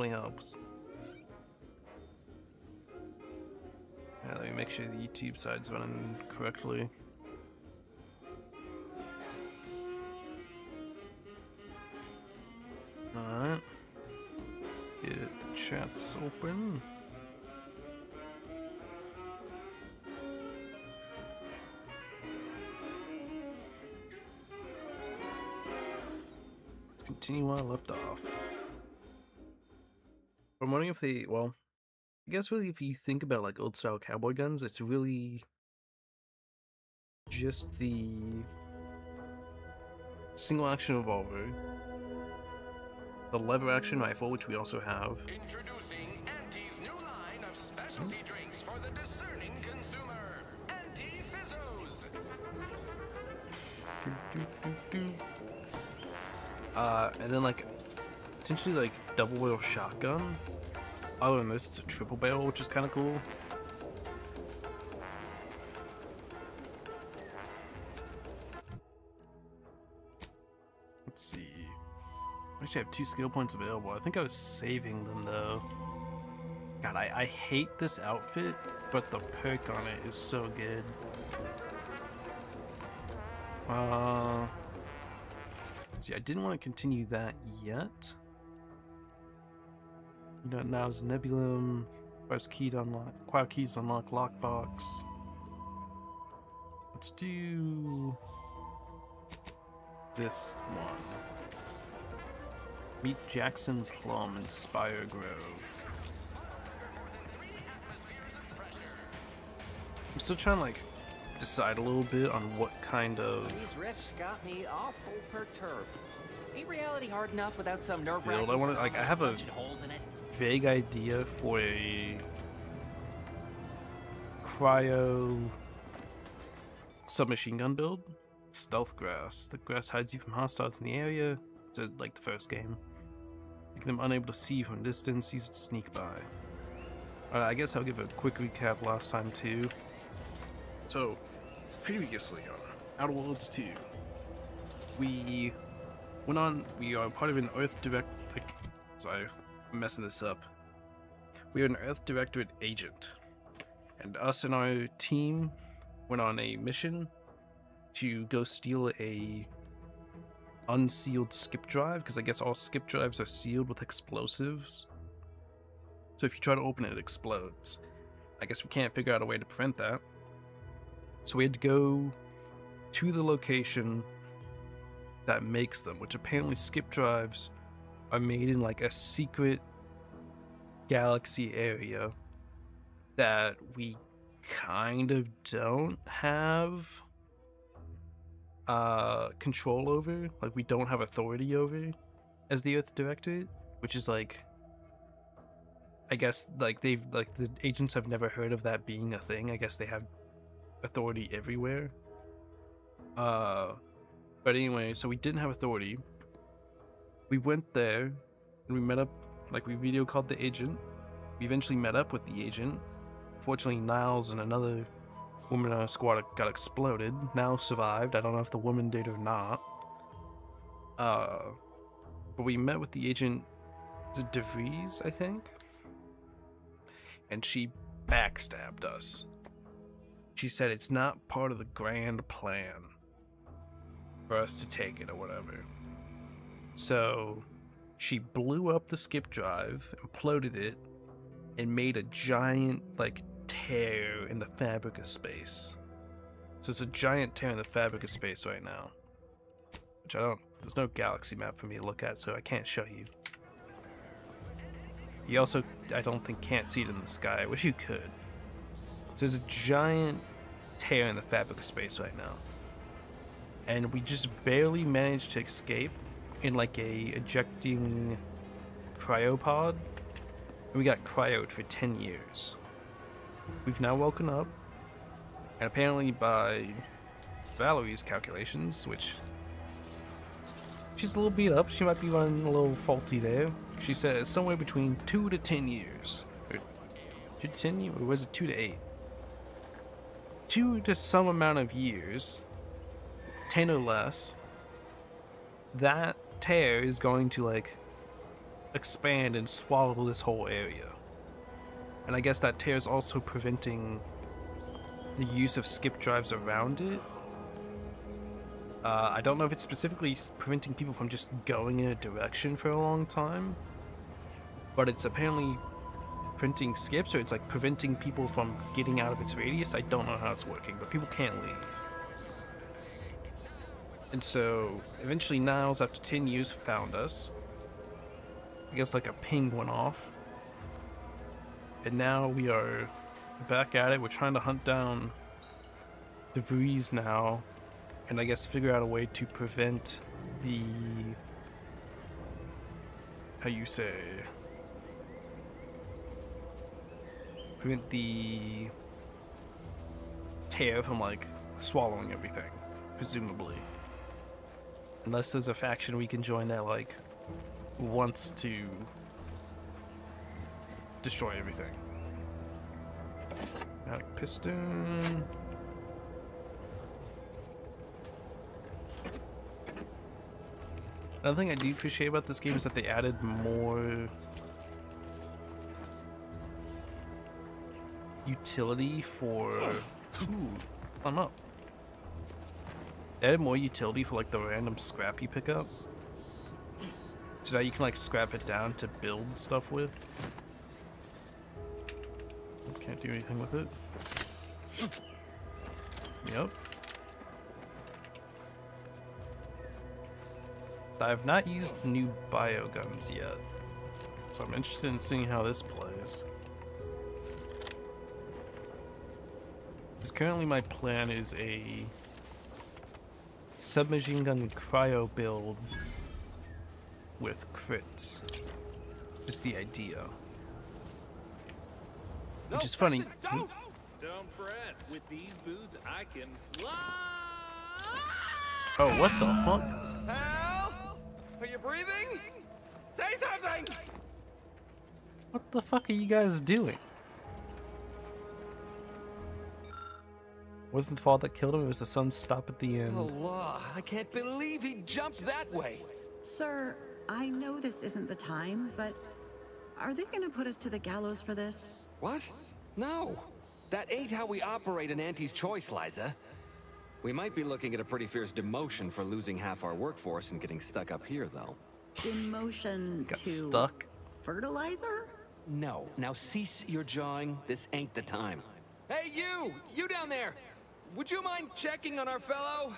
definitely helps. Yeah, let me make sure the YouTube side's running correctly. Alright. Get the chats open. Let's continue where I left off. I'm wondering if they, well, I guess really if you think about like old style cowboy guns, it's really just the single action revolver, the lever action rifle, which we also have. Introducing Anti's new line of specialty drinks for the discerning consumer. Anti-Fizzos. And then like potentially like double barrel shotgun. Other than this, it's a triple barrel, which is kind of cool. Let's see. I actually have 2 skill points available. I think I was saving them though. God, I hate this outfit, but the perk on it is so good. See, I didn't want to continue that yet. Now's Nebulum. Requires key to unlock. Acquire keys to unlock lockbox. Let's do this one. Meet Jackson Plum in Spire Grove. I'm still trying to like decide a little bit on what kind of These riffs got me awful perturbed. Ain't reality hard enough without some nerve-wracking build. I want to like I have a punching holes in it? vague idea for a cryo submachine gun build. Stealth grass. The grass hides you from hostiles in the area. So like the first game. Make them unable to see you from a distance. Use it to sneak by. Alright, I guess I'll give a quick recap last time too. So, previously on Outer Worlds 2, we are part of an Earth Direct, sorry, I'm messing this up. We are an Earth Directorate agent, and us and our team went on a mission to go steal a unsealed skip drive, because I guess all skip drives are sealed with explosives. So if you try to open it, it explodes. I guess we can't figure out a way to prevent that. So we had to go to the location that makes them, which apparently skip drives are made in like a secret galaxy area that we kind of don't have control over, like we don't have authority over as the Earth Directorate, which is like, I guess like the agents have never heard of that being a thing. I guess they have authority everywhere. But anyway, so we didn't have authority. We went there and we met up, like we video called the agent. We eventually met up with the agent. Fortunately, Niles and another woman in our squad got exploded. Niles survived. I don't know if the woman did or not. But we met with the agent, is it DeVries, I think? And she backstabbed us. She said it's not part of the grand plan for us to take it or whatever. So she blew up the skip drive, imploded it, and made a giant like tear in the fabric of space. So it's a giant tear in the fabric of space right now. Which there's no galaxy map for me to look at, so I can't show you. You also, I don't think, can't see it in the sky. I wish you could. So there's a giant tear in the fabric of space right now. And we just barely managed to escape in like a ejecting cryopod. And we got cryoed for 10 years. We've now woken up. And apparently by Valerie's calculations, which she's a little beat up, she might be running a little faulty there. She said it's somewhere between 2 to 10 years. Or 2 to 10 years? Or was it 2 to 8? 2 to some amount of years, 10 or less, that tear is going to like expand and swallow this whole area. And I guess that tear is also preventing the use of skip drives around it. I don't know if it's specifically preventing people from just going in a direction for a long time, but it's apparently preventing skips, or it's like preventing people from getting out of its radius. I don't know how it's working, but people can't leave. And so eventually Niles, after 10 years, found us. I guess like a ping went off. And now we are back at it. We're trying to hunt down DeVries now. And I guess figure out a way to prevent the... how you say... prevent the tear from like swallowing everything, presumably. Unless there's a faction we can join that like wants to destroy everything. Pneumatic piston. Another thing I do appreciate about this game is that they added more utility for... Ooh, I'm up. They added more utility for like the random scrap you pick up. So now you can like scrap it down to build stuff with. Can't do anything with it. Yep. I have not used new bio guns yet, so I'm interested in seeing how this plays. Because currently my plan is a submachine gun cryo build with crits. Is the idea. Which is funny. Don't fret. With these boots, I can fly. Oh, what the fuck? Help! Are you breathing? Say something! What the fuck are you guys doing? Wasn't the fall that killed him, it was the sun stop at the end. Allah, I can't believe he jumped that way. Sir, I know this isn't the time, but are they gonna put us to the gallows for this? What? No. That ain't how we operate in Auntie's Choice, Liza. We might be looking at a pretty fierce demotion for losing half our workforce and getting stuck up here, though. Demotion Got to stuck. fertilizer? No. Now cease your jawing. This ain't the time. Hey, you! You down there! Would you mind checking on our fellow?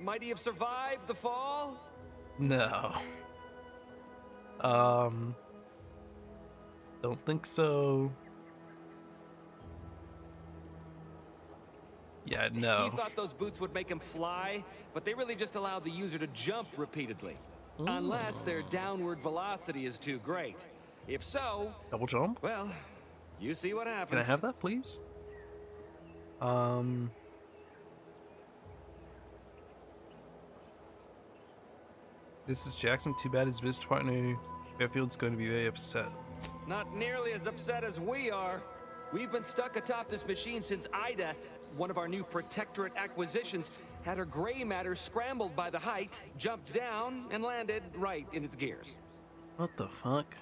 Might he have survived the fall? No. Don't think so. Yeah, no. He thought those boots would make him fly, but they really just allowed the user to jump repeatedly. Unless their downward velocity is too great. If so, Double jump? well, you see what happens. Can I have that, please? This is Jackson. Too bad his business partner Fairfield's going to be very upset. Not nearly as upset as we are. We've been stuck atop this machine since Ida, one of our new Protectorate acquisitions, had her gray matter scrambled by the height, jumped down, and landed right in its gears. What the fuck?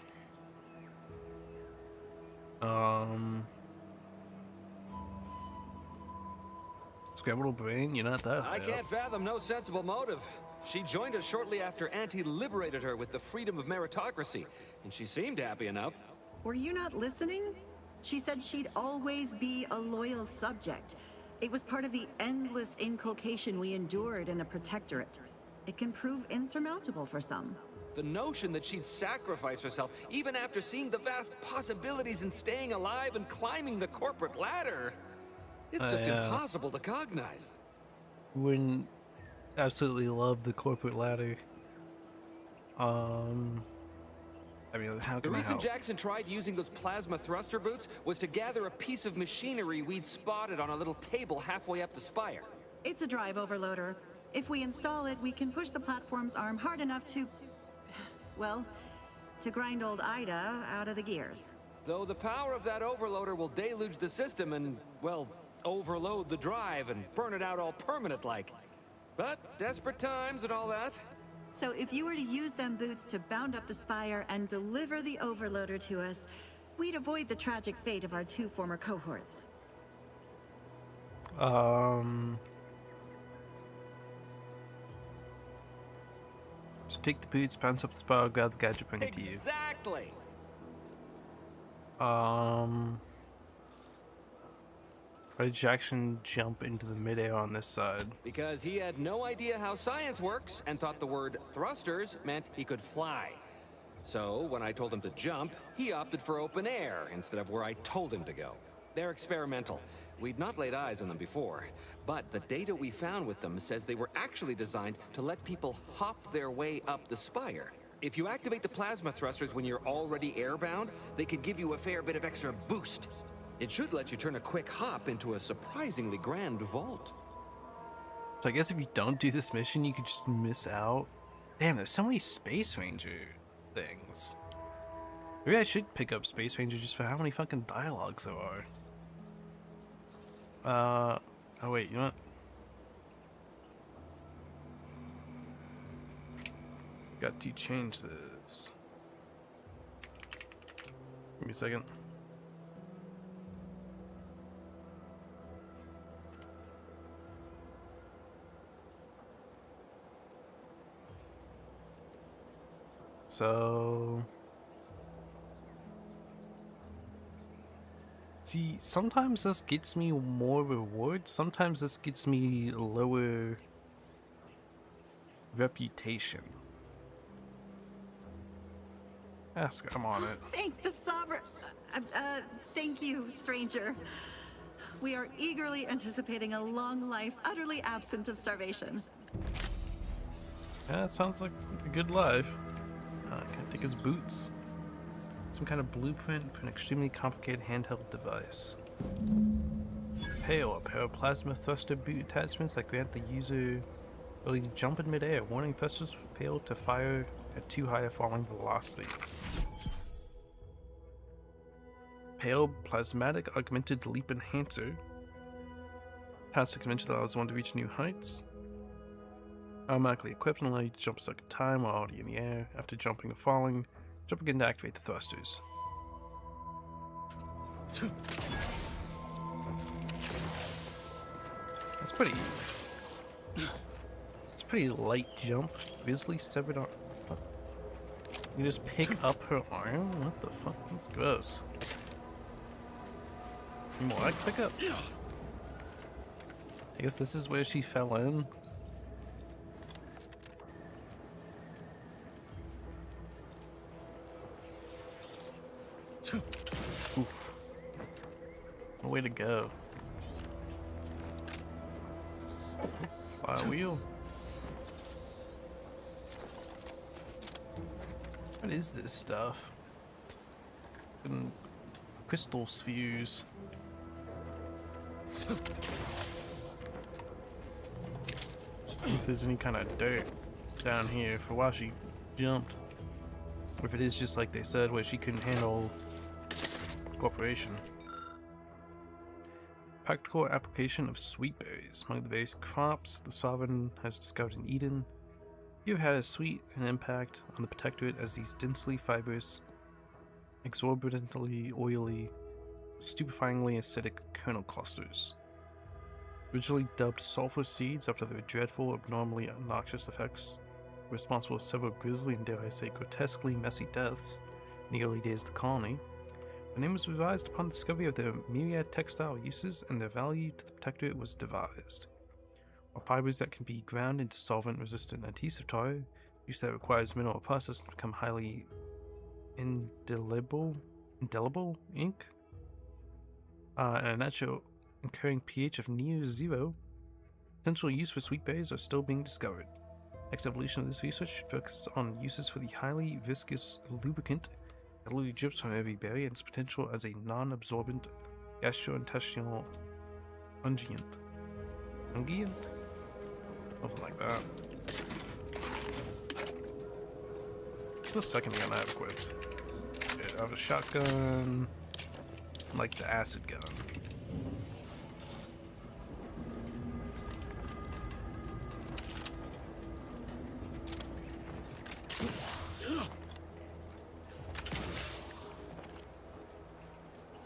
Scrambled brain, you're not that high I up. can't fathom no sensible motive. She joined us shortly after Auntie liberated her with the freedom of meritocracy, and she seemed happy enough. Were you not listening? She said she'd always be a loyal subject. It was part of the endless inculcation we endured in the Protectorate. It can prove insurmountable for some. The notion that she'd sacrifice herself, even after seeing the vast possibilities in staying alive and climbing the corporate ladder, it's just impossible to cognize. Wouldn't absolutely love the corporate ladder. I mean, how The can I reason help? Jackson tried using those plasma thruster boots was to gather a piece of machinery we'd spotted on a little table halfway up the spire. It's a drive overloader. If we install it, we can push the platform's arm hard enough to... well, to grind old Ida out of the gears. Though the power of that overloader will deluge the system and, well, overload the drive and burn it out all permanent-like. But desperate times and all that. So if you were to use them boots to bound up the spire and deliver the overloader to us, we'd avoid the tragic fate of our 2 former cohorts. So take the boots, bounce up the spire, grab the gadget, bring it to you. Exactly. Why did Jackson jump into the midair on this side? Because he had no idea how science works and thought the word thrusters meant he could fly. So when I told him to jump, he opted for open air instead of where I told him to go. They're experimental. We'd not laid eyes on them before, but the data we found with them says they were actually designed to let people hop their way up the spire. If you activate the plasma thrusters when you're already airbound, they could give you a fair bit of extra boost. It should let you turn a quick hop into a surprisingly grand vault. So I guess if you don't do this mission, you could just miss out. Damn, there's so many Space Ranger things. Maybe I should pick up Space Ranger just for how many fucking dialogues there are. Oh wait, you know what? Got to change this. Give me a second. So, see, sometimes this gets me more rewards, sometimes this gets me lower reputation. Ask, I'm on it. Thank the Sovereign. Thank you, stranger. We are eagerly anticipating a long life, utterly absent of starvation. Yeah, it sounds like a good life. Can I take his boots? Some kind of blueprint for an extremely complicated handheld device. Pale, a pair of plasma thruster boot attachments that grant the user ability to jump in midair. Warning, thrusters fail to fire at too high a falling velocity. Pale, plasmatic augmented leap enhancer. Past expansion allows one to reach new heights. Automatically equipped and allow you to jump a second time while already in the air. After jumping or falling, jump again to activate the thrusters. That's pretty. It's a pretty light jump. Visibly severed arm. You just pick up her arm? What the fuck? That's gross. More I can pick up. I guess this is where she fell in. Oof. What a way to go. Flywheel. What is this stuff? And crystal spheres. If there's any kind of dirt down here for why she jumped. Or if it is just like they said, where she couldn't handle cooperation. Practical application of sweet berries. Among the various crops the Sovereign has discovered in Eden, you've had as sweet an impact on the Protectorate as these densely fibrous, exorbitantly oily, stupefyingly acidic kernel clusters. Originally dubbed sulfur seeds after their dreadful, abnormally obnoxious effects, responsible for several grisly and, dare I say, grotesquely messy deaths in the early days of the colony, the name was revised upon the discovery of their myriad textile uses, and their value to the Protectorate was devised. While fibers that can be ground into solvent-resistant adhesive tar, use that requires mineral processing to become highly indelible ink, and a natural occurring pH of near zero, potential use for sweet berries are still being discovered. Next evolution of this research should focus on uses for the highly viscous lubricant that literally drips from every berry and its potential as a non-absorbent gastrointestinal unguent. Unguent? Something like that. It's the second gun I have equipped. I have a shotgun, like the acid gun.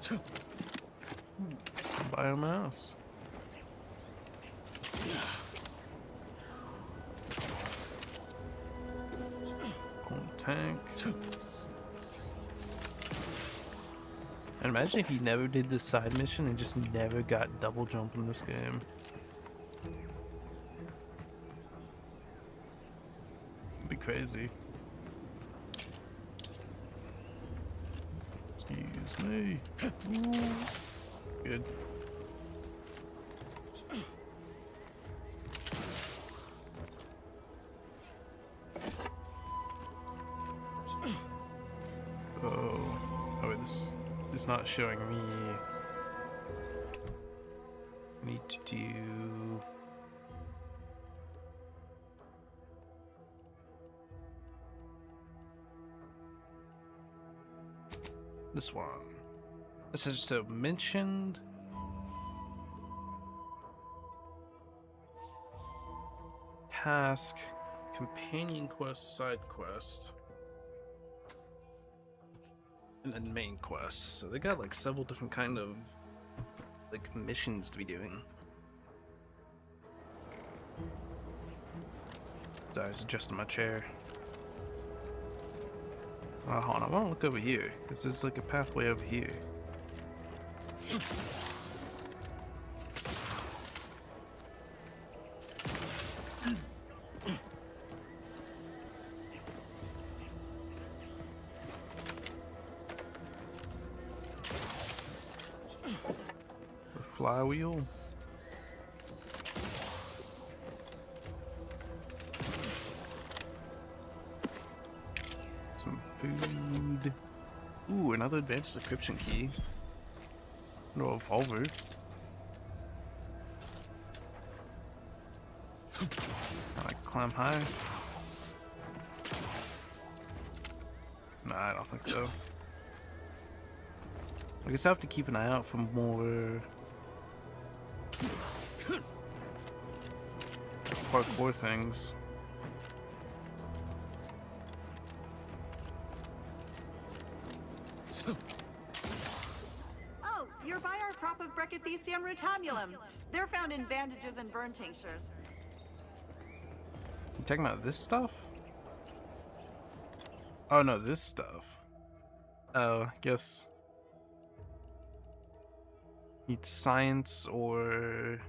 Some biomass. Tank. And imagine if he never did this side mission and just never got double jump in this game. It'd be crazy. Excuse me. Ooh. Good. Oh wait, this is not showing me. Need to do. This one. This is so mentioned. Task, companion quest, side quest. And then main quest. So they got like several different kind of like missions to be doing. Sorry, I was adjusting my chair. Oh, hold on, I want to look over here because there's like a pathway over here. Flywheel. Some food. Ooh, another advanced decryption key. No revolver. Can I climb high? Nah, I don't think so. I guess I have to keep an eye out for more parkour things. Oh, you're by our crop of Brachythecium rutamulum. They're found in bandages and burn tinctures. You talking about this stuff? Oh no, this stuff. Oh, I guess. Need science or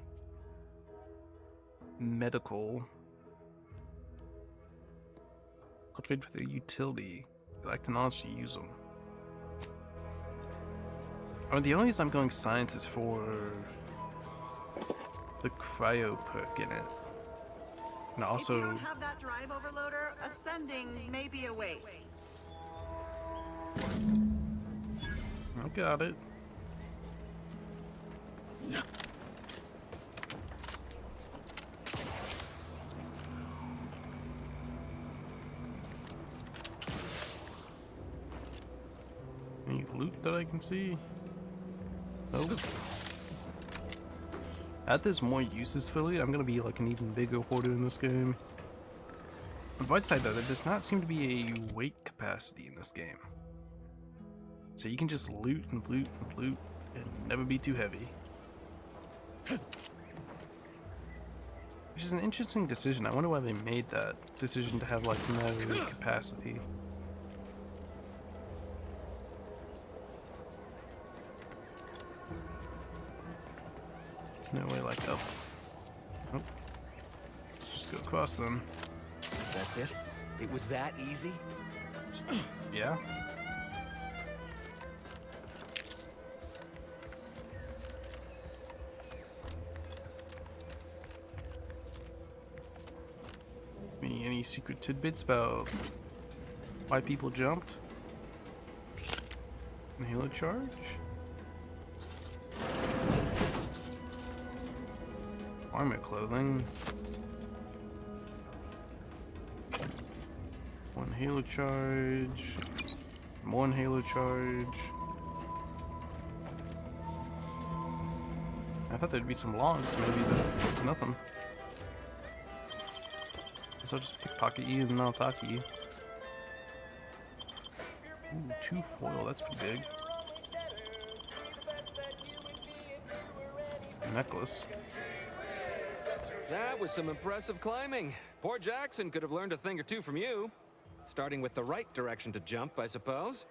medical. Cultivate for their utility. They lack the knowledge to use them. I mean, the only reason I'm going science is for the cryo perk in it. And also, if you don't have that drive overloader, ascending may be a waste. I got it. Yeah. Any loot that I can see? Nope. Add there's more uses for it, I'm gonna be like an even bigger hoarder in this game. On the bright side though, there does not seem to be a weight capacity in this game. So you can just loot and loot and loot and never be too heavy. Which is an interesting decision. I wonder why they made that decision to have like no capacity. There's no way like up. Nope. Let's just go across them. That's it? It was that easy? Yeah. Any secret tidbits about why people jumped? Inhaler charge? Armor clothing. One halo charge. More halo charge. I thought there'd be some logs, maybe, but there's nothing. So I'll just pickpocket you and I'll talk to you. Ooh, 2 foil, that's pretty big. necklace. That was some impressive climbing. Poor Jackson could have learned a thing or two from you. Starting with the right direction to jump, I suppose.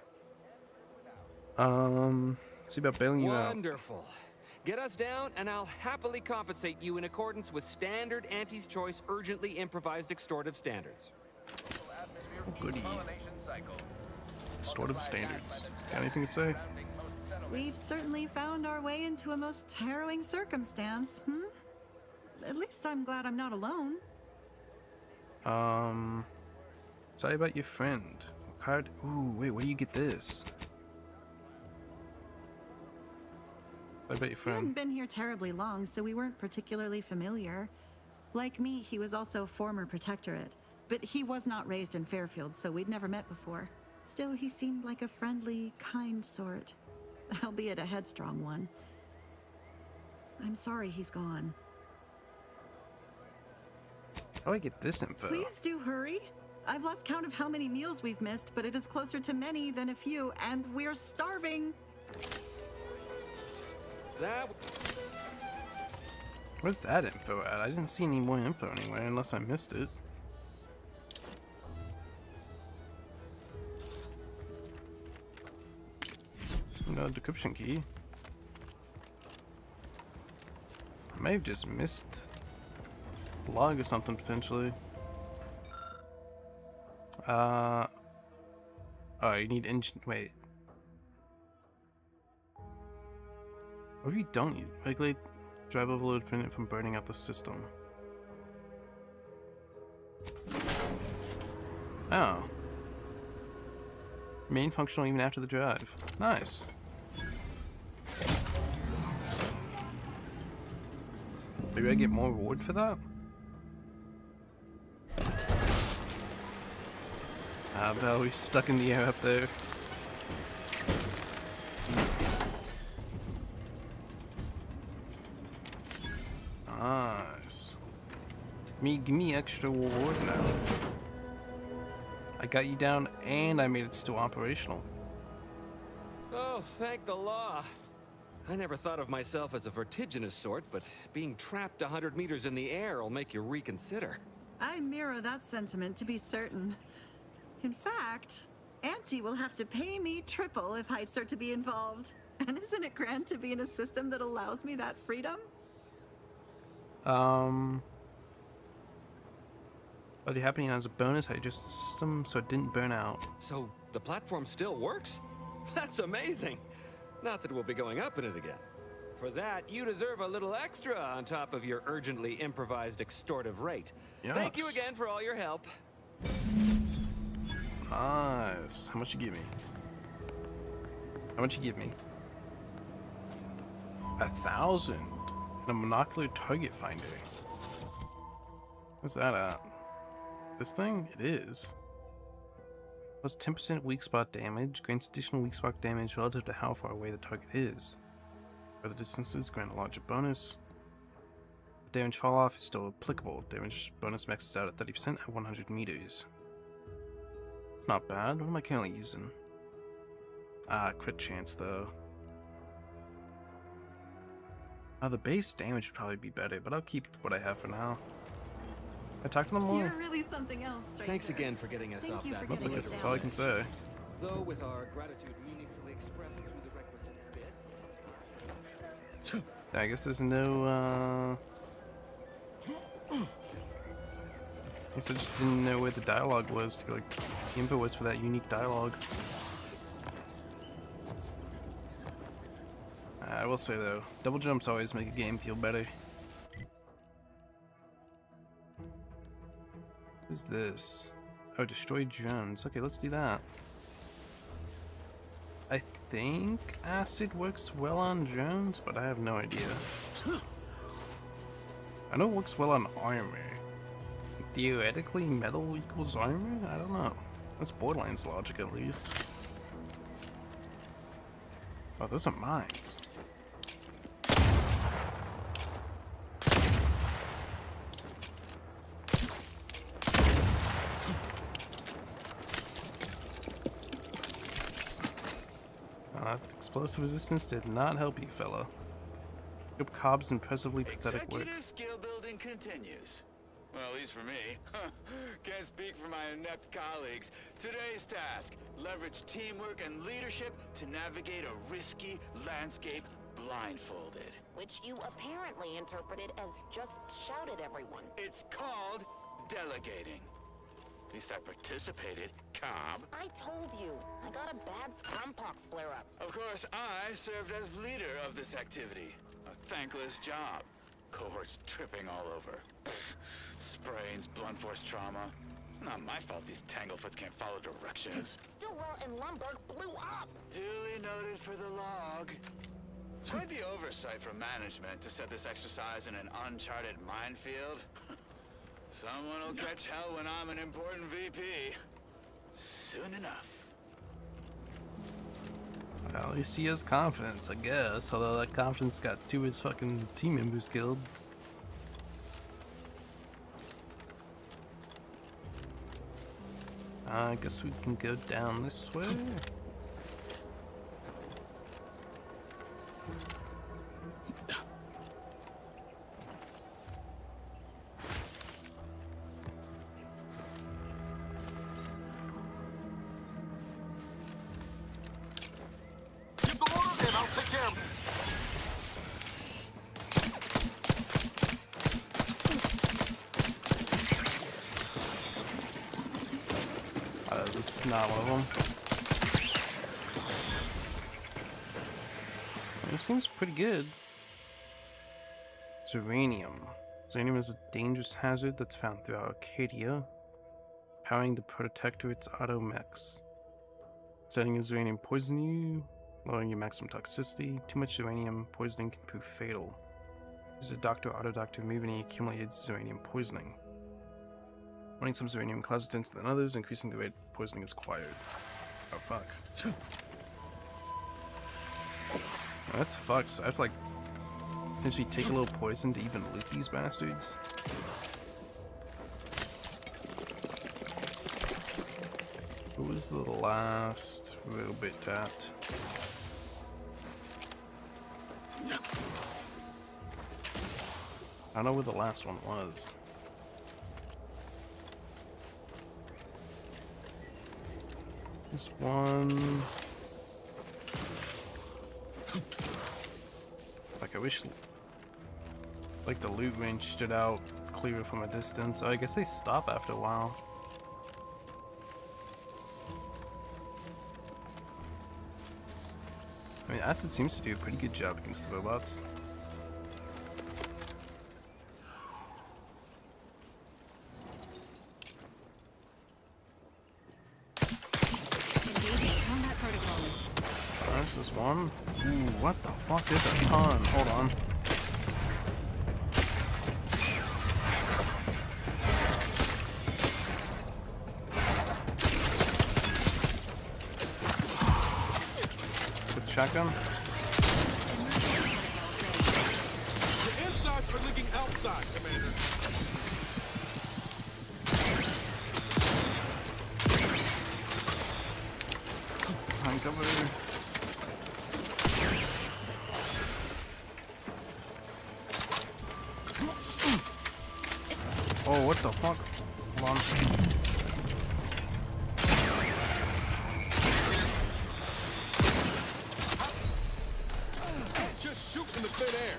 See about bailing you out. Wonderful. Get us down, and I'll happily compensate you in accordance with standard Auntie's Choice urgently improvised extortive standards. Oh, goody. Extortive standards. Got anything to say? We've certainly found our way into a most harrowing circumstance, At least I'm glad I'm not alone. Sorry about your friend. What card? Ooh, wait, where do you get this? Sorry about your He friend. hadn't been here terribly long, so we weren't particularly familiar. Like me, he was also former Protectorate, but he was not raised in Fairfield, so we'd never met before. Still, he seemed like a friendly, kind sort, albeit a headstrong one. I'm sorry he's gone. How do I get this info? Please do hurry. I've lost count of how many meals we've missed, but it is closer to many than a few, and we're starving. That... Where's that info at? I didn't see any more info anywhere unless I missed it. No decryption key. I may have just missed a log or something potentially. Oh, you need engine. Wait. What if you don't use regulate drive overload prevent from burning out the system? Oh. Remain functional even after the drive. Nice. Maybe I get more reward for that? Ah, Belle, he's stuck in the air up there. Nice. Give me extra reward now. I got you down and I made it still operational. Oh, thank the law. I never thought of myself as a vertiginous sort, but being trapped 100 meters in the air will make you reconsider. I mirror that sentiment, to be certain. In fact, Auntie will have to pay me triple if heights are to be involved. And isn't it grand to be in a system that allows me that freedom? Are you happening as a bonus? I adjust the system so it didn't burn out. So, the platform still works? That's amazing! Not that we'll be going up in it again. For that, you deserve a little extra on top of your urgently improvised extortive rate. Thank you Yes. again for all your help. Nice. How much you give me? How much you give me? 1,000. And a monocular target finder. What's that at? This thing? It is. Plus 10% weak spot damage. Grants additional weak spot damage relative to how far away the target is. Further distances grant a larger bonus. Damage fall off is still applicable. Damage bonus maxes out at 30% at 100 meters. Not bad. What am I currently using? Crit chance though. The base damage would probably be better, but I'll keep what I have for now. I talked to them more. You're really something else, stranger. Thanks again for getting us Thank off you that for getting cliff. us That's all I can say. Though with our gratitude meaningfully expressed through the requisite bits. I guess there's no, I guess I just didn't know where the dialogue was, like, the info was for that unique dialogue. I will say though, double jumps always make a game feel better. What is this? Oh, destroy drones. Okay, let's do that. I think acid works well on drones, but I have no idea. I know it works well on armor. Theoretically, metal equals armor? I don't know. That's Borderlands logic, at least. Oh, those are mines. Explosive resistance did not help you, fella. Yep, Cobb's impressively pathetic work. Executive skill building continues. Well, at least for me. Can't speak for my inept colleagues. Today's task, leverage teamwork and leadership to navigate a risky landscape blindfolded. Which you apparently interpreted as just shout at everyone. It's called delegating. At least I participated, Cobb. I told you, I got a bad scrumpox flare-up. Of course, I served as leader of this activity. A thankless job. Cohorts tripping all over. Sprains, blunt force trauma. Not my fault these tanglefoots can't follow directions. Stillwell and Lumberg blew up. Duly noted for the log. Quite the oversight from management to set this exercise in an uncharted minefield. Someone will catch hell when I'm an important VP. Soon enough. Well, at least he has confidence, I guess. Although that confidence got 2 of his fucking team members killed. I guess we can go down this way. It's not one of them. This seems pretty good. Zeranium. Zeranium is a dangerous hazard that's found throughout Arcadia, powering the Protectorate's auto mechs. Setting a zeranium poison you, lowering your maximum toxicity. Too much zeranium poisoning can prove fatal. Use a Dr. Autodoc to remove any accumulated zeranium poisoning. Running some zeranium clouds denser than others, increasing the rate poisoning is acquired. Oh fuck. That's fucked. So I have to like potentially take a little poison to even loot these bastards. What was the last little bit at? I don't know where the last one was. This one. Like, I wish like the loot range stood out clearer from a distance. Oh, I guess they stop after a while. I mean, Acid seems to do a pretty good job against the robots. This is one. Ooh, what the fuck? There's a ton. Hold on. With the shotgun? The insides are leaking outside, Commander. Behind cover. Oh, what the fuck? Hold on. Just shoot in the thin air.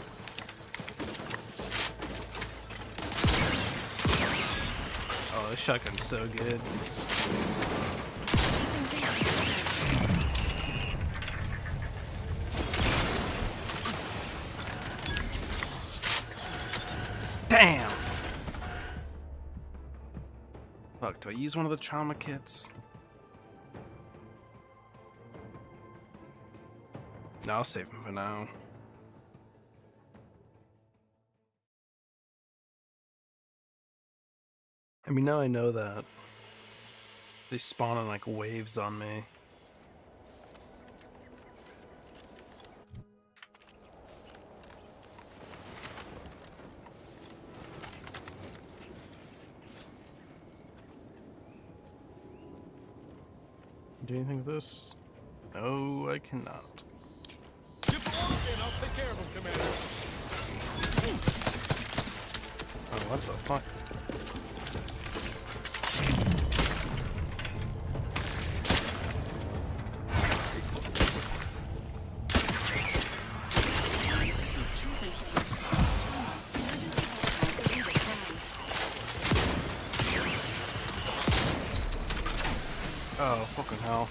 Oh, this shotgun's so good. Damn! Fuck, do I use one of the trauma kits? No, I'll save him for now. I mean, now I know that they spawn in like waves on me. Do anything with this? No, I cannot. Get the order in, I'll take care of him, Commander. What the fuck? Oh, fucking hell.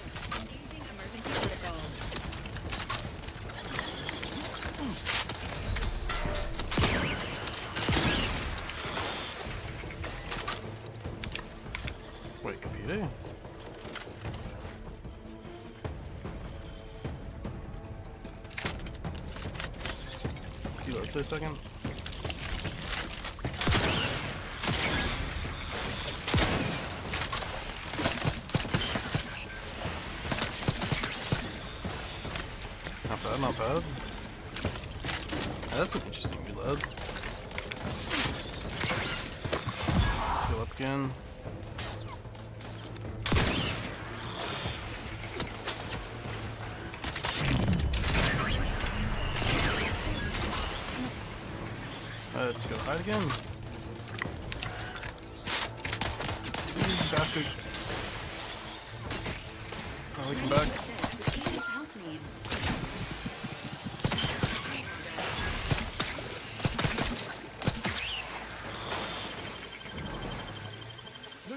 Wait, computer? Reload for a second. Not bad, not bad. That's an interesting reload. Let's heal up again. Let's go hide again. You bastard. Oh, we come back.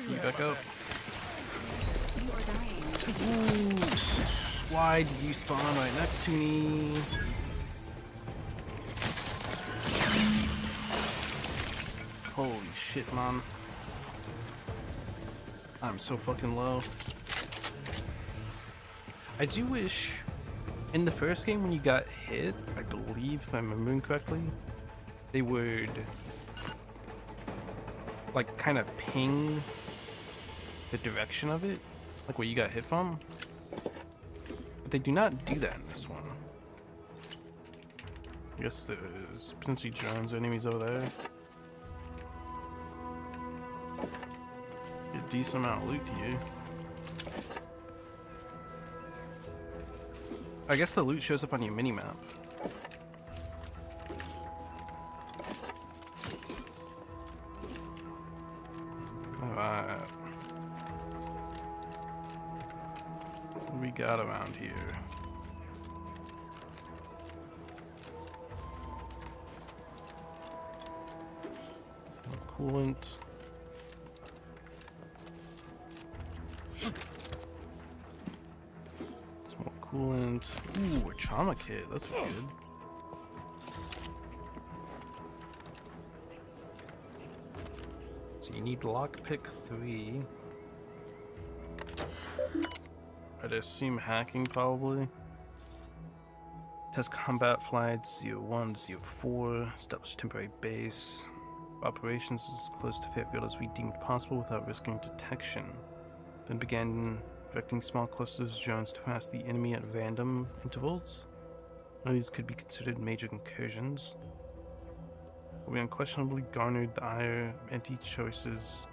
You back up. Ooh. Why did you spawn right next to me? Holy shit, man. I'm so fucking low. I do wish in the first game when you got hit, I believe if I'm remembering correctly, they would like kind of ping the direction of it, like where you got hit from. But they do not do that in this one. I guess there's potentially drones or enemies over there. A decent amount of loot here. I guess the loot shows up on your mini-map. Alright. What do we got around here? Coolant. Some more coolant. Ooh, a trauma kit. That's good. So you need lockpick 3. I'd assume hacking probably. Test combat flights 01 to 04. Establish temporary base. Operations as close to Fairfield as we deemed possible without risking detection. Then began directing small clusters of drones to harass the enemy at random intervals. None of these could be considered major incursions. We unquestionably garnered the ire anti-choices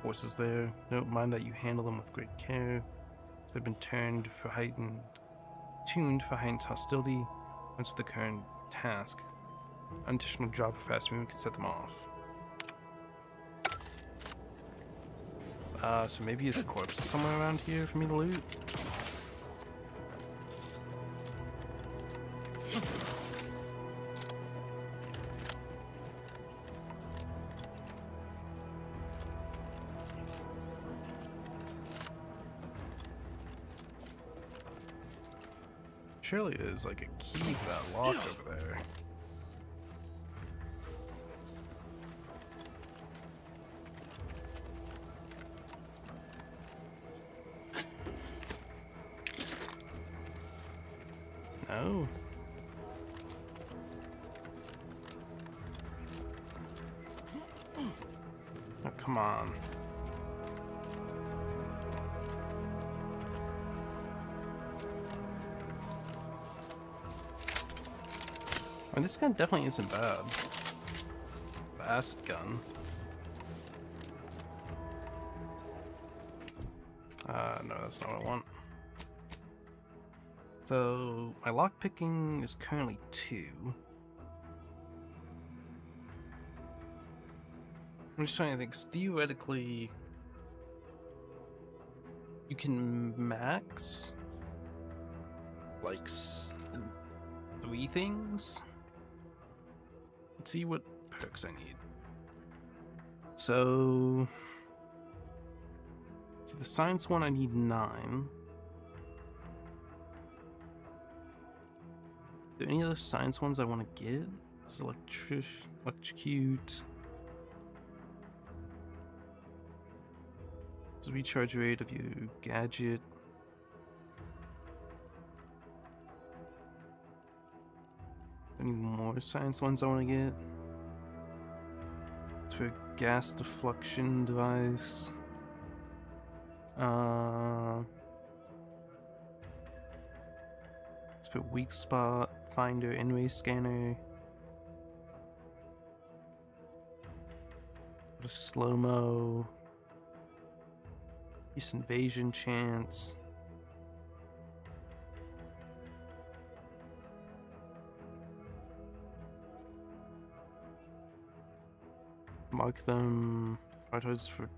forces there. Don't mind that you handle them with great care. They've been tuned for heightened hostility. Once with the current task, an additional drop of fast movement could set them off. So maybe his corpse is somewhere around here for me to loot. Surely there's like a key for that lock over there. No. Oh, come on. I mean, this gun definitely isn't bad. The acid gun. No, that's not what I want. So, my lockpicking is currently 2. I'm just trying to think, 'cause theoretically, you can max like 3 things. Let's see what perks I need. So the science one, I need 9. Are there any other science ones I want to get? It's electrocute. It's recharge rate of your gadget. Any more science ones I want to get? It's for gas deflection device. It's for weak spot finder, in-ray scanner. Slow-mo. East invasion chance. Mark them. Prioritize for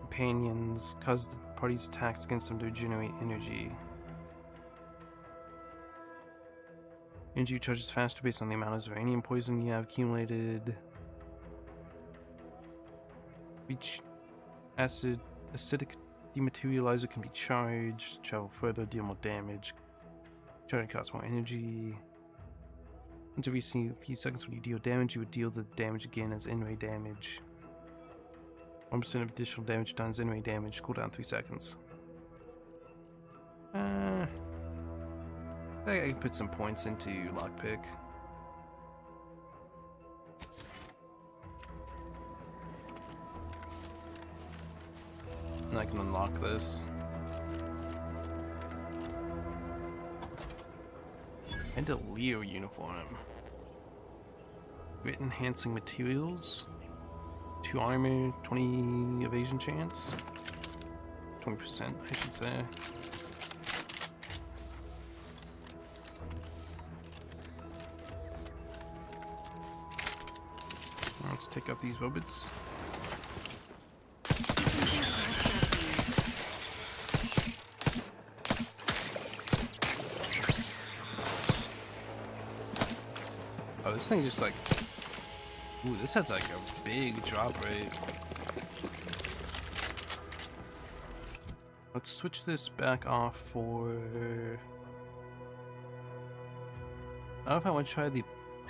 companions. Cause the party's attacks against them to generate energy. Energy charges faster based on the amount of uranium poison you have accumulated. Acidic dematerializer can be charged. Travel further, deal more damage. Charging costs more energy. Once every few seconds when you deal damage, you would deal the damage again as in-ray damage. 1% of additional damage done as in-ray damage. Cooldown 3 seconds. I can put some points into lockpick. And I can unlock this. And a Leo uniform. Grit enhancing materials. 2 armor, 20 evasion chance. 20%, I should say. Let's take out these robots. Oh, this thing just like... Ooh, this has like a big drop rate. Let's switch this back off for... I don't know if I want to try the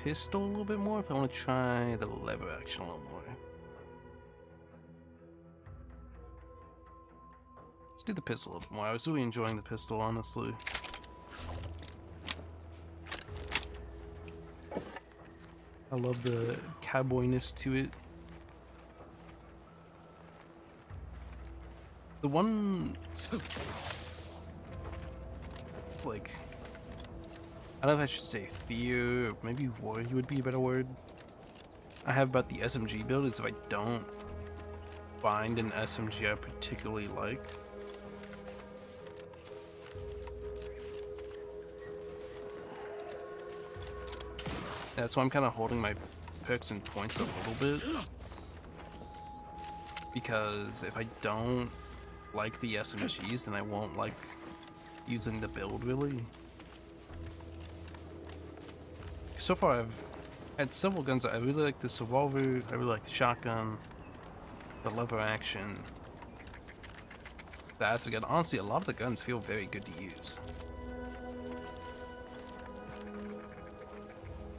pistol a little bit more, if I want to try the lever action a little more. Let's do the pistol a little bit more. I was really enjoying the pistol, honestly. I love the cowboyness to it. The one, like, I don't know if I should say fear, or maybe worry would be a better word, I have about the SMG build is if I don't find an SMG I particularly like, that's why I'm kind of holding my perks and points a little bit, because if I don't like the SMGs, then I won't like using the build really. So far I've had several guns. I really like this revolver, I really like the shotgun, the lever action. That's a gun. Honestly, a lot of the guns feel very good to use.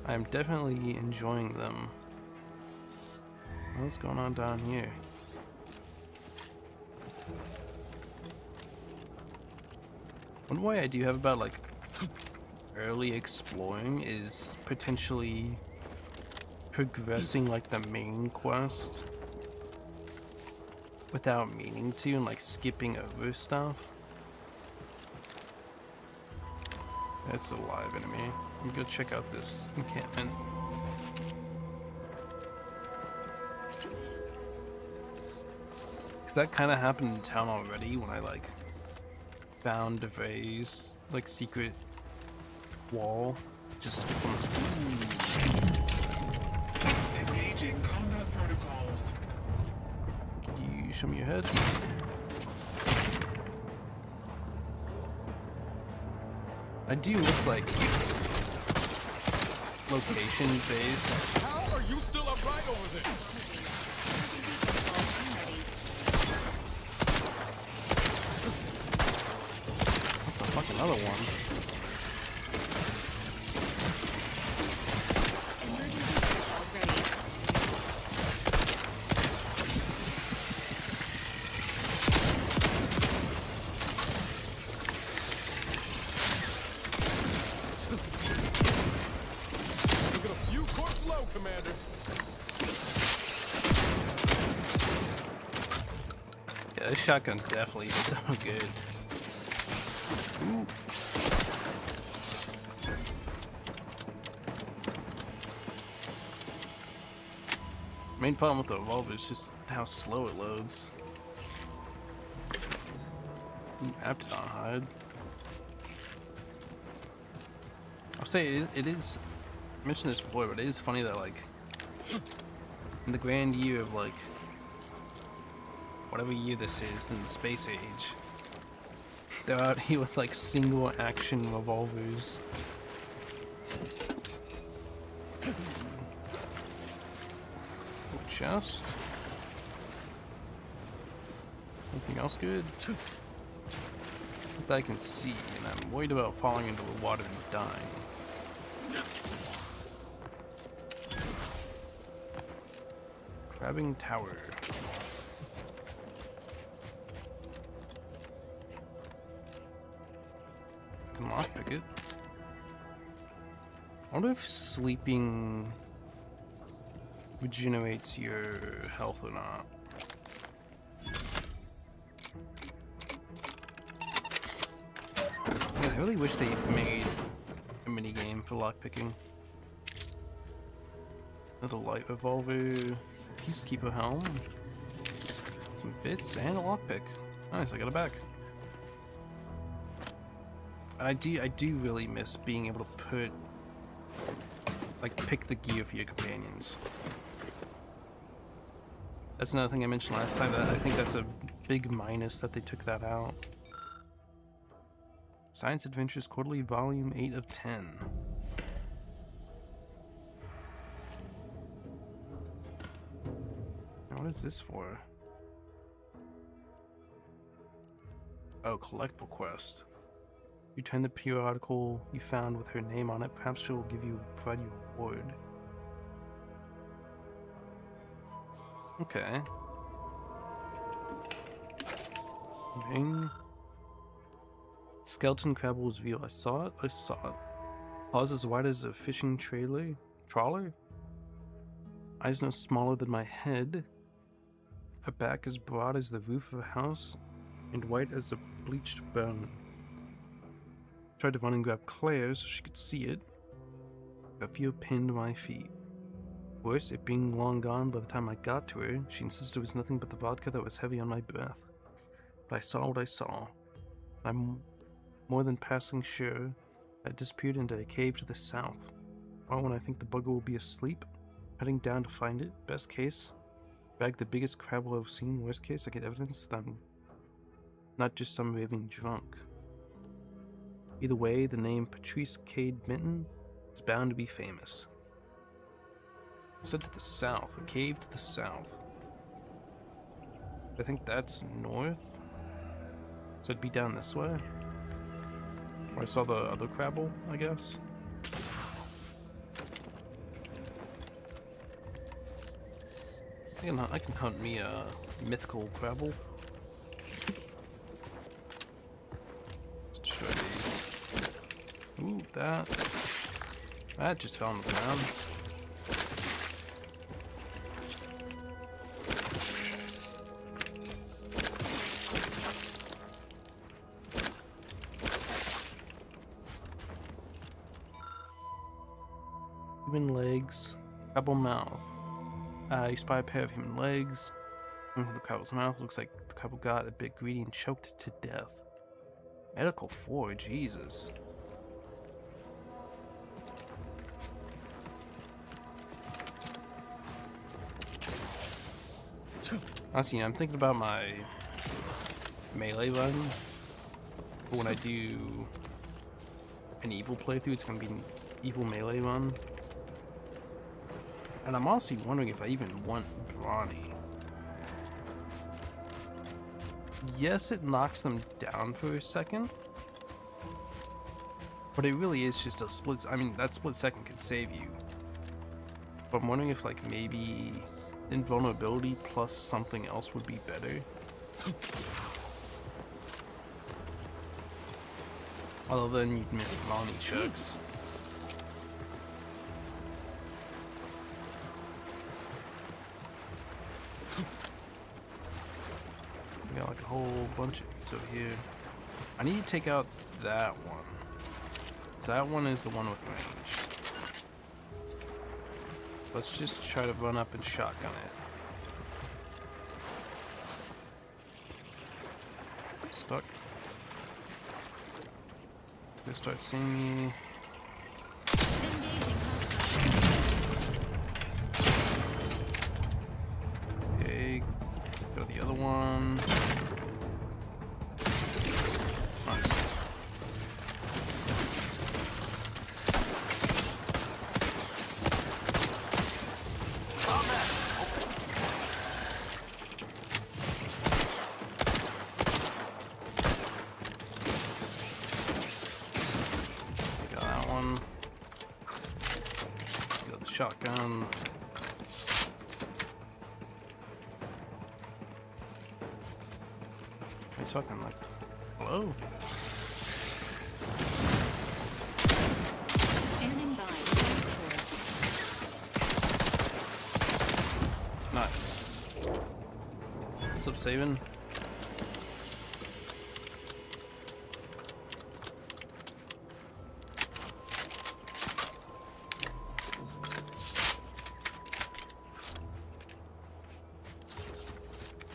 I'm definitely enjoying them. What's going on down here? One way I do have about like early exploring is potentially progressing like the main quest without meaning to, and like skipping over stuff. That's a live enemy. I'm gonna go check out this encampment. Cause that kind of happened in town already when I like found Devay's like secret wall. Just Changing combat protocols. Can you show me your head? I do miss like location based. How are you still upright over there? What the fuck, another one? Looking a few corpse low, Commander. Yeah, this shotgun's definitely so good. Ooh. Main problem with the revolver is just how slow it loads. Apted on hide. I'll say it is. I mentioned this before, but it is funny that like in the grand year of like whatever year this is in the space age, they're out here with like single action revolvers. Chest. Anything else good? That I can see, and I'm worried about falling into the water and dying. Crabbing Tower. I can lockpick it. I wonder if sleeping regenerates your health or not. Yeah, I really wish they made a minigame for lockpicking. Another light revolver, peacekeeper helm, some bits, and a lockpick. Nice, I got it back. I do really miss being able to put, like, pick the gear for your companions. That's another thing I mentioned last time, that I think that's a big minus that they took that out. Science Adventures Quarterly Volume 8 of 10. Now what is this for? Oh, collectible quest. Return the periodical you found with her name on it. Perhaps she'll provide you a reward. Okay. Ring. Skeleton crab was real. I saw it. Paws as wide as a fishing trawler. Eyes no smaller than my head. A back as broad as the roof of a house, and white as a bleached bone. Tried to run and grab Claire so she could see it. Rapier pinned my feet. Worse, it being long gone by the time I got to her, she insisted it was nothing but the vodka that was heavy on my breath. But I saw what I saw. I'm more than passing sure I disappeared into a cave to the south. Or when I think the bugger will be asleep, heading down to find it. Best case, bag the biggest crab I've seen. Worst case, I get evidence that I'm not just some raving drunk. Either way, the name Patrice Cade Minton is bound to be famous. Said to the south, a cave to the south. I think that's north. So it'd be down this way. Where I saw the other crabble, I guess. I can hunt me a mythical crabble. Let's destroy these. Ooh, that just fell on the ground. Human legs, crabble mouth. You spy a pair of human legs. Into the crabble's mouth. Looks like the crabble got a bit greedy and choked to death. Medical 4, Jesus. Honestly, I'm thinking about my melee run. But when I do an evil playthrough, it's gonna be an evil melee run. And I'm honestly wondering if I even want Brawny. Yes, it knocks them down for a second. But it really is just a split. I mean, that split second could save you. But I'm wondering if, like, maybe invulnerability plus something else would be better. Although then you'd miss Brawny chucks. We got like a whole bunch of these over here. I need to take out that one. So that one is the one with range. Let's just try to run up and shotgun it. Stuck. They start seeing me. Okay, go to the other one. Nice. Got that one. Got the shotgun. He's fucking like, hello? Standing by. Nice. What's up, Saban?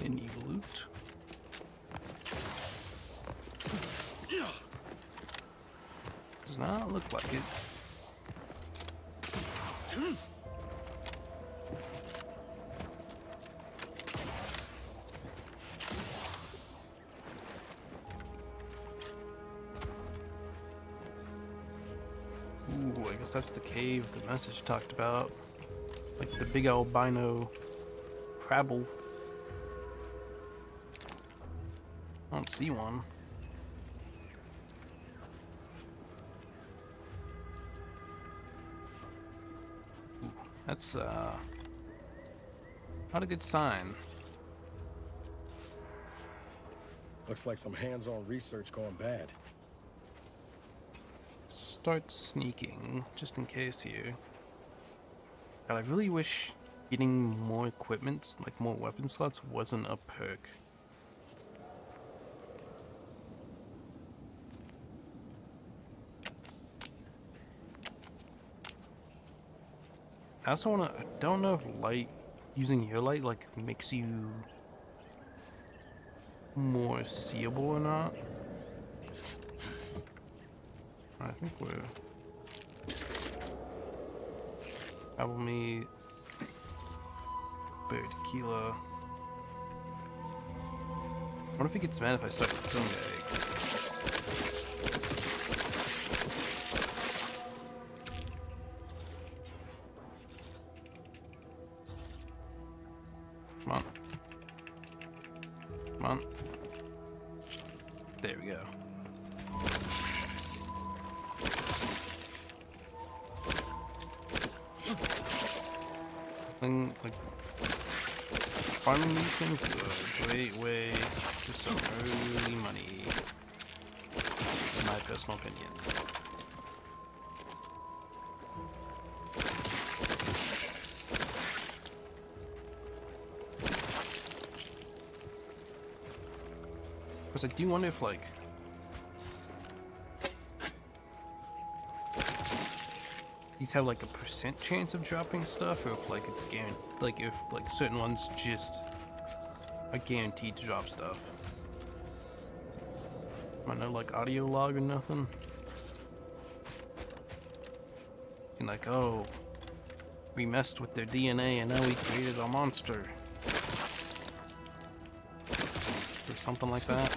Any loot? Does not look like it. Ooh, I guess that's the cave the message talked about. Like the big albino crabble. I don't see one. Ooh, that's not a good sign. Looks like some hands-on research going bad. Start sneaking, just in case here. God, I really wish getting more equipment, like more weapon slots, wasn't a perk. I also wanna, I don't know if light, using your light, like, makes you more seeable or not. I think we're... Apple meat, berry tequila. What if he gets mad if I start killing the eggs? Come on. Come on. There we go. And, like, farming these things is a great way to some early money, in my personal opinion. Because I do wonder if, like, these have like a % chance of dropping stuff, or if like it's guaranteed, like if like certain ones just are guaranteed to drop stuff. Might know like audio log or nothing. And like, oh, we messed with their DNA and now we created a monster. something like that.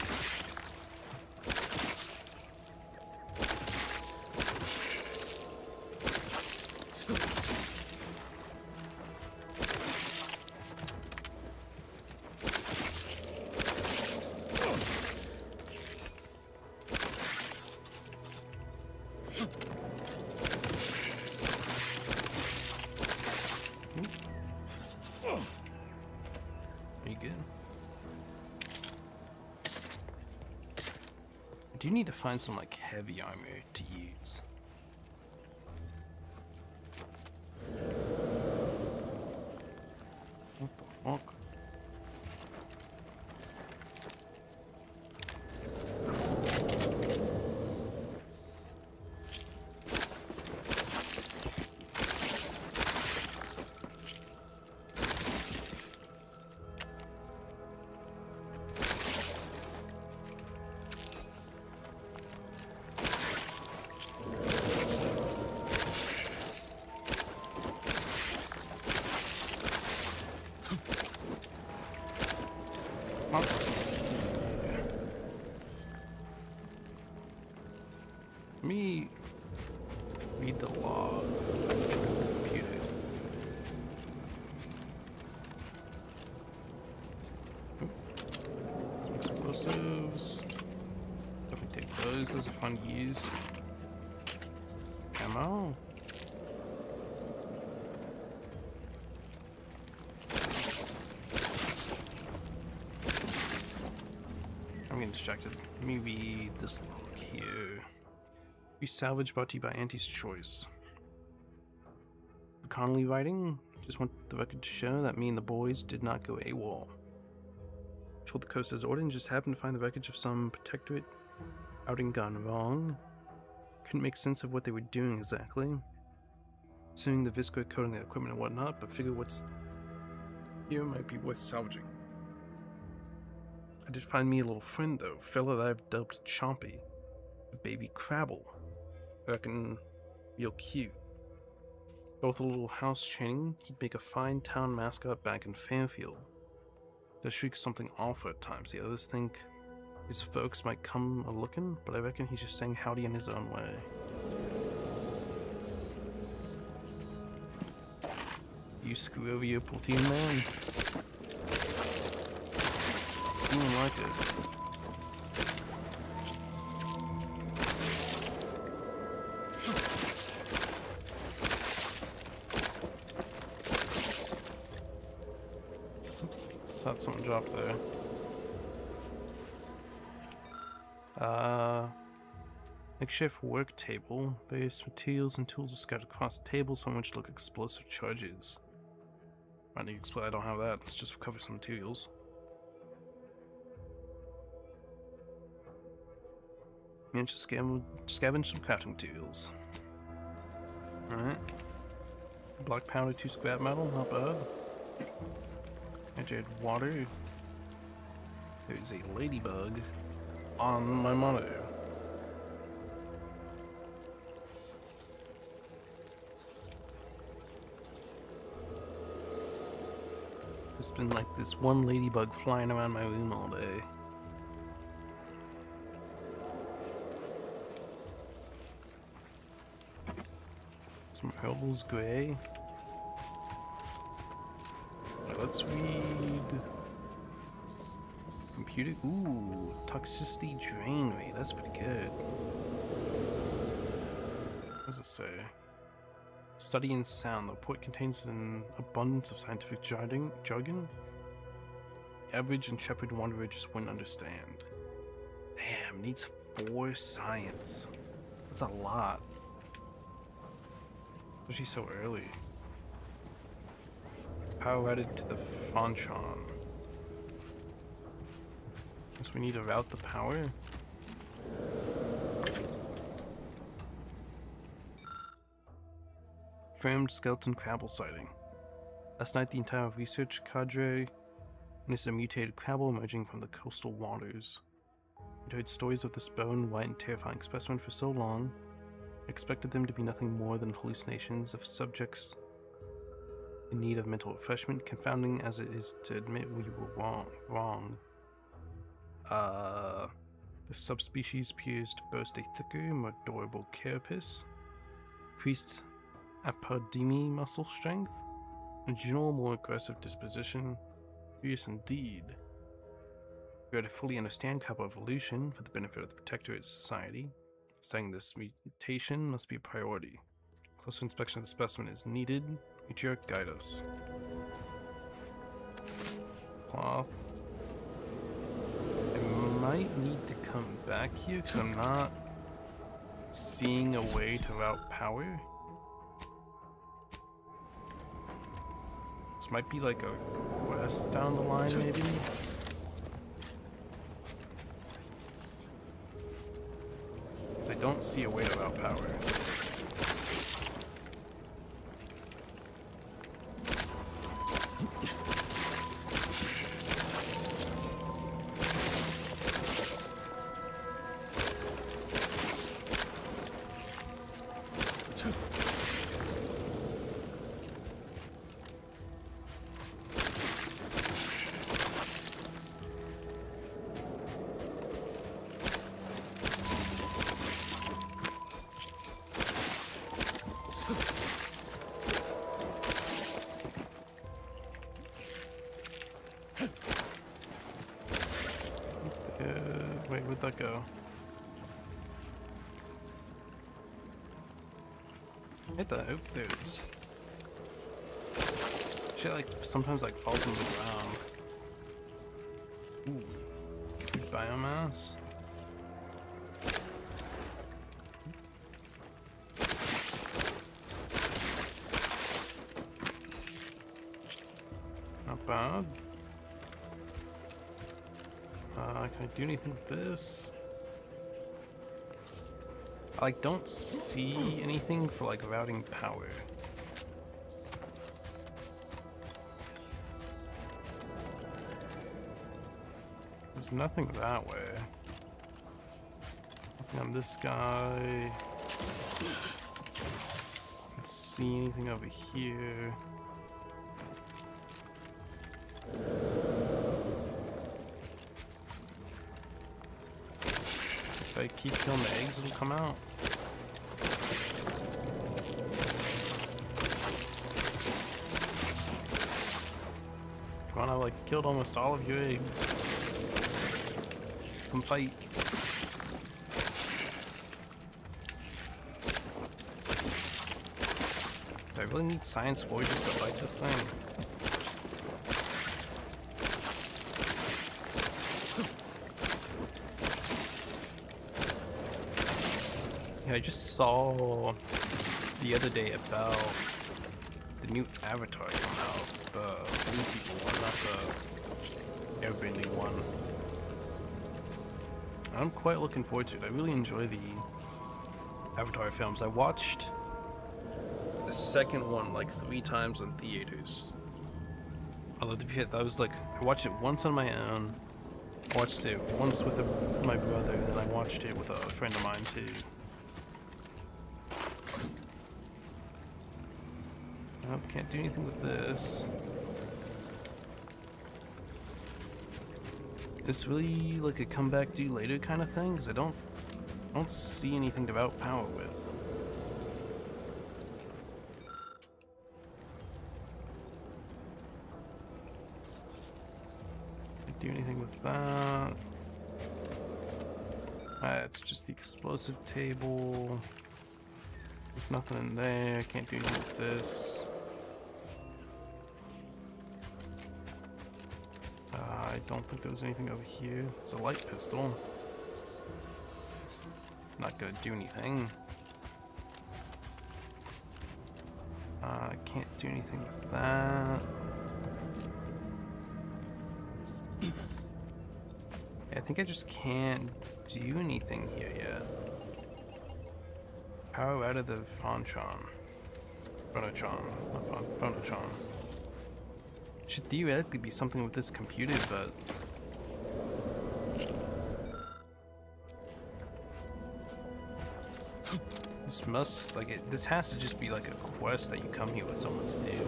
Are you good? I do need to find some like heavy armor to use. What the fuck? Let me read the log on the computer. Some explosives. Definitely take those. Those are fun to use. Ammo. I'm getting distracted. Let me read this log here. We salvage brought to you by Auntie's Choice. Connolly writing, just want the record to show that me and the boys did not go AWOL. Patrolled the coast as ordered and just happened to find the wreckage of some protectorate outing gone wrong. Couldn't make sense of what they were doing exactly. Considering the visco coating their equipment and whatnot, but figure what's here might be worth salvaging. I did find me a little friend though, fella that I've dubbed Chompy, a baby Crabble. I reckon real cute. Both a little house training, he'd make a fine town mascot back in Fairfield. Does shriek something awful at times. The others think his folks might come a looking, but I reckon he's just saying howdy in his own way. You screw over your platoon, man? Seemed like it. Thought someone dropped there. Makeshift work table. Various materials and tools are scattered across the table, some which look explosive charges. I need to explain. I don't have that. Let's just cover some materials. And just scavenge some crafting materials. Alright. Black powder, 2 scrap metal, not bad. Entered water. There's a ladybug on my monitor. There's been like this one ladybug flying around my room all day. Some Hell's Gray. Let's read. Computer. Ooh, toxicity drain rate. That's pretty good. What does it say? Study in sound. The report contains an abundance of scientific jargon. The average intrepid wanderer just wouldn't understand. Damn, needs 4 science. That's a lot. Especially so early. Power routed to the Fontron. Guess we need to route the power. Confirmed skeleton Crabble sighting. Last night the entire research cadre witnessed a mutated Crabble emerging from the coastal waters. We'd heard stories of this bone, white and terrifying specimen for so long, I expected them to be nothing more than hallucinations of subjects in need of mental refreshment, confounding as it is to admit we were wrong. The subspecies appears to boast a thicker, more durable carapace, increased apodeme muscle strength, and general more aggressive disposition. Curious indeed. We are to fully understand Kappa evolution for the benefit of the Protectorate Society. Studying this mutation must be a priority. Closer inspection of the specimen is needed. Matriarch, guide us. Cloth. I might need to come back here because I'm not seeing a way to route power. This might be like a quest down the line, maybe. I don't see a way to route power. Wait, where'd that go? Hit that. Oh, there it is. Shit, like, sometimes, like, falls on the ground. Ooh. Good biomass. Not bad. Can I do anything with this? I like don't see anything for like routing power. There's nothing that way. Nothing on this guy. Can't see anything over here. If I keep killing the eggs, it'll come out. Come on, I like killed almost all of your eggs. Come fight. Do I really need science voyages to fight this thing? Yeah, I just saw the other day about the new Avatar come out, the Blue People one, not the airbending one. I'm quite looking forward to it. I really enjoy the Avatar films. I watched the second one like 3 times in theaters. Although to be fair, that was like, I watched it once on my own, watched it once with my brother, and then I watched it with a friend of mine too. Nope, can't do anything with this. It's really like a come back do later kind of thing, because I don't see anything to route power with. Can't do anything with that. It's just the explosive table. There's nothing in there. Can't do anything with this. I don't think there was anything over here. It's a light pistol. It's not gonna do anything. I can't do anything with that. I think I just can't do anything here yet. Power out of the Phonotron. Not Phonotron. Should theoretically be something with this computer, but this must this has to just be like a quest that you come here with someone to do,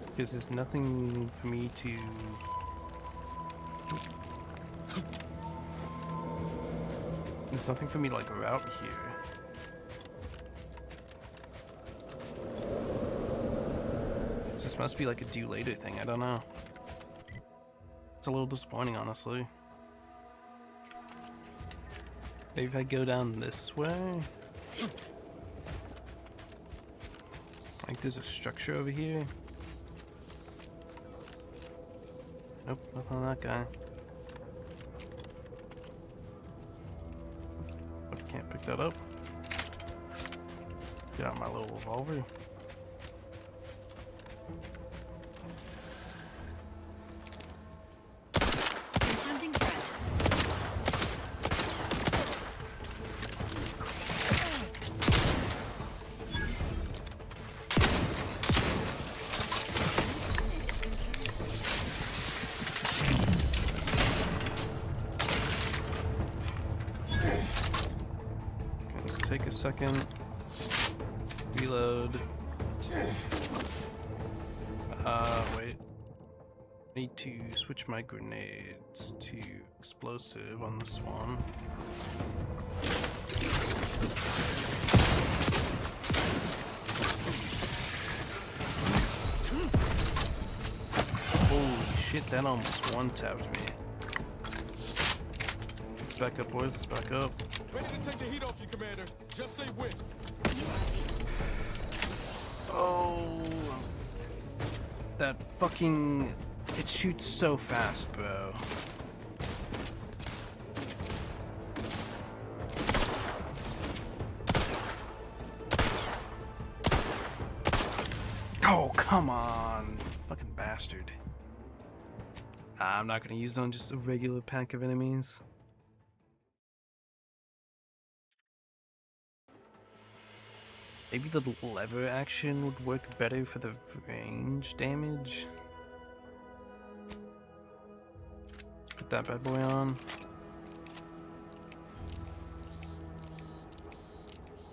because there's nothing for me to There's nothing for me to like route here. This must be like a do later thing, I don't know. It's a little disappointing, honestly. Maybe if I go down this way? Like there's a structure over here. Nope, nothing on that guy. But I can't pick that up. Get out my little revolver. Confronting threat. Okay, let's take a second. Reload. Wait. Need to switch my grenades to explosive on this one. Holy shit, that almost one-tapped me. Let's back up, boys, let's back up. Ready to take the heat off you, Commander. Just say when. Oh, that fucking... It shoots so fast, bro. Oh, come on. Fucking bastard. I'm not gonna use it on just a regular pack of enemies. Maybe the lever action would work better for the range damage. Let's put that bad boy on.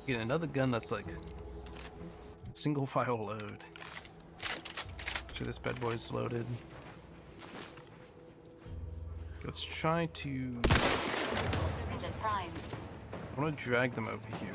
Get another gun that's like single file load. Make sure this bad boy is loaded. Let's try to... Syringes primed. I want to drag them over here.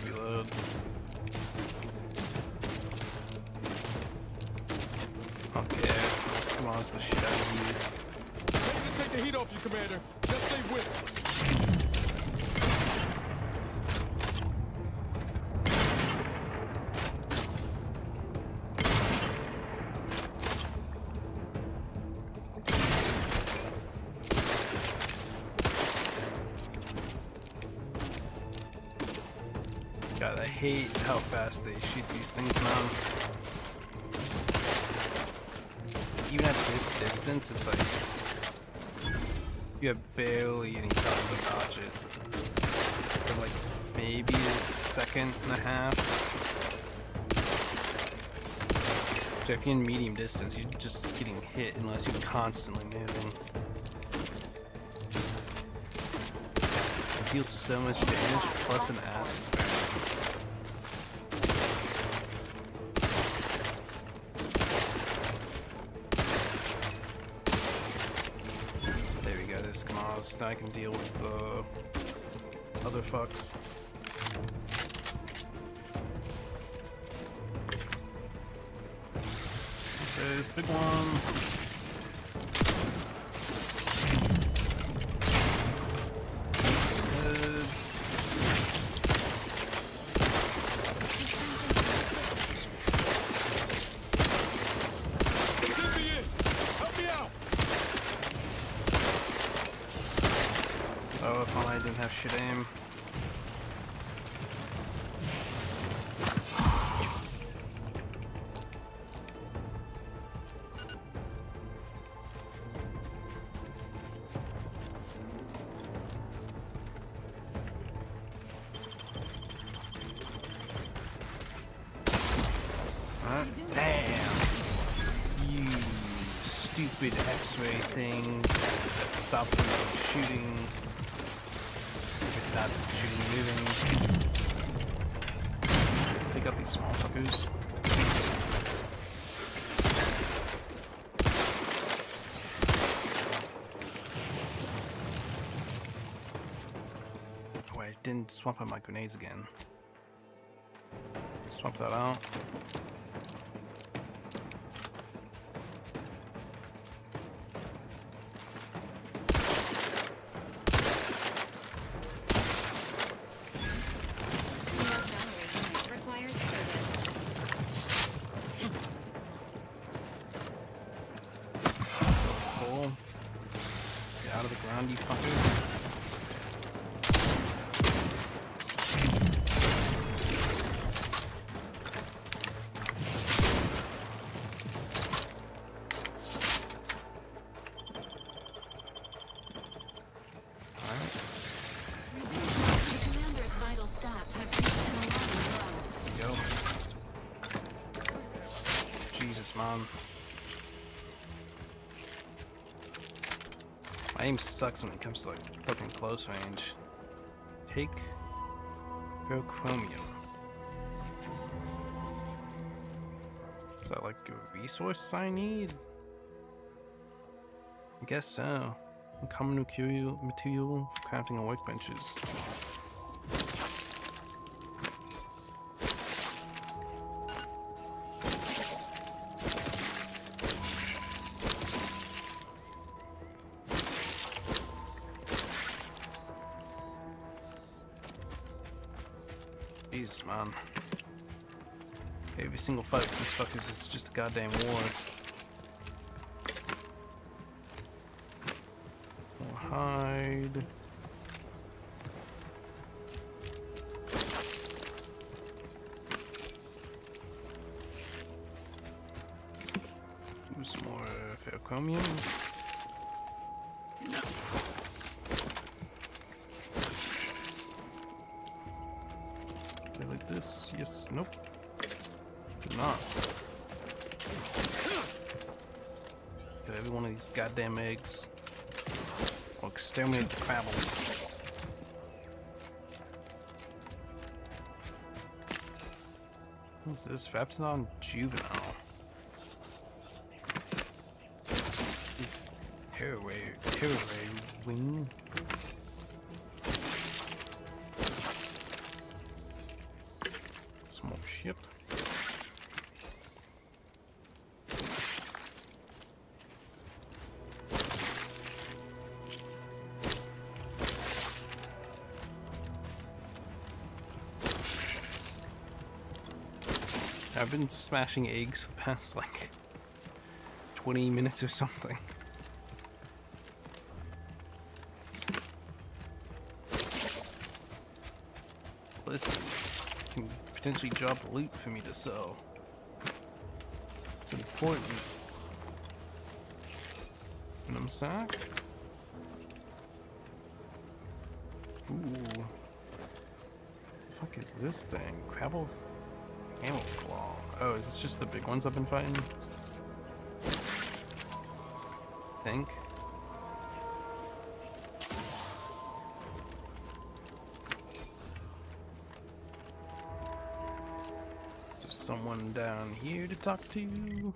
Reload. Okay, let's squash the shit out of you. Ready to take the heat off you, Commander. Just say when. God, I hate how fast they shoot these things now. Even at this distance, it's like you have barely any time to dodge it. For like maybe a second and a half. So if you're in medium distance, you're just getting hit unless you're constantly moving. It deals so much damage plus an acid burn. Now I can deal with the other fucks. Okay, this big one. That's good. Get me in. Help me out. Oh, if only I didn't have shit aim. Alright, damn. stupid X-ray thing that stopped them from shooting. With that shooting moving. Let's take out these small fuckers. Oh wait, I didn't swap out my grenades again. Swap that out. Requires service. Cool. Get out of the ground, you fucker. The commander's vital stats have reached an alarming low. Go. Jesus, man. My aim sucks when it comes to like fucking close range. Take ferrochromium. Is that like a resource I need? I guess so. A common material for crafting and workbenches. Jesus, man. Every single fight with these fuckers is just a goddamn war. More hide. Some more ferrochromium. Okay, like this. Yes. Nope. Do not. Get every one of these goddamn eggs. I'll exterminate the crabbles. What's this? Vaptodon juvenile. Tearaway wing. Small ship. I've been smashing eggs for the past like 20 minutes or something. This can potentially drop loot for me to sell. It's important. Venom sack. Ooh. The fuck is this thing? Crabble? Camel claw. Oh, is this just the big ones I've been fighting? I think. There's someone down here to talk to.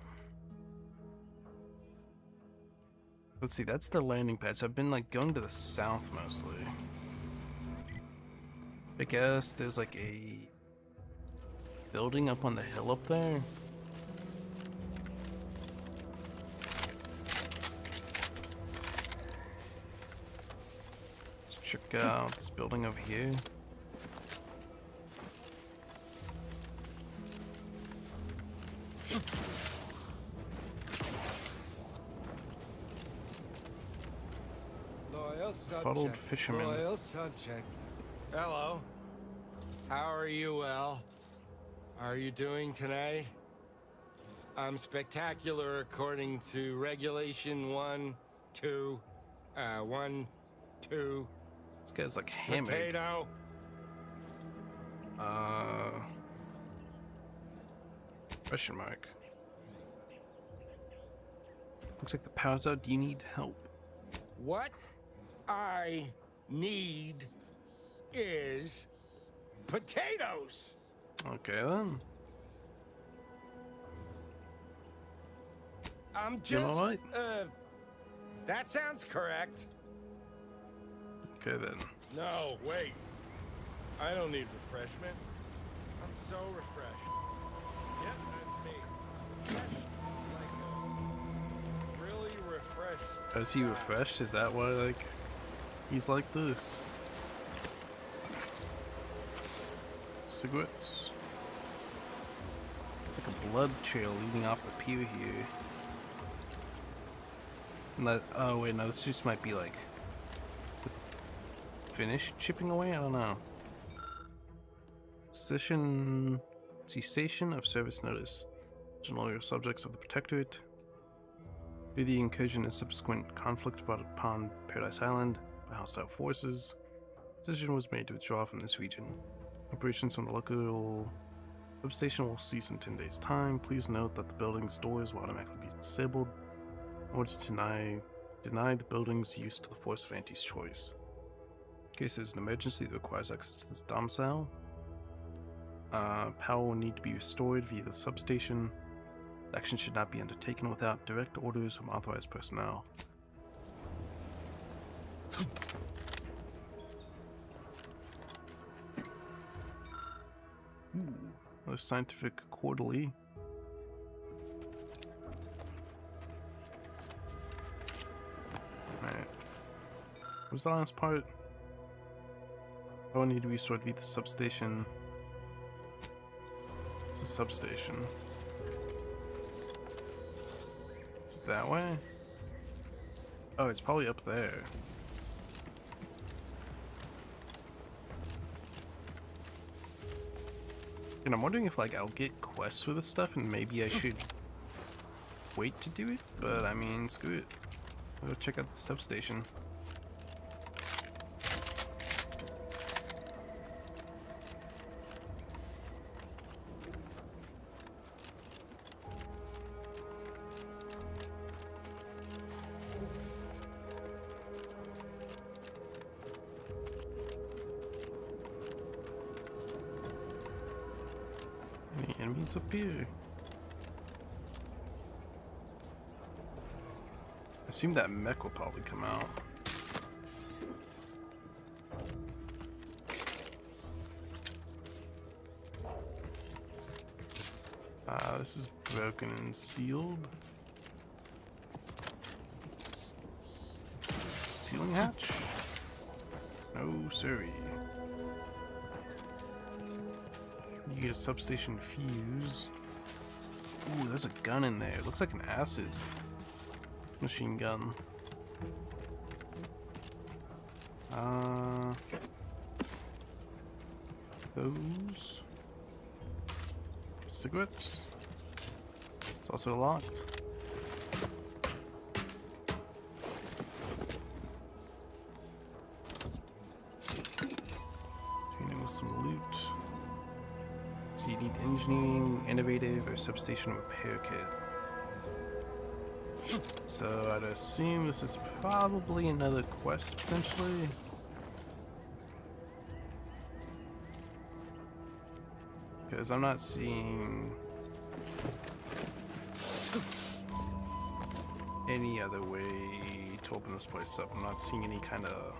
Let's see, that's the landing patch. I've been like going to the south mostly. I guess there's like a building up on the hill up there. Let's check out this building over here. Loyal subject. Fuddled fisherman. Loyal subject. Hello. How are you, well? Are you doing today? I'm spectacular according to regulation 1, 2, 1, 2. This guy's like hammered. Potato. Question mark. Looks like the power's out. Do you need help? What I need is potatoes. Okay then. I'm Doing just, alright? that sounds correct. Okay then. No, wait. I don't need refreshment. I'm so refreshed. Yep, that's me. Fresh, like a really refreshed. Is he refreshed? Is that why, like, he's like this? Cigarettes. It's like a blood trail leading off the pier here. And that, oh wait, no, this just might be like finished chipping away? I don't know. Cessation of service notice. General subjects of the Protectorate. Due to the incursion and subsequent conflict brought upon Paradise Island by hostile forces, decision was made to withdraw from this region. Operations from the local substation will cease in 10 days' time. Please note that the building's doors will automatically be disabled in order to deny the building's use to the force of Auntie's choice. In case there's an emergency that requires access to this domicile, power will need to be restored via the substation. Action should not be undertaken without direct orders from authorized personnel. Ooh, another scientific quarterly. Alright. What was the last part? Power need to be restored via the substation. It's the substation. Is it that way? Oh, it's probably up there. And I'm wondering if, like, I'll get quests for this stuff and maybe I should wait to do it, but I mean, screw it. I'll go check out the substation. Any enemies up here? I assume that mech will probably come out. This is broken and sealed. Ceiling hatch? No, sorry. You get a substation fuse. Ooh, there's a gun in there. It looks like an acid machine gun. Those cigarettes. It's also locked. Training with some loot. So you need engineering, innovative, or substation repair kit. So I'd assume this is probably another quest potentially. Because I'm not seeing any other way to open this place up. I'm not seeing any kind of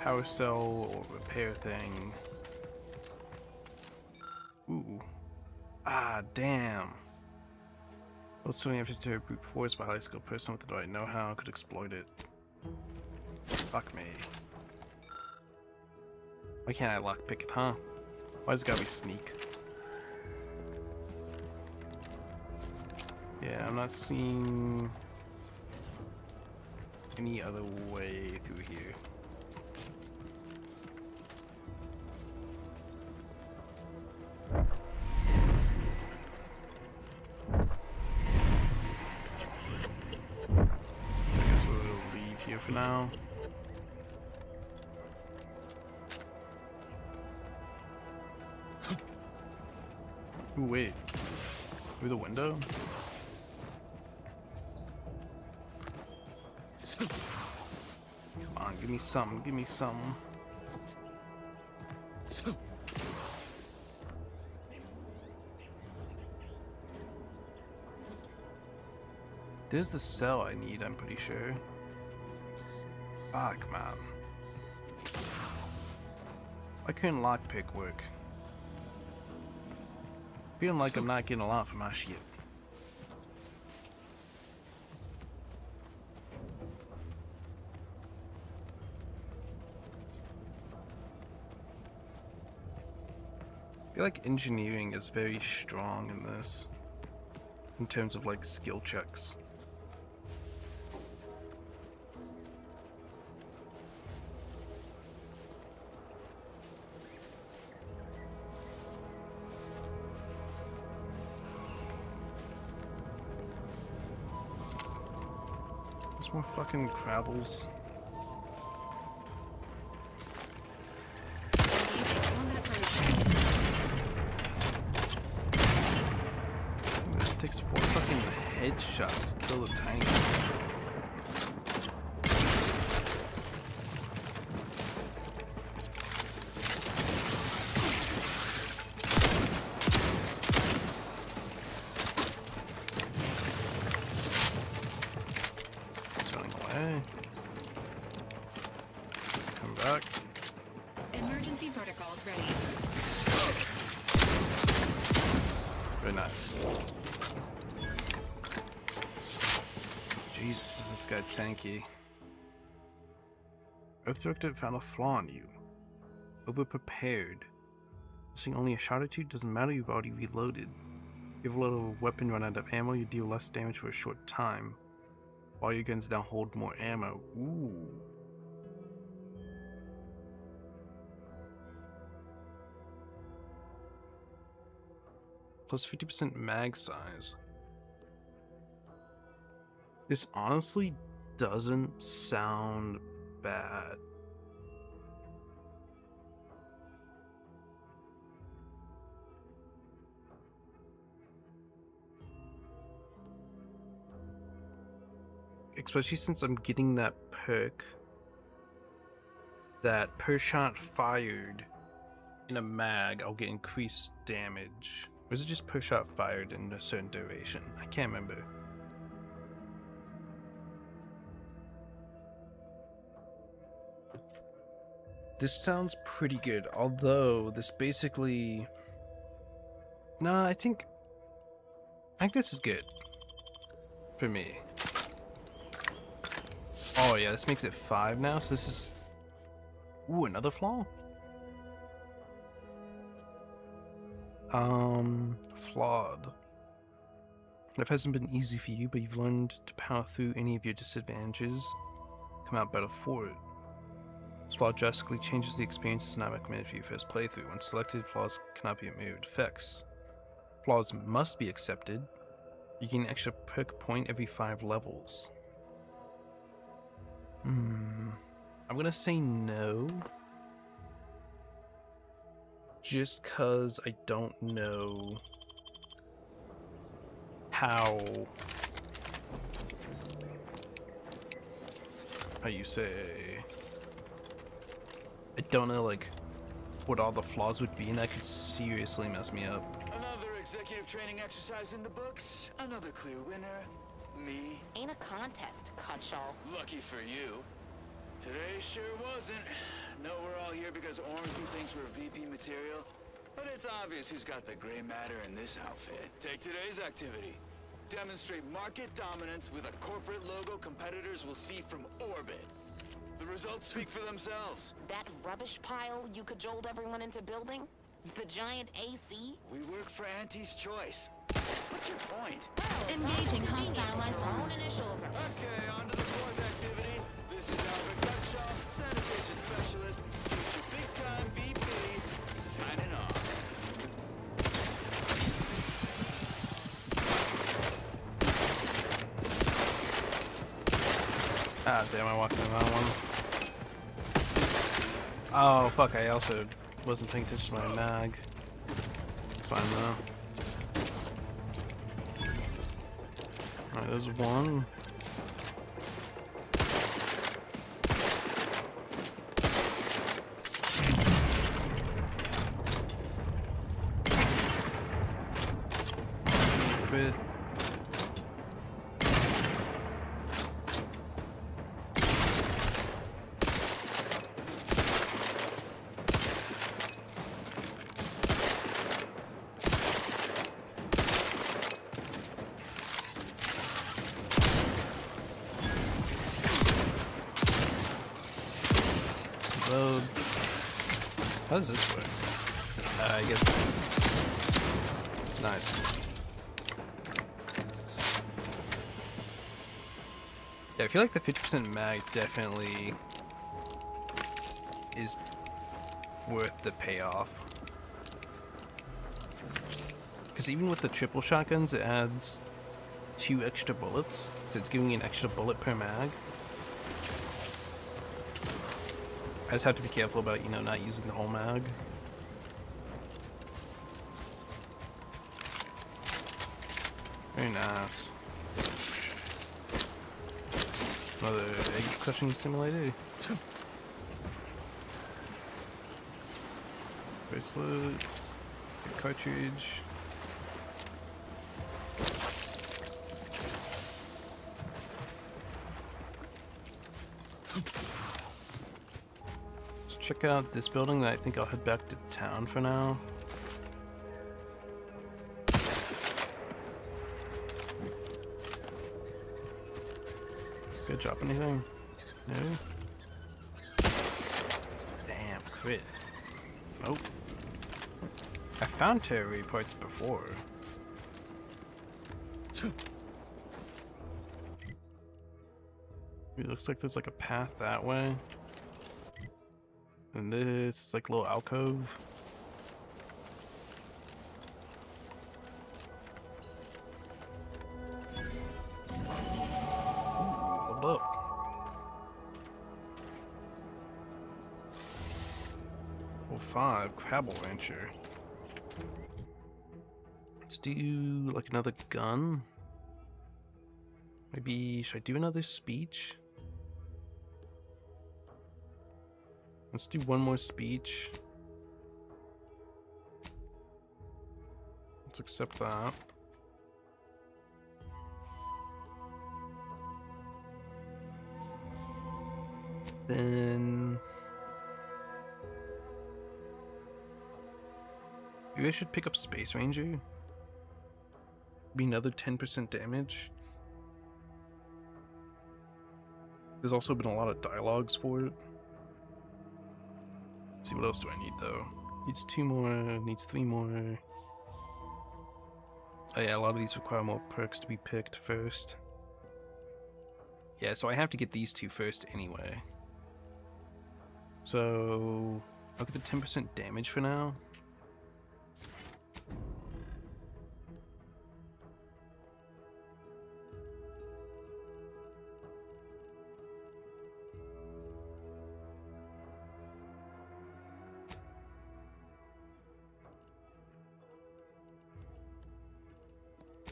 power cell or repair thing. Ooh. Ah, damn. Well, certainly have to tear brute force by a high-skilled person with the right know-how could exploit it. Fuck me. Why can't I lockpick it, huh? Why does it gotta be sneak? Yeah, I'm not seeing any other way through here. I guess we'll leave here for now. Ooh, wait. Through the window? on, give me something, give me something. There's the cell I need, I'm pretty sure. Ah, come on. Why couldn't lockpick work? Feeling like I'm not getting a lot for my shit. I feel like engineering is very strong in this, in terms of like skill checks. There's more fucking crabbles. This takes 4 fucking headshots to kill the tank. It's running away. Come back. Emergency protocols ready. Very nice. Jesus, is this guy tanky. Earth Director found a flaw in you. Overprepared. Missing only a shot or two doesn't matter, you've already reloaded. If you let a weapon run out of ammo, you deal less damage for a short time. While your guns now hold more ammo. Ooh. Plus 50% mag size. This honestly doesn't sound bad. Especially since I'm getting that perk that per shot fired in a mag, I'll get increased damage. Or is it just per shot fired in a certain duration? I can't remember. This sounds pretty good, although this basically... Nah, I think this is good. For me. Oh yeah, this makes it 5 now, so this is... Ooh, another flaw? Flawed. Life hasn't been easy for you, but you've learned to power through any of your disadvantages. Come out better for it. This flaw drastically changes the experience. It's not recommended for your first playthrough. When selected, flaws cannot be removed. Effects. Flaws must be accepted. You gain an extra perk point every 5 levels. I'm gonna say no. Just cause I don't know how you say, I don't know like what all the flaws would be, and that could seriously mess me up. Another executive training exercise in the books. Another clear winner. Me. Ain't a contest, Cutshall. Lucky for you. Today sure wasn't. No, we're all here because Orangey thinks we're VP material. But it's obvious who's got the gray matter in this outfit. Take today's activity. Demonstrate market dominance with a corporate logo competitors will see from orbit. The results speak for themselves. That rubbish pile you cajoled everyone into building? The giant AC? We work for Auntie's Choice. What's your point? Engaging hostile life forms. Okay, on to the 4th activity. This is Albert Cutshall, sanitation specialist, future big-time VP, signing off. Ah, damn, I walked into that one. Oh, fuck, I also wasn't paying attention to my mag. It's fine, though. Alright, there's one. Reload. How does this work? I guess. Nice. Yeah, I feel like the 50% mag definitely is worth the payoff. Because even with the triple shotguns, it adds 2 extra bullets, so it's giving you an extra bullet per mag. I just have to be careful about, you know, not using the whole mag. Very nice. Another egg crushing simulator. Bracelet. Cartridge. Let's check out this building, then I think I'll head back to town for now. This guy drop anything? No? Damn, crit. Nope. I found Terry parts before. It looks like there's like a path that way. And this is like a little alcove. Ooh, leveled up. Level 5, Crabble Rancher. Let's do like another gun. Maybe, should I do another speech? Let's do one more speech. Let's accept that. Then maybe I should pick up Space Ranger. Be another 10% damage. There's also been a lot of dialogues for it. Let's see, what else do I need though? Needs 2 more, needs 3 more. Oh yeah, a lot of these require more perks to be picked first. Yeah, so I have to get these 2 first anyway. So I'll get the 10% damage for now.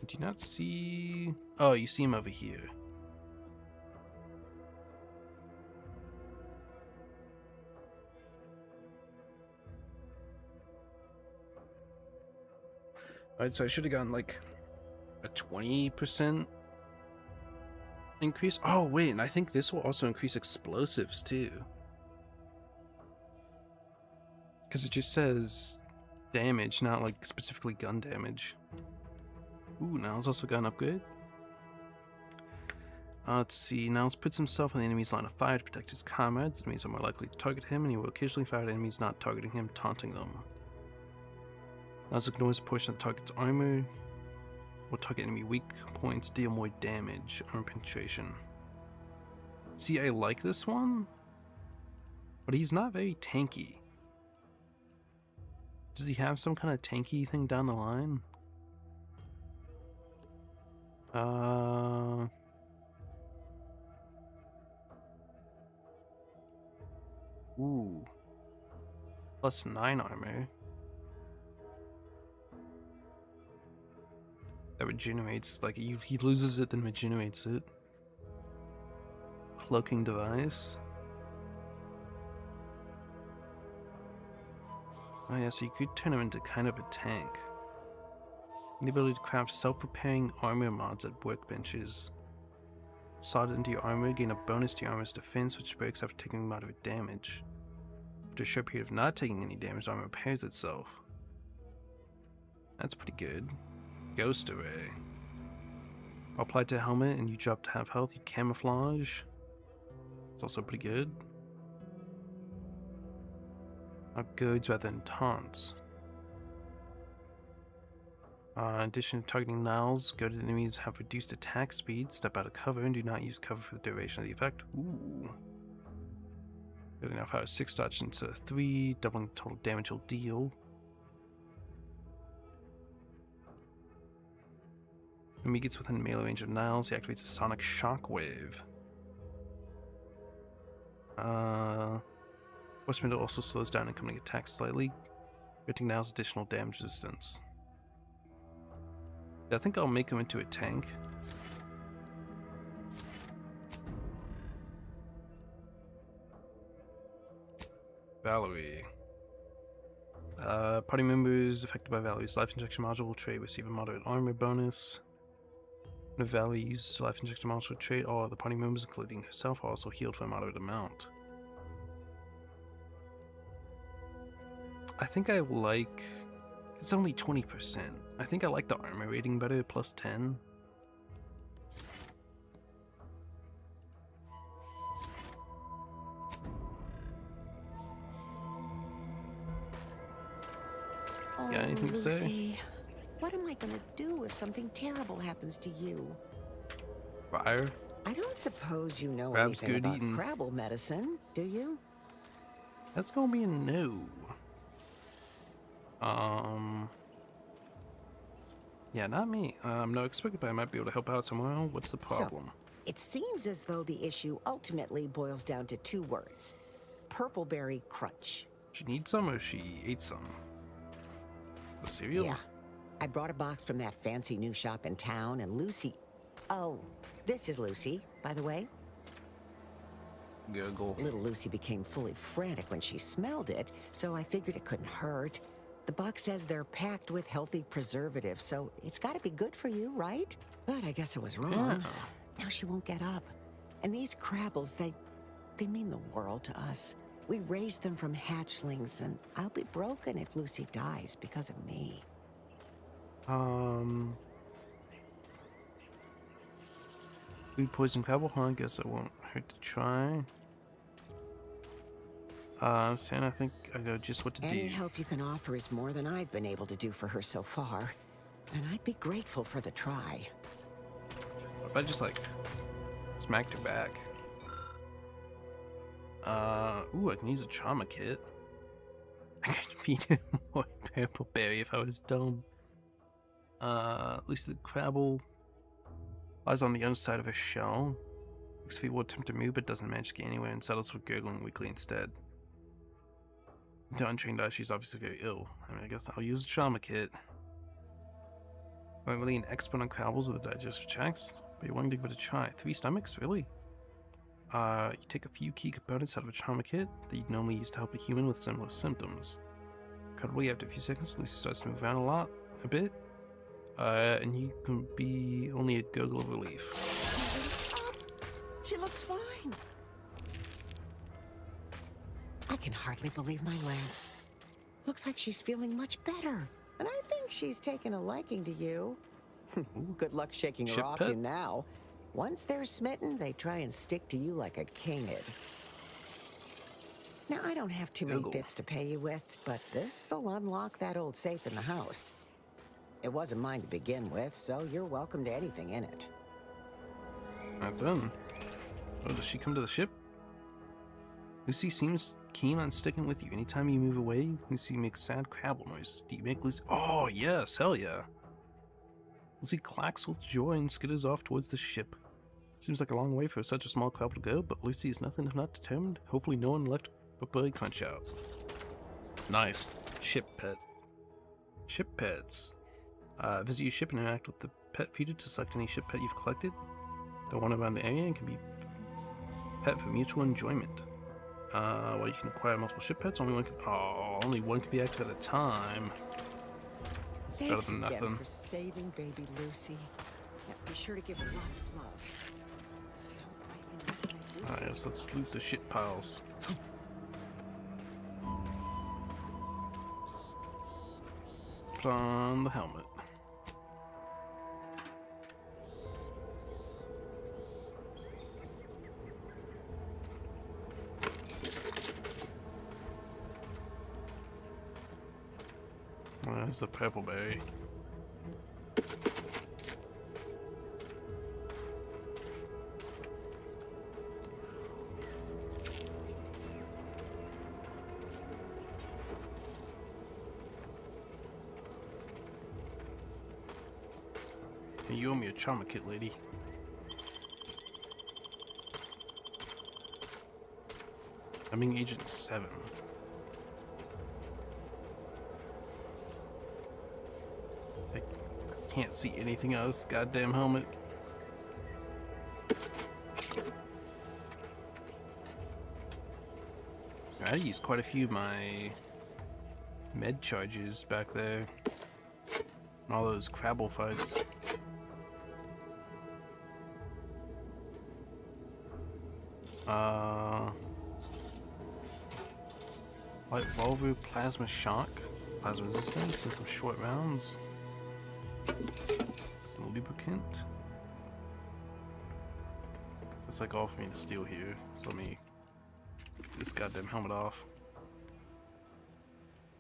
Do you not see? Oh, you see him over here. Alright, so I should have gotten like a 20% increase. Oh, wait, and I think this will also increase explosives too. Because it just says damage, not like specifically gun damage. Ooh, Niles also got an upgrade. Let's see, Niles puts himself in the enemy's line of fire to protect his comrades. Enemies are more likely to target him, and he will occasionally fire at enemies not targeting him, taunting them. Niles ignores a portion of the target's armor. Will target enemy weak points, deal more damage, armor penetration. See, I like this one, but he's not very tanky. Does he have some kind of tanky thing down the line? Ooh. +9 armor. That regenerates, like, he loses it, then regenerates it. Cloaking device. Oh yeah, so you could turn him into kind of a tank. The ability to craft self-repairing armor mods at workbenches. Slot it into your armor, gain a bonus to your armor's defense, which breaks after taking moderate damage. After a short period of not taking any damage, armor repairs itself. That's pretty good. Ghost Array. Applied to a helmet and you drop to half health, you camouflage. It's also pretty good. goods rather than taunts. In addition to targeting Niles, goaded enemies have reduced attack speed, step out of cover, and do not use cover for the duration of the effect. Ooh. Goaded now fires 6 dodge instead of 3, doubling the total damage will deal. When he gets within melee range of Niles, he activates a Sonic Shockwave. Force Window also slows down incoming attacks slightly, granting Niles additional damage resistance. I think I'll make him into a tank. Valerie. Party members affected by Valerie's life injection module trait receive a moderate armor bonus. When Valerie uses life injection module trait, all other party members, including herself, are also healed for a moderate amount. I think I like... It's only 20%. I think I like the armor rating better, plus 10. Oh, Yeah, anything to say? Lucy, what am I gonna do if something terrible happens to you? Fire? I don't suppose you know Crab's anything good about eating. Crabble medicine, do you? That's gonna be a no. Yeah, not me. No, expected, but I might be able to help out somewhere. What's the problem? So, it seems as though the issue ultimately boils down to 2 words. Purpleberry Crunch. She needs some or she ate some? The cereal? Yeah. I brought a box from that fancy new shop in town, and Lucy... Oh, this is Lucy, by the way. Gurgle. Little Lucy became fully frantic when she smelled it, so I figured it couldn't hurt. The box says they're packed with healthy preservatives, so it's gotta be good for you, right? But I guess I was wrong. Yeah. Now she won't get up. And these Crabbles, they mean the world to us. We raised them from hatchlings, and I'll be broken if Lucy dies because of me. Food poison Crabble, huh? I guess it won't hurt to try. Sam, I think I know just what to do. Any help you can offer is more than I've been able to do for her so far. And I'd be grateful for the try. If I just, like, smacked her back. Ooh, I can use a trauma kit. I could feed him more purple berry if I was dumb. At least the Crabble lies on the underside of her shell. Looks feet will attempt to move but doesn't manage to get anywhere and settles for gurgling weakly instead. To untrained eye, she's obviously very ill. I mean, I guess I'll use a trauma kit. I'm really an expert on Crabbles with the digestive checks, but you're willing to give it a try. 3 stomachs? Really? You take a few key components out of a trauma kit that you'd normally use to help a human with similar symptoms. Incredibly, after a few seconds, Lucy starts to move around a bit, and you can be only a gurgle of relief. She looks fine. I can hardly believe my lamps. Looks like she's feeling much better. And I think she's taken a liking to you. Good luck shaking her off you now. Once they're smitten, they try and stick to you like a kingid. Now, I don't have too many bits to pay you with, but this'll unlock that old safe in the house. It wasn't mine to begin with, so you're welcome to anything in it. Right then. Oh, does she come to the ship? Lucy seems keen on sticking with you. Anytime you move away, Lucy makes sad Crabble noises. Do you make Lucy... Oh, yes, hell yeah. Lucy clacks with joy and skitters off towards the ship. Seems like a long way for such a small Crabble to go, but Lucy is nothing if not determined. Hopefully no one left but Buddy Crunch out. Nice. Ship pet. Ship pets. Visit your ship and interact with the pet feeder to select any ship pet you've collected. The one around the area and can be pet for mutual enjoyment. While you can acquire multiple ship pets, only one can be active at a time. It's better than nothing. Again for saving baby Lucy. Now, be sure to give her lots of love. Alright, so let's loot the shit piles. Put on the helmet. There's the purple berry. Hey, you owe me a trauma kit, lady. I'm being Agent 7. I can't see anything else. Goddamn helmet. I used quite a few of my med charges back there. All those Crabble fights. Light Volvo, Plasma Shock, Plasma Resistance, and some short rounds. Lubricant. It's like all for me to steal here, so let me get this goddamn helmet off.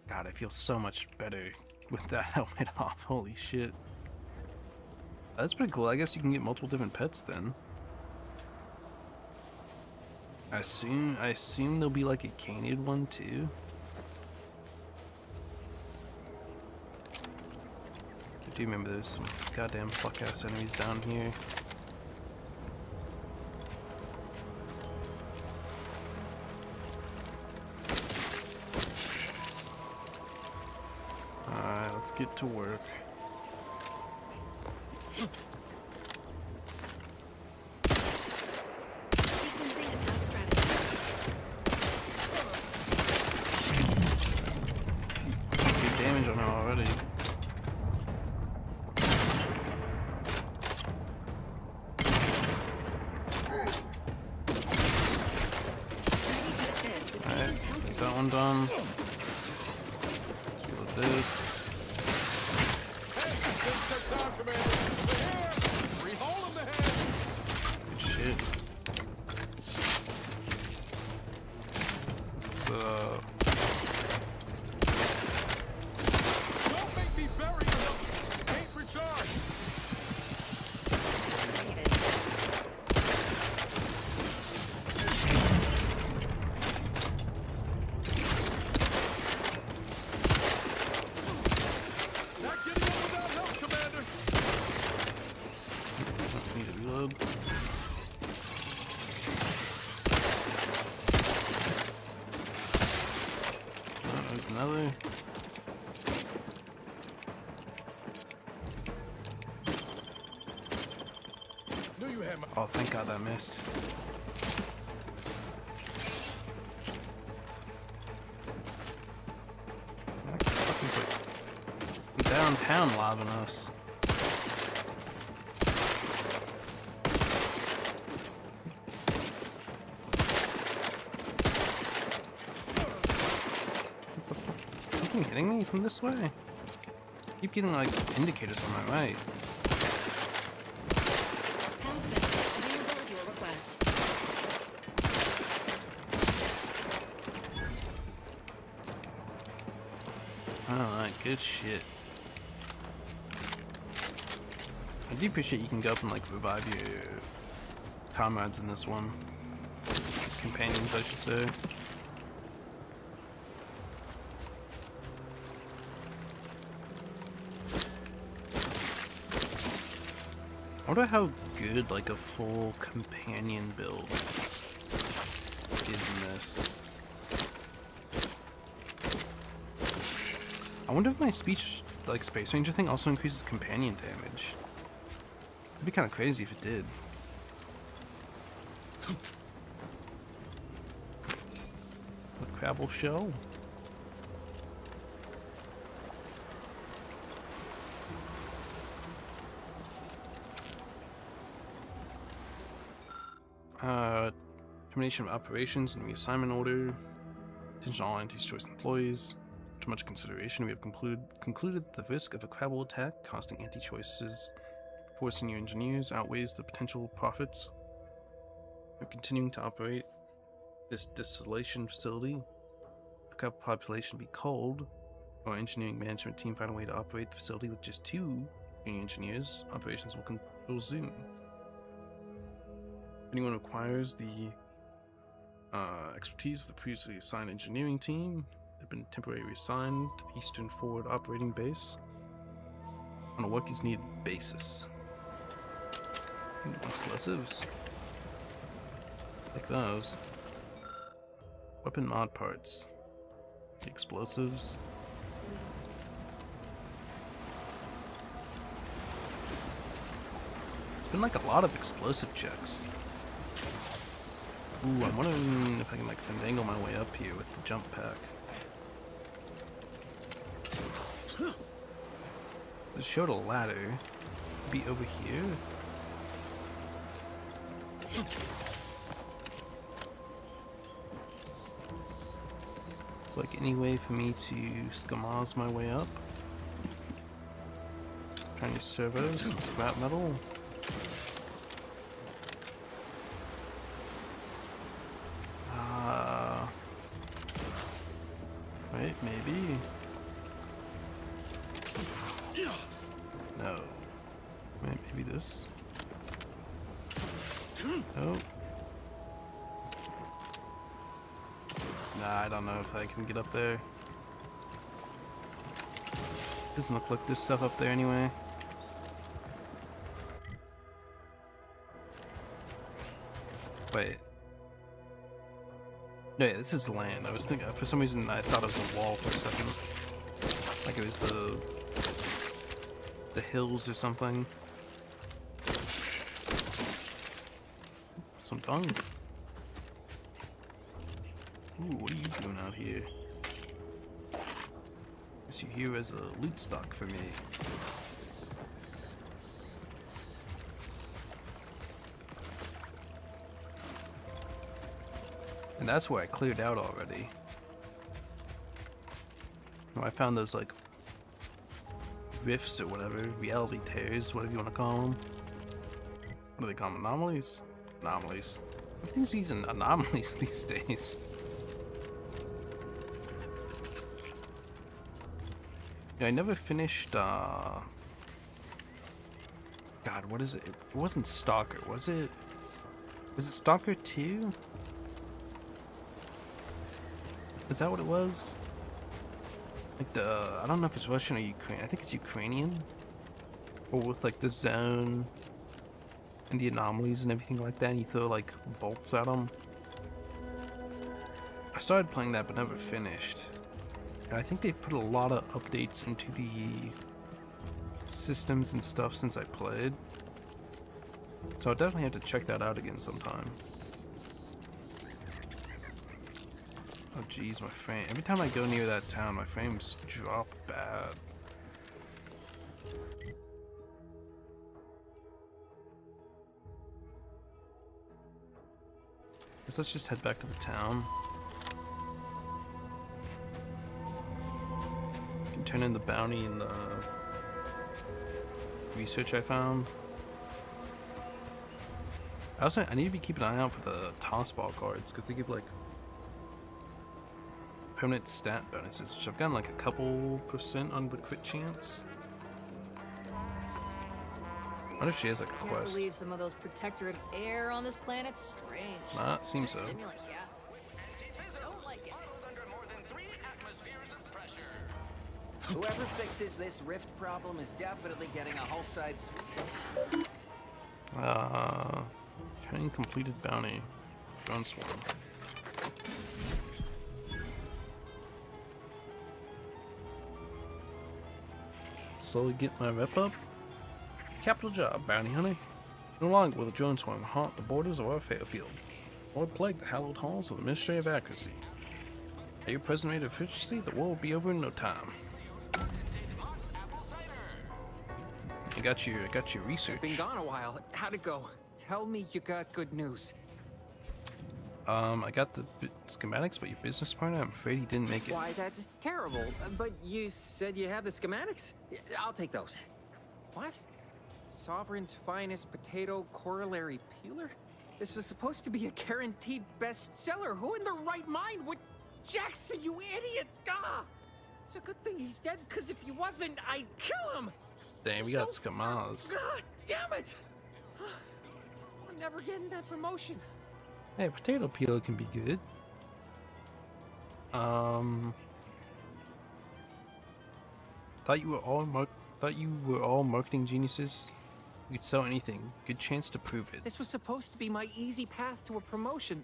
God, I feel so much better with that helmet off, holy shit. That's pretty cool. I guess you can get multiple different pets then. I assume there'll be like a canid one too. I do remember there's some goddamn fuck ass enemies down here. Alright, let's get to work. Damage on her already. Alright, is that one done? Let's go with this. Good shit. So another. Oh, thank God that missed. What the fuck is like downtown lobbing us? Hitting me from this way? I keep getting like indicators on my right. Alright, good shit. I do appreciate you can go up and like revive your comrades in this one. Companions, I should say. I wonder how good like a full companion build is in this. I wonder if my speech, like Space Ranger thing, also increases companion damage. It'd be kind of crazy if it did. The Crabble shell. Termination of operations and reassignment order. Attention all Anti-Choice employees. After much consideration, we have concluded that the risk of a Crabble attack costing Anti-Choice's 4 senior engineers outweighs the potential profits. We're continuing to operate this distillation facility. The Crabble population be culled. Our engineering management team found a way to operate the facility with just 2 junior engineers. Operations will resume. If anyone requires the expertise of the previously assigned engineering team, they've been temporarily assigned to the Eastern Forward Operating Base on a work-as-needed basis. Explosives. Like those. Weapon mod parts. Explosives. It's been like a lot of explosive checks. Ooh, I'm wondering if I can like finagle my way up here with the jump pack. It showed a ladder. Be over here. It's like any way for me to skamaz my way up. Trying to servos, some scrap metal. Right, maybe. No. Right, maybe this. No. Nah, I don't know if I can get up there. Doesn't look like this stuff up there anyway. Wait. No, yeah, this is land. I was thinking, for some reason, I thought it was a wall for a second. Like it was the hills or something. Some dung. Ooh, what are you doing out here? Guess you're here as a loot stock for me. And that's where I cleared out already. I found those like rifts or whatever, reality tears, whatever you want to call them. What do they call them? Anomalies? Anomalies. Everything's using anomalies these days. Yeah, I never finished, God, what is it? It wasn't Stalker, was it? Was it Stalker 2? Is that what it was? Like I don't know if it's Russian or Ukrainian. I think it's Ukrainian. Or with like the zone and the anomalies and everything like that, and you throw like bolts at them. I started playing that but never finished. And I think they've put a lot of updates into the systems and stuff since I played. So I'll definitely have to check that out again sometime. Oh geez, my frame. Every time I go near that town, my frames drop bad. Guess let's just head back to the town. Can turn in the bounty and the research I found. I need to be keeping an eye out for the toss ball cards because they give like permanent stat bonuses, which I've gotten like a couple % on the crit chance. I wonder if she has like a quest. Can't believe some of those protectorate air on this planet's strange. Nah, it seems so. Stimulant gases. Don't like it. Under more than 3 atmospheres of pressure. Whoever fixes this rift problem is definitely getting a whole side sweep. Training completed bounty. Drone swarm. Slowly get my rep up. Capital job, bounty hunter. No longer will the drone swarm haunt the borders of our field, or plague the hallowed halls of administrative accuracy. At your present rate of efficiency, the war will be over in no time. I got your research. Been gone a while. How'd it go? Tell me you got good news. I got the schematics, but your business partner, I'm afraid he didn't make it. Why, that's terrible. But you said you have the schematics? I'll take those. What? Sovereign's finest potato corollary peeler? This was supposed to be a guaranteed bestseller. Who in their right mind would... Jackson, you idiot! Ah! It's a good thing he's dead, because if he wasn't, I'd kill him! Damn, we got Skamaz. God damn it! I'm never getting that promotion. Hey, potato peeler can be good. Thought you were all marketing geniuses. You could sell anything. Good chance to prove it. This was supposed to be my easy path to a promotion.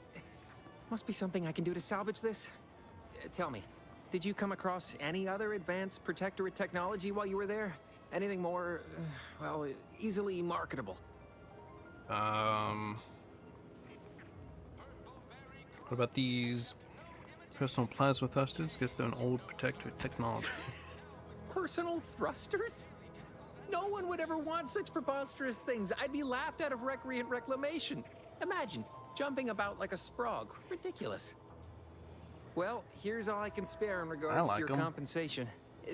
Must be something I can do to salvage this. Tell me, did you come across any other advanced protectorate technology while you were there? Anything more, well, easily marketable? What about these personal plasma thrusters? Guess they're an old protectorate technology. Personal thrusters? No one would ever want such preposterous things. I'd be laughed out of recreant reclamation. Imagine jumping about like a sprog. Ridiculous. Well, here's all I can spare in regards to your compensation.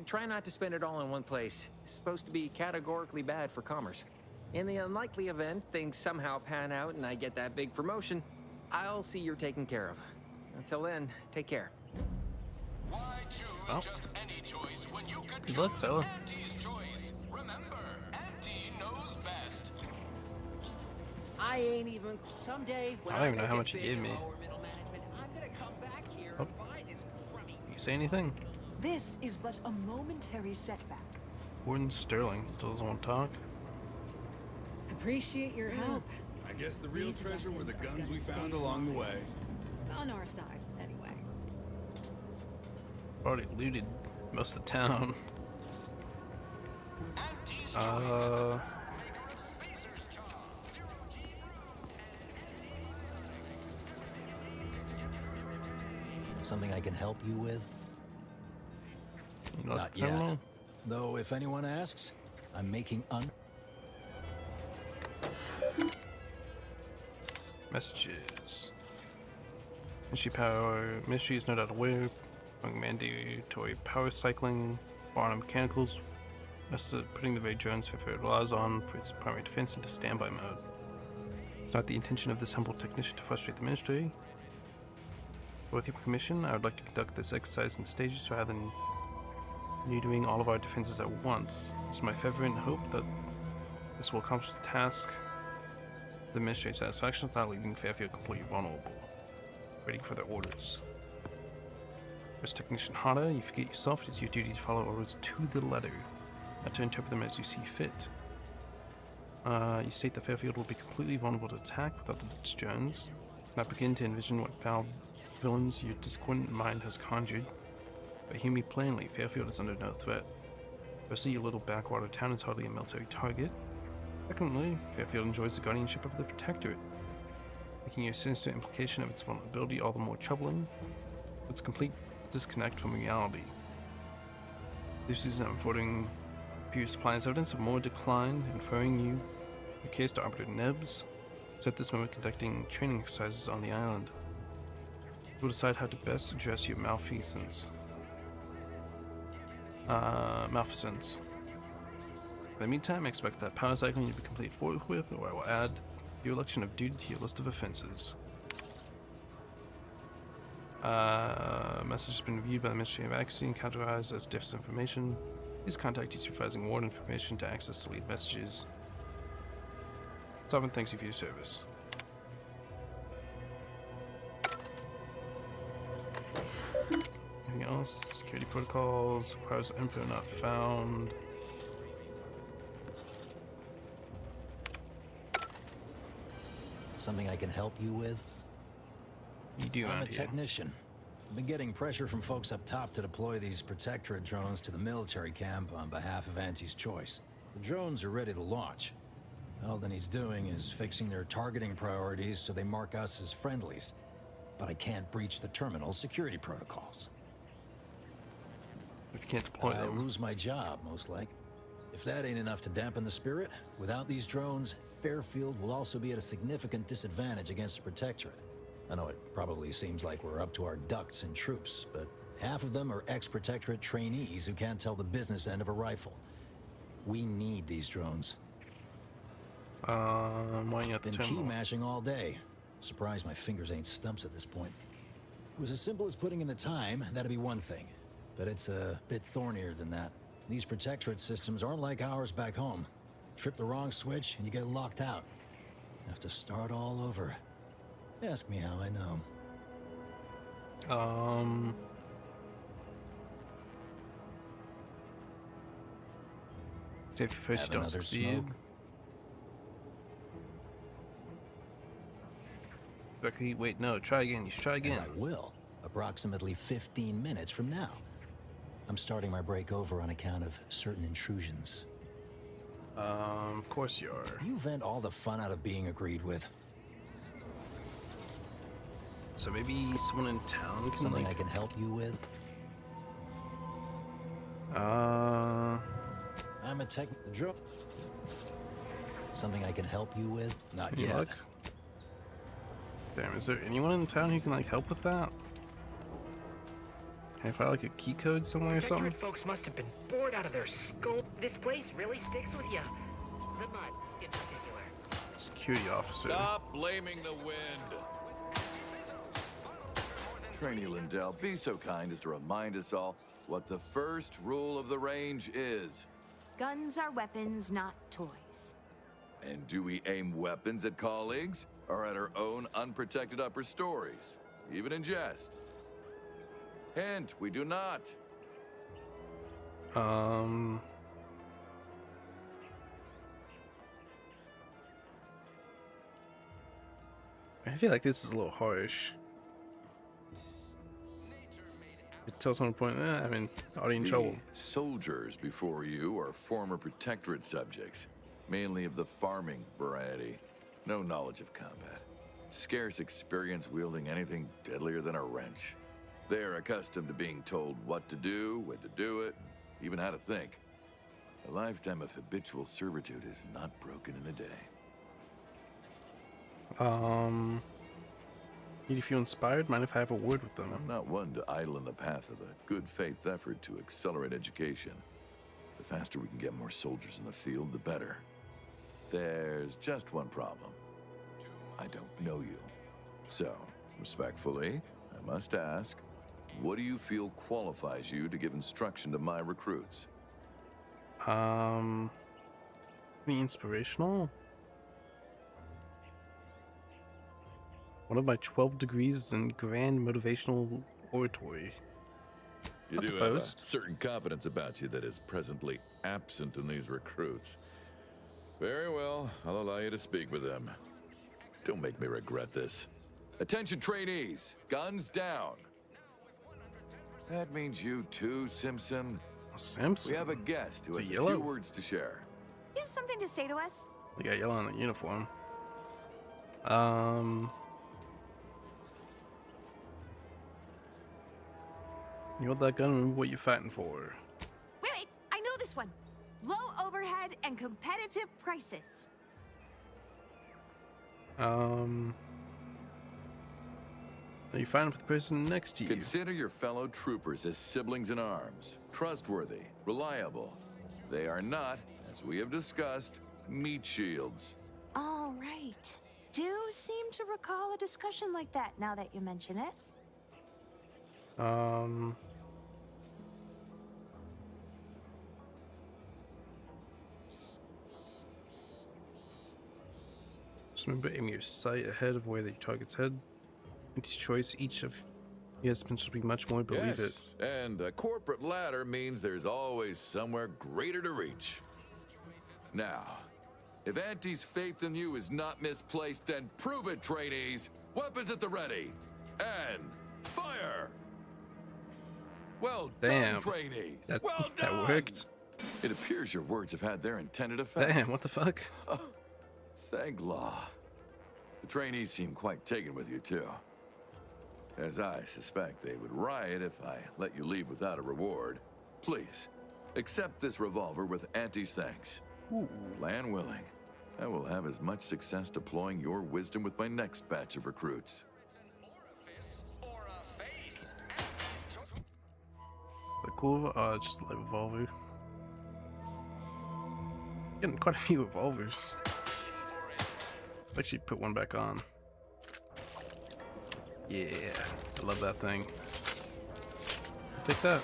Try not to spend it all in one place. It's supposed to be categorically bad for commerce. In the unlikely event things somehow pan out and I get that big promotion, I'll see you're taken care of. Until then, take care. Why choose just any choice when you could choose luck, fella. Auntie's choice? Remember, Auntie knows best. I ain't even someday when I don't even know how much you gave me. I'm gonna come back here and buy this crummy. You say anything? This is but a momentary setback. Warden Sterling still doesn't want to talk. Appreciate your help. I guess the real treasure were the guns we found along the way. On our side, anyway. Already looted most of the town. Auntie's choice is the made out of Spacer's Jaw. 0G Something I can help you with? Not yet. Though, if anyone asks, I'm making Messages. Mystery is no doubt aware. Among mandatory power cycling, Barnum Mechanicals. Putting the very drones Fairfield relies on for its primary defense into standby mode. It's not the intention of this humble technician to frustrate the ministry. With your permission, I would like to conduct this exercise in stages rather than doing all of our defenses at once. It's my fervent hope that this will accomplish the task of the ministry's satisfaction without leaving Fairfield completely vulnerable. Waiting for their orders. As Technician Hada, you forget yourself. It is your duty to follow orders to the letter, not to interpret them as you see fit. You state that Fairfield will be completely vulnerable to attack without the drones. And I begin to envision what foul villains your discordant mind has conjured. But hear me plainly, Fairfield is under no threat. Firstly, your little backwater town is hardly a military target. Secondly, Fairfield enjoys the guardianship of the Protectorate, making your sinister implication of its vulnerability all the more troubling. Its complete disconnect from reality. This is unfolding previous supplies evidence of more decline, inferring your case to Arbiter Nebs, who's at this moment conducting training exercises on the island. You will decide how to best address your malfeasance. In the meantime, I expect that power cycling to be complete forthwith, or I will add your election of duty to your list of offenses. Message has been reviewed by the Ministry of Accuracy and categorized as disinformation. Please contact your supervising warden for permission to access deleted messages. Sovereign thanks you for your service. Anything else? Security protocols, requires info not found. Something I can help you with? You do, I'm a technician. I've been getting pressure from folks up top to deploy these Protectorate drones to the military camp on behalf of Auntie's Choice. The drones are ready to launch. All that he's doing is fixing their targeting priorities so they mark us as friendlies. But I can't breach the terminal's security protocols. If you can't deploy I'll them, lose my job, most like. If that ain't enough to dampen the spirit, without these drones, Fairfield will also be at a significant disadvantage against the Protectorate. I know it probably seems like we're up to our ducks in troops, but half of them are ex-Protectorate trainees who can't tell the business end of a rifle. We need these drones. why you at the Been key terminal? mashing all day. Surprised my fingers ain't stumps at this point. It was as simple as putting in the time, that'd be one thing. but it's a bit thornier than that. These protectorate systems aren't like ours back home. Trip the wrong switch and you get locked out. Have to start all over. Ask me how I know. If you first don't succeed. Okay, wait, no, try again. You should try again. And I will. Approximately 15 minutes from now. I'm starting my break over on account of certain intrusions. Of course you are. You vent all the fun out of being agreed with. So maybe someone in town can Something I can help you with? I'm a tech drop. Something I can help you with? Not Any yet. luck? Damn, is there anyone in town who can like help with that? Can I find like a key code somewhere or something? Folks must have been bored out of their skull. This place really sticks with you. The mud, in particular. Security officer. Stop blaming the wind. Trainee Lindell, be so kind as to remind us all what the first rule of the range is. Guns are weapons, not toys. And do we aim weapons at colleagues or at our own unprotected upper stories, even in jest? Hint, we do not. I feel like this is a little harsh. You tell someone to point, I mean, already in trouble. Soldiers before you are former protectorate subjects, mainly of the farming variety. No knowledge of combat. Scarce experience wielding anything deadlier than a wrench. They're accustomed to being told what to do, when to do it, even how to think. A lifetime of habitual servitude is not broken in a day. Need you feel inspired? Mind if I have a word with them? I'm not one to idle in the path of a good faith effort to accelerate education. The faster we can get more soldiers in the field, the better. There's just one problem. I don't know you. So, respectfully, I must ask, what do you feel qualifies you to give instruction to my recruits? Be inspirational? One of my 12 degrees is in grand motivational oratory. You do have a certain confidence about you that is presently absent in these recruits. Very well, I'll allow you to speak with them. Don't make me regret this. Attention trainees, guns down. That means you too, Simpson. Simpson? We have a guest who has a yellow? few words to share. You have something to say to us? They got yellow on the uniform. You hold that gun, remember what you're fighting for. Wait, I know this one. Low overhead and competitive prices. Are you fighting for the person next to you? Consider your fellow troopers as siblings in arms. Trustworthy, reliable. They are not, as we have discussed, meat shields. All right. Do seem to recall a discussion like that now that you mention it. Just remember aiming your sight ahead of where the target's head. With each choice, each of you has been should be much more, believe it. And a corporate ladder means there's always somewhere greater to reach. Now, if Auntie's faith in you is not misplaced, then prove it, trainees. Weapons at the ready. And fire! Well Damn. done, trainees. That, well that done! worked. It appears your words have had their intended effect. Damn, what the fuck? Oh, thank law. The trainees seem quite taken with you, too. As I suspect they would riot if I let you leave without a reward. Please, accept this revolver with Auntie's thanks. Ooh. Plan willing, I will have as much success deploying your wisdom with my next batch of recruits. The cool, just like revolver. Getting quite a few revolvers. Actually, put one back on. Yeah, I love that thing. Take that.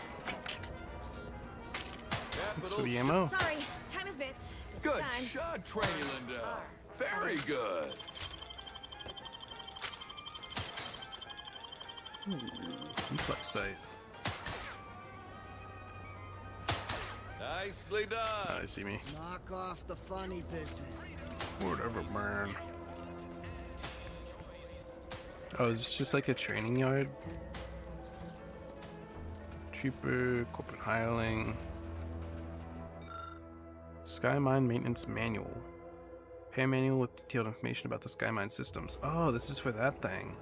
Thanks for the ammo. Sorry, time is bits. Good time. shot, Traylanda. Very good. Complex site. Nicely done. I see me. Knock off the funny business. Whatever, man. Oh, is this just like a training yard? Trooper, corporate hireling. Sky Mine Maintenance Manual. Repair manual with detailed information about the Sky Mine systems. Oh, this is for that thing.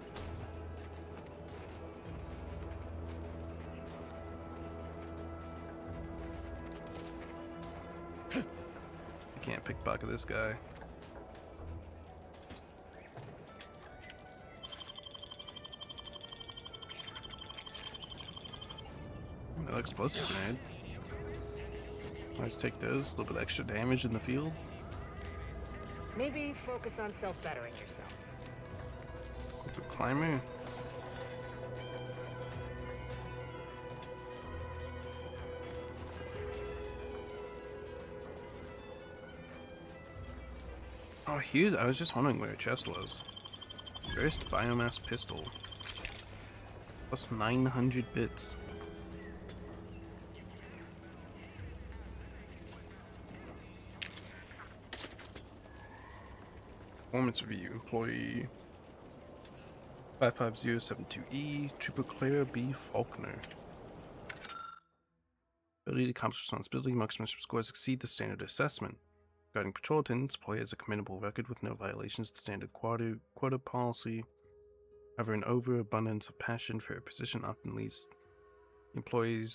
I can't pickpocket this guy. Another explosive grenade. Let's take those. A little bit extra damage in the field. Maybe focus on self-bettering yourself. Corporate climber. Oh, here's. I was just wondering where a chest was. First biomass pistol. Plus 900 bits. Performance review. Employee 55072E. Trooper Claire B. Faulkner. Ability to accomplish responsibility. Marksmanship scores exceed the standard assessment. Regarding patrol attendants, employee has a commendable record with no violations of the standard quota policy. However, an overabundance of passion for a position often leads employee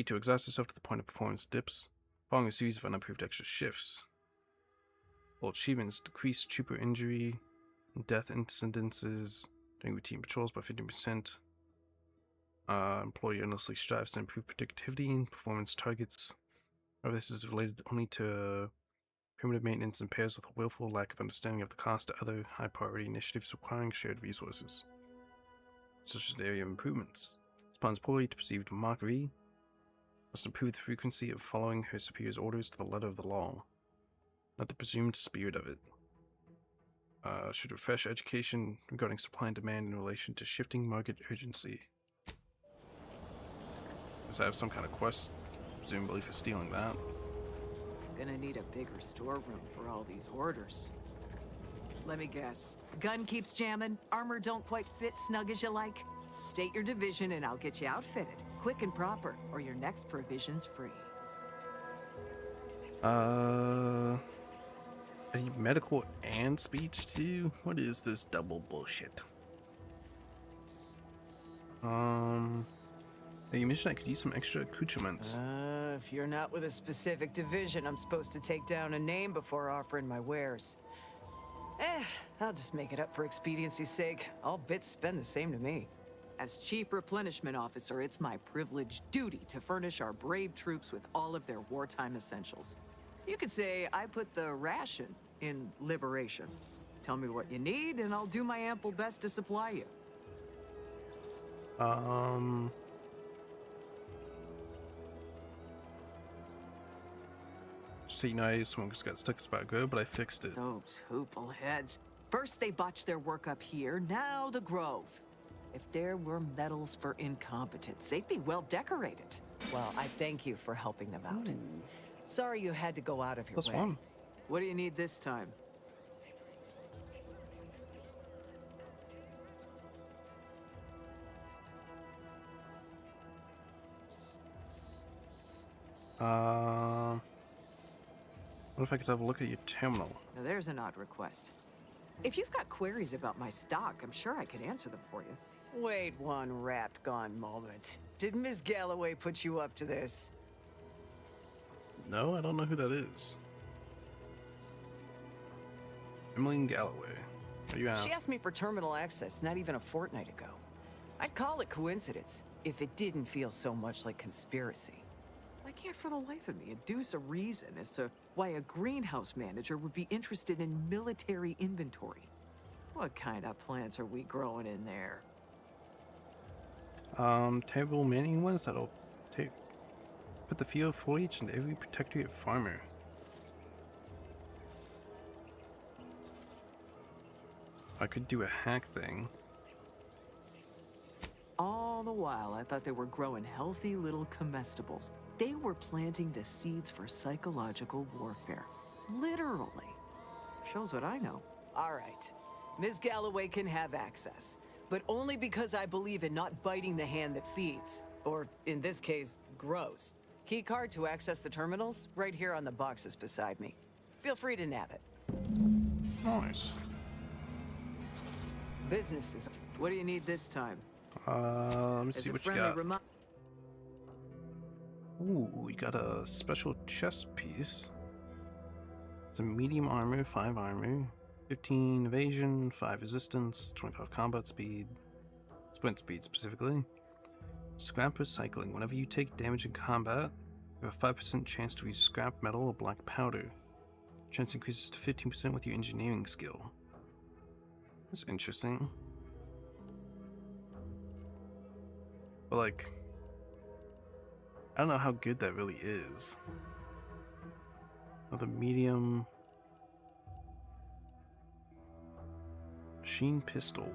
to exhaust herself to the point of performance dips, following a series of unapproved extra shifts. All achievements: decreased trooper injury, death incidences during routine patrols by 50%. Employee endlessly strives to improve productivity and performance targets. However, this is related only to primitive maintenance and pairs with a willful lack of understanding of the cost to other high-priority initiatives requiring shared resources, such as the area of improvements. Responds poorly to perceived Mach V. Must improve the frequency of following her superior's orders to the letter of the law, not the presumed spirit of it. Should refresh education regarding supply and demand in relation to shifting market urgency. Does I have some kind of quest, presumably for stealing that? Gonna need a bigger storeroom for all these orders. Let me guess. Gun keeps jamming, armor don't quite fit snug as you like. State your division and I'll get you outfitted. Quick and proper, or your next provision's free. I need medical and speech too? What is this double bullshit? You mentioned I could use some extra accoutrements. If you're not with a specific division, I'm supposed to take down a name before offering my wares. I'll just make it up for expediency's sake. All bits spend the same to me. As Chief Replenishment Officer, it's my privileged duty to furnish our brave troops with all of their wartime essentials. You could say I put the ration in liberation. Tell me what you need, and I'll do my ample best to supply you. So you know, someone just got stuck a spot good, but I fixed it. Those hoople heads. First they botched their work up here, now the Grove. If there were medals for incompetence, they'd be well decorated. Well, I thank you for helping them out. Sorry you had to go out of your way. +1. What do you need this time? What if I could have a look at your terminal? Now there's an odd request. If you've got queries about my stock, I'm sure I could answer them for you. Wait one rat-gone moment. Did Miss Galloway put you up to this? No, I don't know who that is. Emmeline Galloway. What do you ask? She asked me for terminal access not even a fortnight ago. I'd call it coincidence if it didn't feel so much like conspiracy. I can't for the life of me adduce a reason as to why a greenhouse manager would be interested in military inventory. What kind of plants are we growing in there? Table many ones that'll take. Put the field foliage into every Protectorate farmer. I could do a hack thing. All the while, I thought they were growing healthy little comestibles. They were planting the seeds for psychological warfare. Literally. Shows what I know. All right. Ms. Galloway can have access, but only because I believe in not biting the hand that feeds. Or, in this case, grows. Keycard to access the terminals, right here on the boxes beside me. Feel free to nab it. Nice. Businesses. What do you need this time? Let me see what you got. Ooh, we got a special chest piece. It's a medium armor, 5 armor, 15 evasion, 5 resistance, 25 combat speed, sprint speed specifically. Scrap recycling. Whenever you take damage in combat, you have a 5% chance to use scrap metal or black powder. Chance increases to 15% with your engineering skill. That's interesting. But like, I don't know how good that really is. Another medium machine pistol,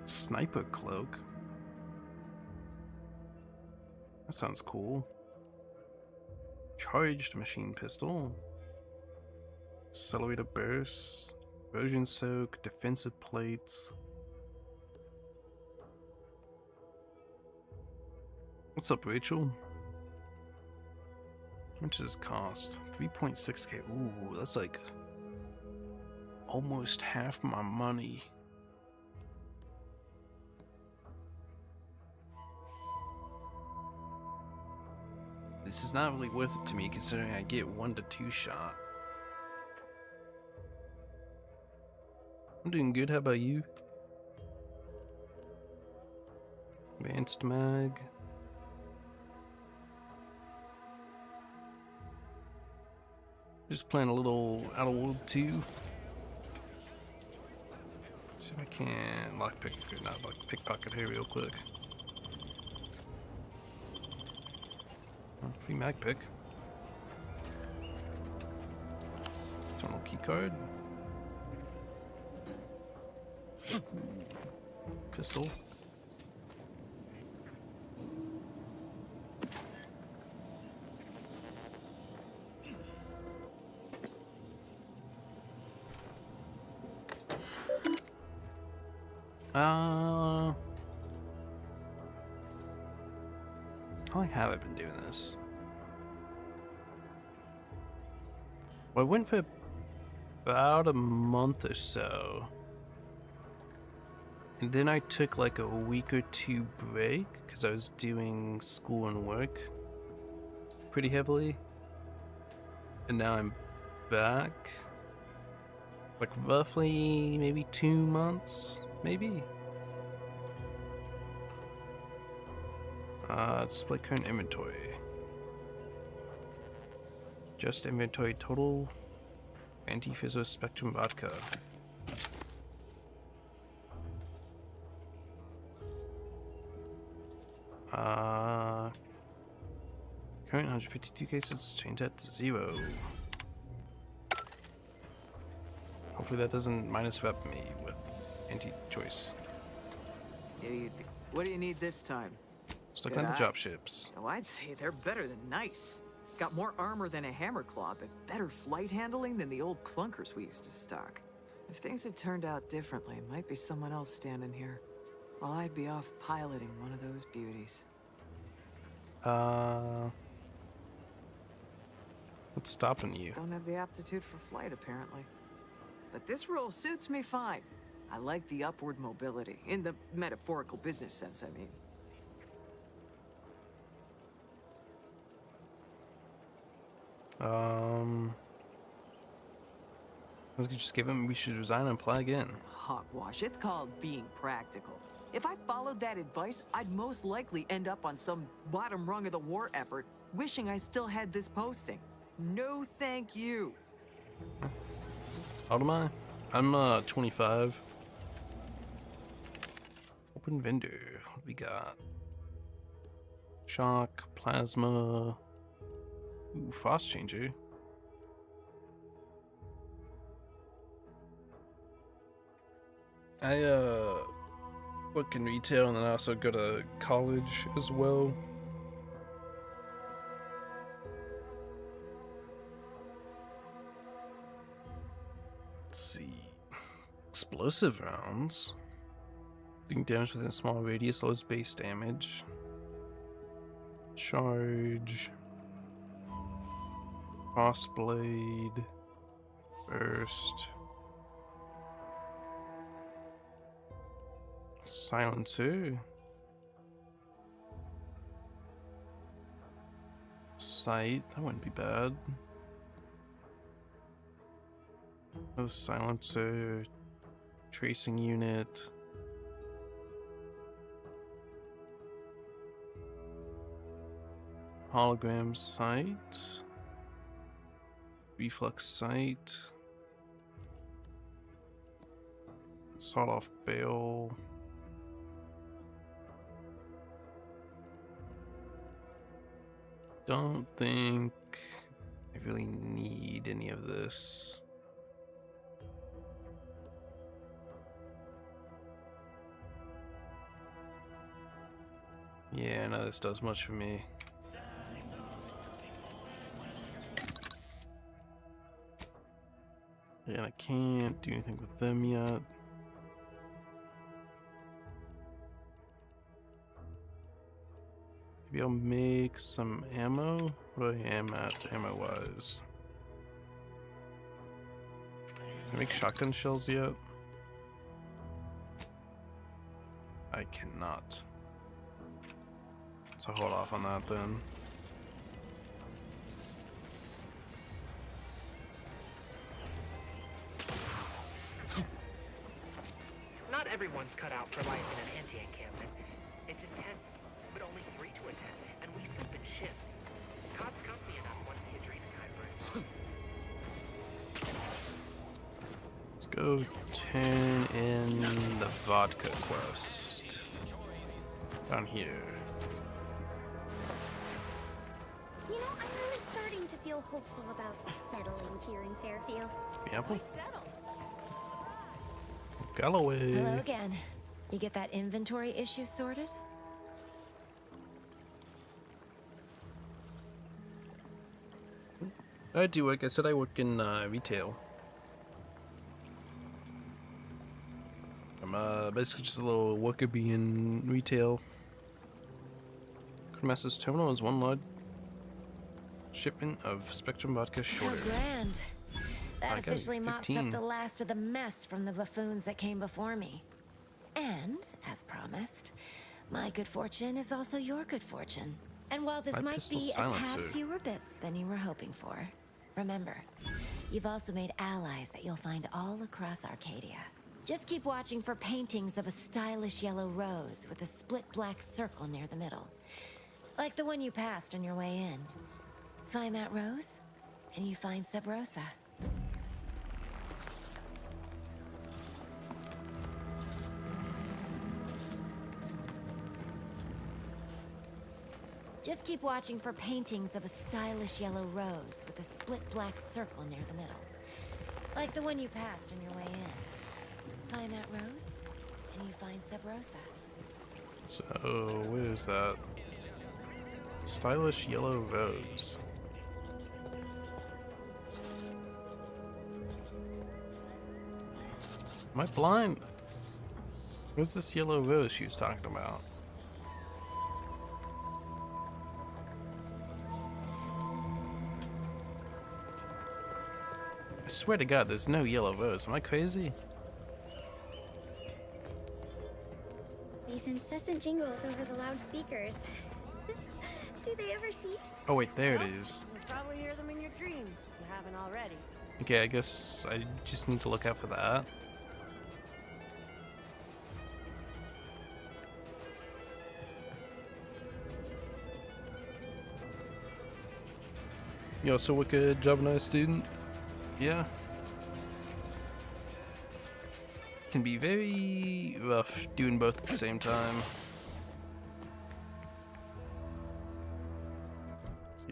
sniper cloak. That sounds cool. Charged machine pistol, accelerator burst, erosion soak, defensive plates. What's up, Rachel? How much does this cost? 3.6k. Ooh, that's like almost half my money. This is not really worth it to me considering I get 1 to 2 shot. I'm doing good, how about you? Advanced mag. Just playing a little Outer World 2. See if I can pickpocket here real quick. Oh, free mag pick. Tunnel key card. Pistol. How long have I been doing this? Well, I went for about a month or so. And then I took like a week or 2 break because I was doing school and work pretty heavily. And now I'm back. Like roughly maybe 2 months, maybe. Display current inventory. Just inventory total. Anti-Fizzo Spectrum Vodka. Current 152 cases, change that to 0. Hopefully that doesn't minus rep me with anti-choice. What do you need this time? Stuck on the drop ships. Oh, I'd say they're better than nice. Got more armor than a hammer claw, but better flight handling than the old clunkers we used to stock. If things had turned out differently, it might be someone else standing here, while I'd be off piloting one of those beauties. What's stopping you? Don't have the aptitude for flight, apparently. But this role suits me fine. I like the upward mobility, in the metaphorical business sense, I mean. I was gonna just give him, we should resign and apply again. Hogwash, it's called being practical. If I followed that advice, I'd most likely end up on some bottom rung of the war effort, wishing I still had this posting. No thank you. How old am I? I'm 25. Open vendor. What we got? Shock, plasma. Ooh, frost changer. I work in retail and then I also go to college as well. Let's see. Explosive rounds. Doing damage within a small radius lowers base damage. Charge. Frostblade. Burst. Silencer. Sight, that wouldn't be bad. Oh, silencer. Tracing unit. Hologram sight. Reflex sight. Sawed off bale. Don't think I really need any of this. Yeah, none of this does much for me. And I can't do anything with them yet. Maybe I'll make some ammo. What I am at ammo-wise. Can I make shotgun shells yet? I cannot. So hold off on that then. Not everyone's cut out for life in an anti-encampment. It's intense, but only 3 to attend, and we sleep in shifts. God's company enough once the adrenochrome breaks. Let's go turn in the vodka quest. Down here. You know, I'm really starting to feel hopeful about settling here in Fairfield. Apple? Settle? Galloway. Hello again. You get that inventory issue sorted? I do work. I said I work in retail. I'm basically just a little worker bee in retail. Codemasters Terminal is one large shipment of Spectrum vodka shorted. Oh, grand. That I got officially mops up 15. the last of the mess from the buffoons that came before me. And, as promised, my good fortune is also your good fortune. And while this My might pistol be a tad silencer. fewer bits than you were hoping for, remember, you've also made allies that you'll find all across Arcadia. Just keep watching for paintings of a stylish yellow rose with a split black circle near the middle. Like the one you passed on your way in. Find that rose, and you find Sub Rosa. Just keep watching for paintings of a stylish yellow rose with a split black circle near the middle. Like the one you passed on your way in. Find that rose, and you find Sub Rosa. So, where is that? Stylish yellow rose. Am I blind? Where's this yellow rose she was talking about? I swear to God, there's no yellow rose. Am I crazy? These incessant jingles over the loudspeakers. Do they ever cease? Oh wait, there it is. You'll probably hear them in your dreams if you haven't already. Okay, I guess I just need to look out for that. You also work a job night student? Yeah. Can be very rough doing both at the same time.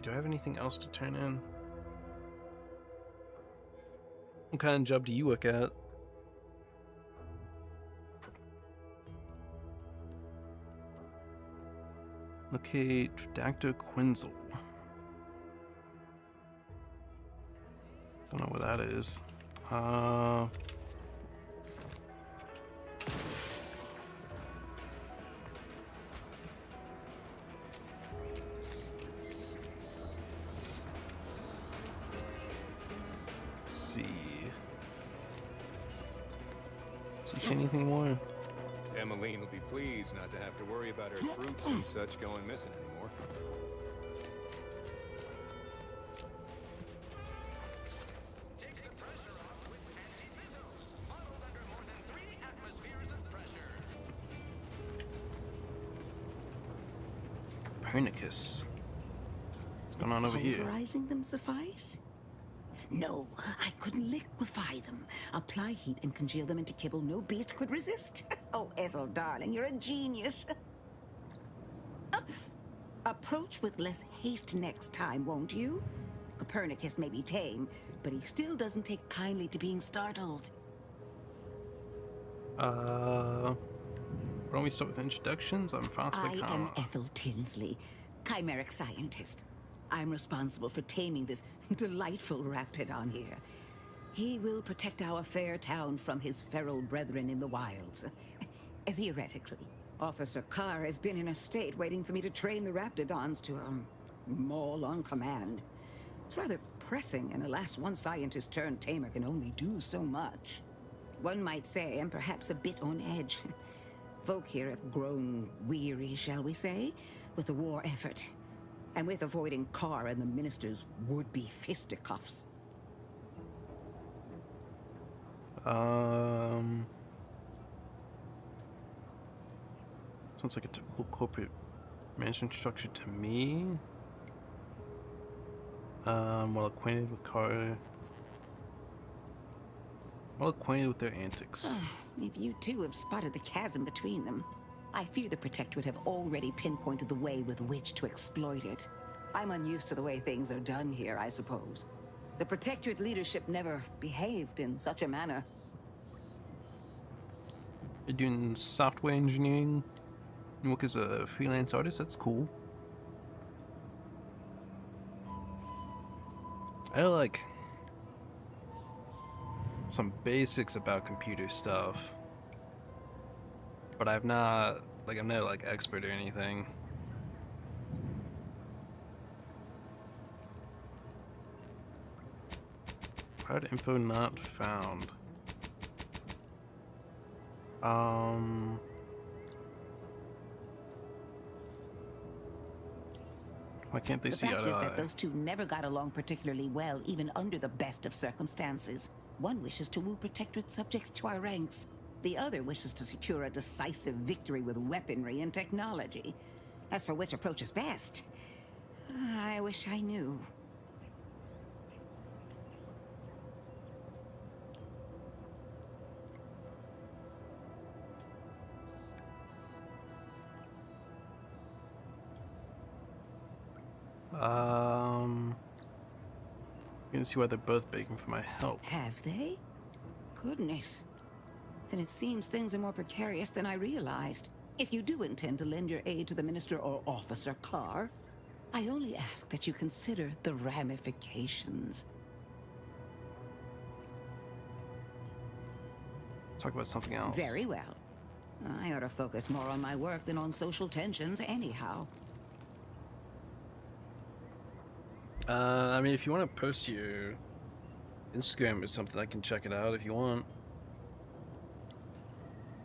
Do I have anything else to turn in? What kind of job do you work at? Locate Dr. Quinzel. Don't know where that is. Let's see. Does he say anything more? Emmeline will be pleased not to have to worry about her fruits and such going missing anymore. Take the pressure off with anti-fizzos, modeled under more than 3 atmospheres of pressure. Copernicus. What's going on over here? Pulverizing them suffice? No, I couldn't liquefy them. Apply heat and congeal them into kibble no beast could resist. Oh, Ethel, darling, you're a genius. Approach with less haste next time, won't you? Copernicus may be tame, but he still doesn't take kindly to being startled. Why don't we start with introductions? I'm Foster I am Kama. Ethel Tinsley, chimeric scientist. I'm responsible for taming this delightful raptidon here. He will protect our fair town from his feral brethren in the wilds. Theoretically, Officer Carr has been in a state waiting for me to train the raptidons to, maul on command. It's rather pressing, and alas, one scientist-turned-tamer can only do so much. One might say I'm perhaps a bit on edge. Folk here have grown weary, shall we say, with the war effort. And with avoiding Carr and the minister's would-be fisticuffs. Sounds like a typical corporate management structure to me. Well acquainted with Carr. Well acquainted with their antics. If you too have spotted the chasm between them, I fear the Protectorate have already pinpointed the way with which to exploit it. I'm unused to the way things are done here, I suppose. The Protectorate leadership never behaved in such a manner. You're doing software engineering? You work as a freelance artist? That's cool. I know, like, some basics about computer stuff. But I'm not, like, I'm no, like, expert or anything. Private info not found. Why can't they see eye The fact to is eye? that those two never got along particularly well, even under the best of circumstances. One wishes to woo Protectorate subjects to our ranks. The other wishes to secure a decisive victory with weaponry and technology. As for which approach is best, I wish I knew. You can see why they're both begging for my help. Have they? Goodness. Then it seems things are more precarious than I realized. If you do intend to lend your aid to the Minister or Officer Carr, I only ask that you consider the ramifications. Talk about something else. Very well. I ought to focus more on my work than on social tensions anyhow. I mean, if you want to post your Instagram or something, I can check it out if you want.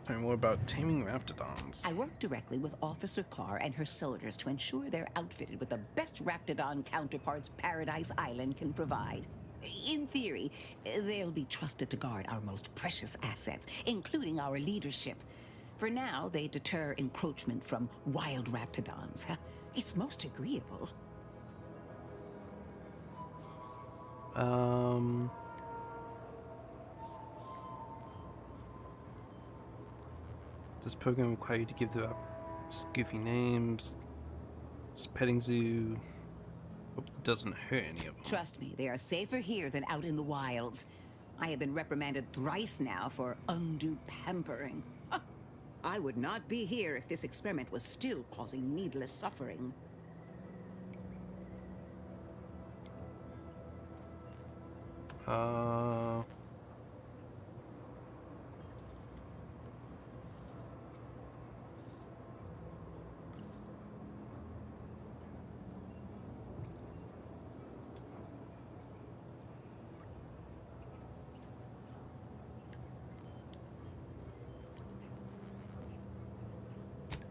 Tell me more about taming raptidons. I work directly with Officer Carr and her soldiers to ensure they're outfitted with the best raptidon counterparts Paradise Island can provide. In theory, they'll be trusted to guard our most precious assets, including our leadership. For now, they deter encroachment from wild raptidons. It's most agreeable. This program requires you to give the goofy names. It's a petting zoo. Hope it doesn't hurt any of them. Trust me, they are safer here than out in the wilds. I have been reprimanded thrice now for undue pampering. I would not be here if this experiment was still causing needless suffering.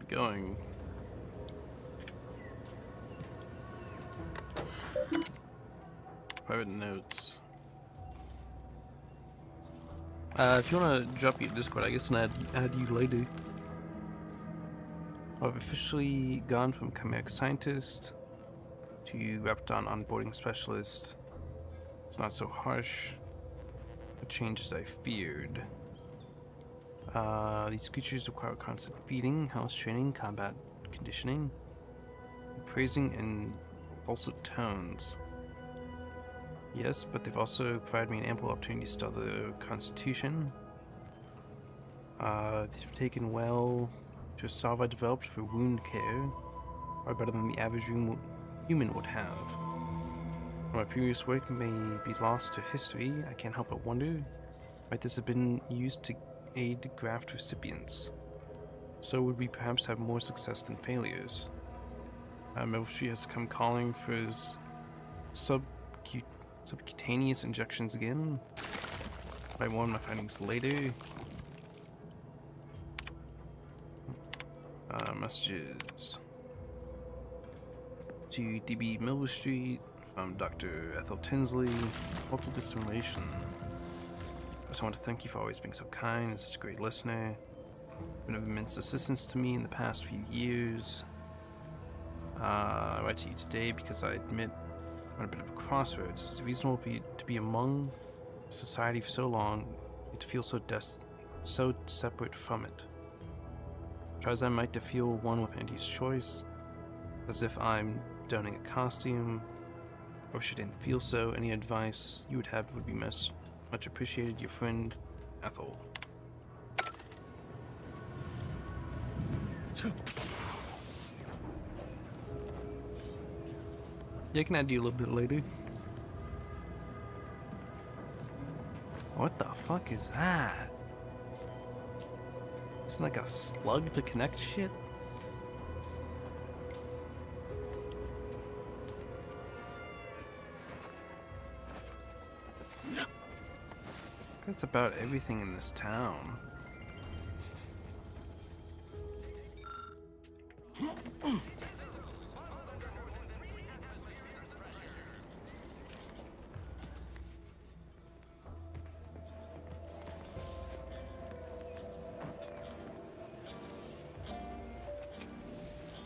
Going. Private notes. If you want to drop your Discord, I guess and add you later. I've officially gone from chimeric scientist to Repton onboarding specialist. It's not so harsh. A change as I feared. These creatures require constant feeding, house training, combat conditioning, praising, and also tones. Yes, but they've also provided me an ample opportunity to study the Constitution. They've taken well to a solve I developed for wound care, are better than the average human would have. While my previous work may be lost to history, I can't help but wonder, might this have been used to aid graft recipients? So would we perhaps have more success than failures? Military has come calling for his subcutaneous injections again. Might warn my findings later. Messages to DB Milver Street from Dr. Ethel Tinsley. Multiple dissimulation. First, I want to thank you for always being so kind and such a great listener. You've been of immense assistance to me in the past few years. I write to you today because I admit I'm at a bit of a crossroads. It's reasonable to be among society for so long, yet to feel so separate from it. Try as I might to feel one with Auntie's choice, as if I'm donning a costume. I wish I didn't feel so. Any advice you would have would be much appreciated. Your friend, Ethel. Yeah, I can add you a little bit later. What the fuck is that? Isn't like a slug to connect shit? That's about everything in this town.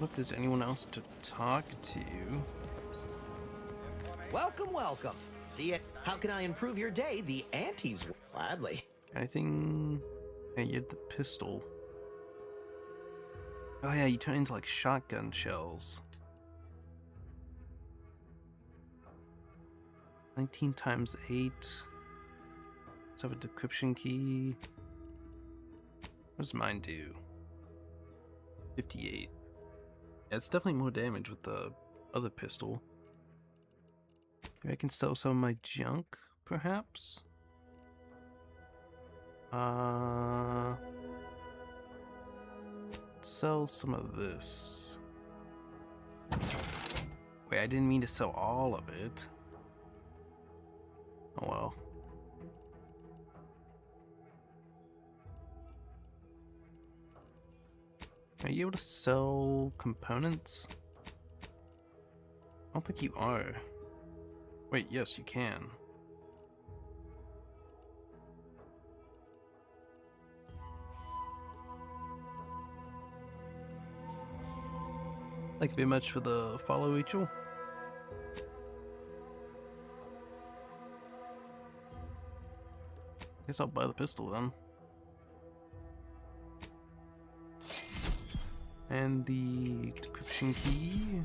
If there's anyone else to talk to. Welcome, welcome. See it? How can I improve your day? The aunties gladly. Anything? Yeah, you had the pistol. Oh yeah, you turn into like shotgun shells. 19 times 8. Let's have a decryption key. What does mine do? 58. Yeah, it's definitely more damage with the other pistol. Maybe I can sell some of my junk, perhaps? Sell some of this. Wait, I didn't mean to sell all of it. Oh well. Are you able to sell components? I don't think you are. Wait, yes, you can. Thank you very much for the follow, Rachel. Guess I'll buy the pistol then. And the decryption key.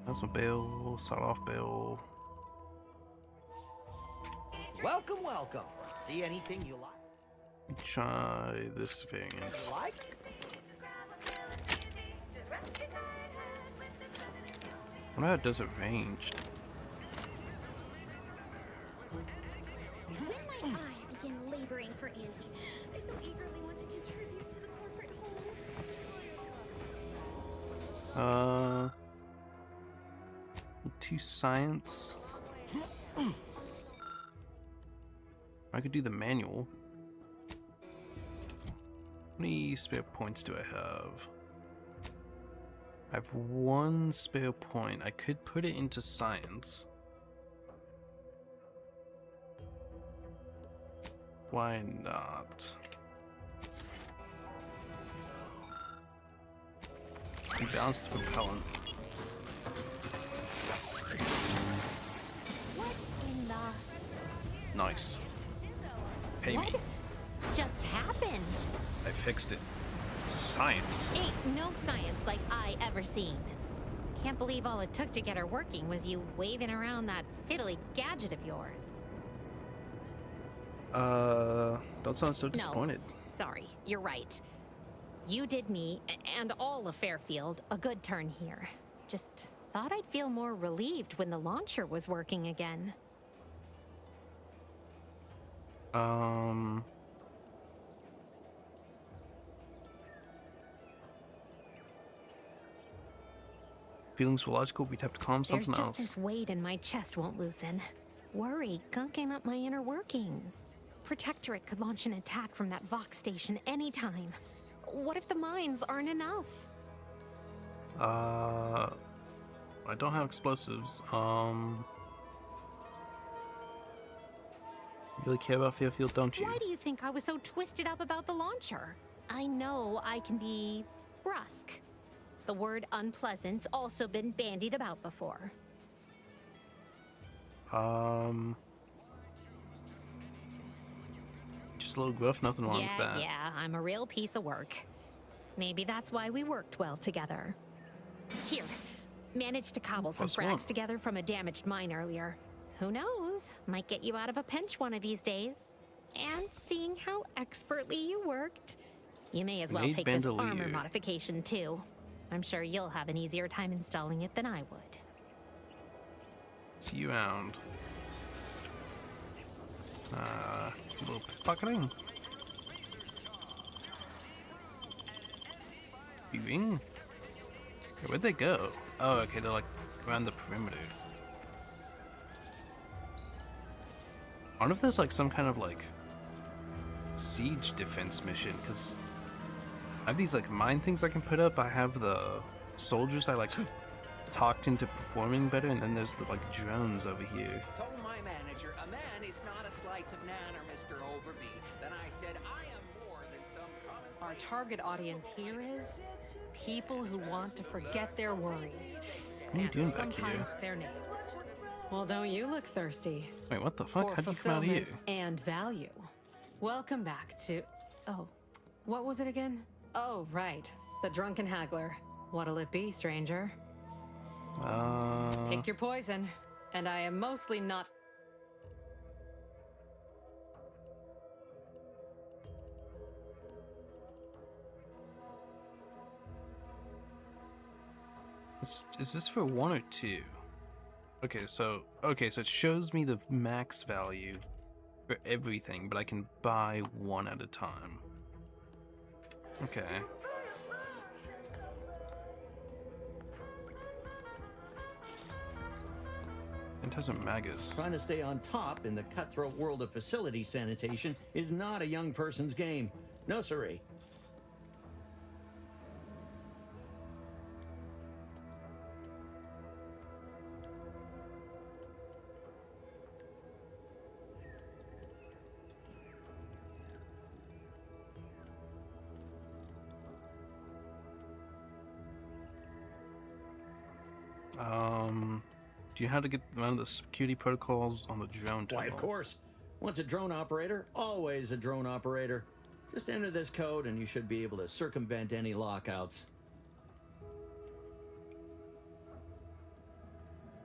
That's my bill. Start off bill. Welcome, welcome. See anything you like? Try this variant. You like? I wonder how it does it ranged. When might I begin laboring for Auntie? I so eagerly want to contribute to the corporate whole. 2 science. I could do the manual. How many spare points do I have? I have 1 spare point. I could put it into science. Why not? Balance the propellant. What in the... Nice. Pay me. just happened? I fixed it. Science. Ain't no science like I ever seen. Can't believe all it took to get her working was you waving around that fiddly gadget of yours. Don't sound so disappointed. No, sorry, you're right. You did me, and all of Fairfield, a good turn here. Just thought I'd feel more relieved when the launcher was working again. Feelings were logical, we'd have to calm something There's else. just this weight in my chest won't loosen. Worry gunking up my inner workings. Protectorate could launch an attack from that Vox station anytime. What if the mines aren't enough? I don't have explosives. You really care about Fairfield, don't you? Why do you think I was so twisted up about the launcher? I know I can be brusque. The word unpleasant's also been bandied about before. Just a little gruff, nothing wrong with that. Yeah, I'm a real piece of work. Maybe that's why we worked well together. Here, managed to cobble some frags together from a damaged mine earlier. Who knows? Might get you out of a pinch one of these days. And seeing how expertly you worked, you may as well take this armor modification too. I'm sure you'll have an easier time installing it than I would. See you around. A little pickpocketing. Viewing? Where'd they go? Oh, okay, they're like around the perimeter. I wonder if there's like some kind of like siege defense mission, because I have these like mine things I can put up. I have the soldiers I like talked into performing better, and then there's the like drones over here. Told my manager a man is not a slice of nanner, Mr. Overby. Then I said I am more than some common. Our target audience here is people who want to forget their worries. What are you doing back Sometimes here? their names. Well, don't you look thirsty? Wait, what the fuck? For How'd you come out here? fulfillment and value. Welcome back to... Oh, what was it again? Oh, right. The Drunken Haggler. What'll it be, stranger? Pick your poison. And I am mostly not... Is this for 1 or 2? Okay, so it shows me the max value for everything, but I can buy 1 at a time. Okay. Phantasm Magus. Trying to stay on top in the cutthroat world of facility sanitation is not a young person's game. No, siree. Do you know how to get around the security protocols on the drone terminal? Why, of course. Once a drone operator, always a drone operator. Just enter this code and you should be able to circumvent any lockouts.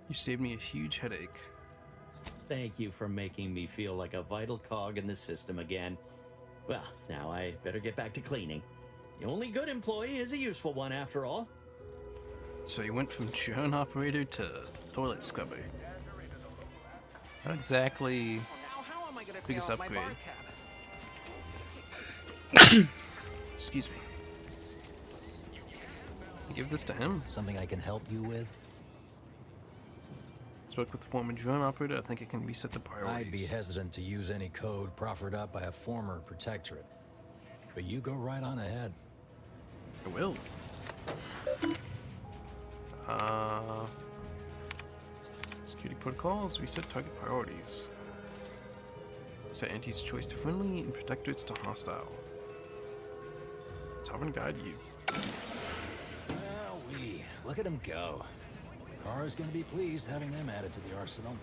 You saved me a huge headache. Thank you for making me feel like a vital cog in the system again. Well, now I better get back to cleaning. The only good employee is a useful one after all. So you went from drone operator to toilet scrubber. Not exactly biggest upgrade. Excuse me. Give this to him. Something I can help you with? Spoke with the former drone operator. I think it can reset the priorities. I'd be hesitant to use any code proffered up by a former protectorate. But you go right on ahead. I will. Security protocols, reset target priorities. Set anti's choice to friendly and protectorates to hostile. Sovereign guide you. Look at him go. Kara's gonna be pleased having them added to the arsenal.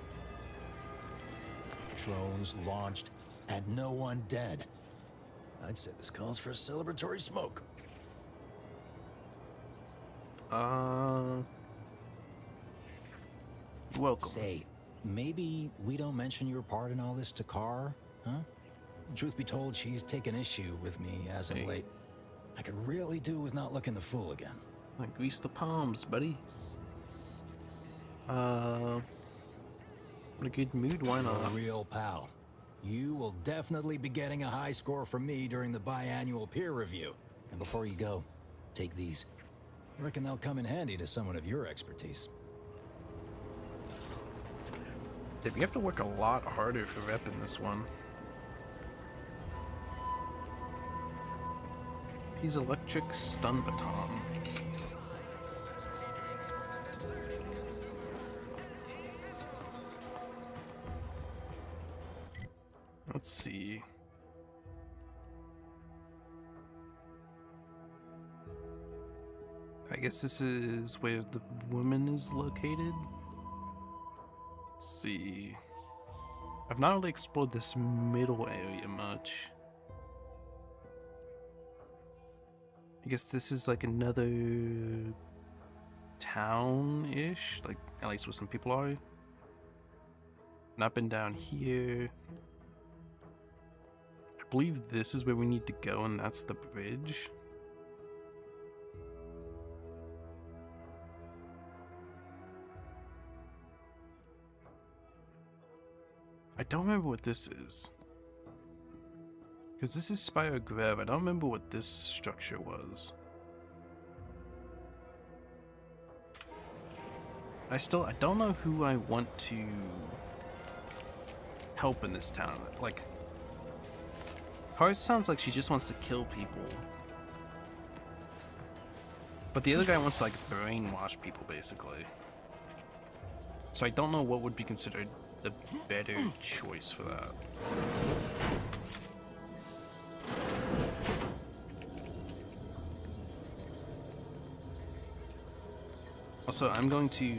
Drones launched and no one dead. I'd say this calls for a celebratory smoke. Welcome. Say, maybe we don't mention your part in all this to Kara, huh? Truth be told, she's taken issue with me as of late. I could really do with not looking the fool again. Like, grease the palms, buddy. In a good mood, why not? You're a real pal. You will definitely be getting a high score from me during the biannual peer review. And before you go, take these. I reckon they'll come in handy to someone of your expertise. Dude, we have to work a lot harder for repping this one. He's electric stun baton. Let's see. I guess this is where the woman is located. Let's see. I've not really explored this middle area much. I guess this is like another town-ish, like at least where some people are. Not been down here. I believe this is where we need to go, and that's the bridge. I don't remember what this is. Because this is Spire Grove. I don't remember what this structure was. I don't know who I want to help in this town. Like, Kara sounds like she just wants to kill people. But the other guy wants to, like, brainwash people, basically. So I don't know what would be considered the better choice for that. Also, I'm going to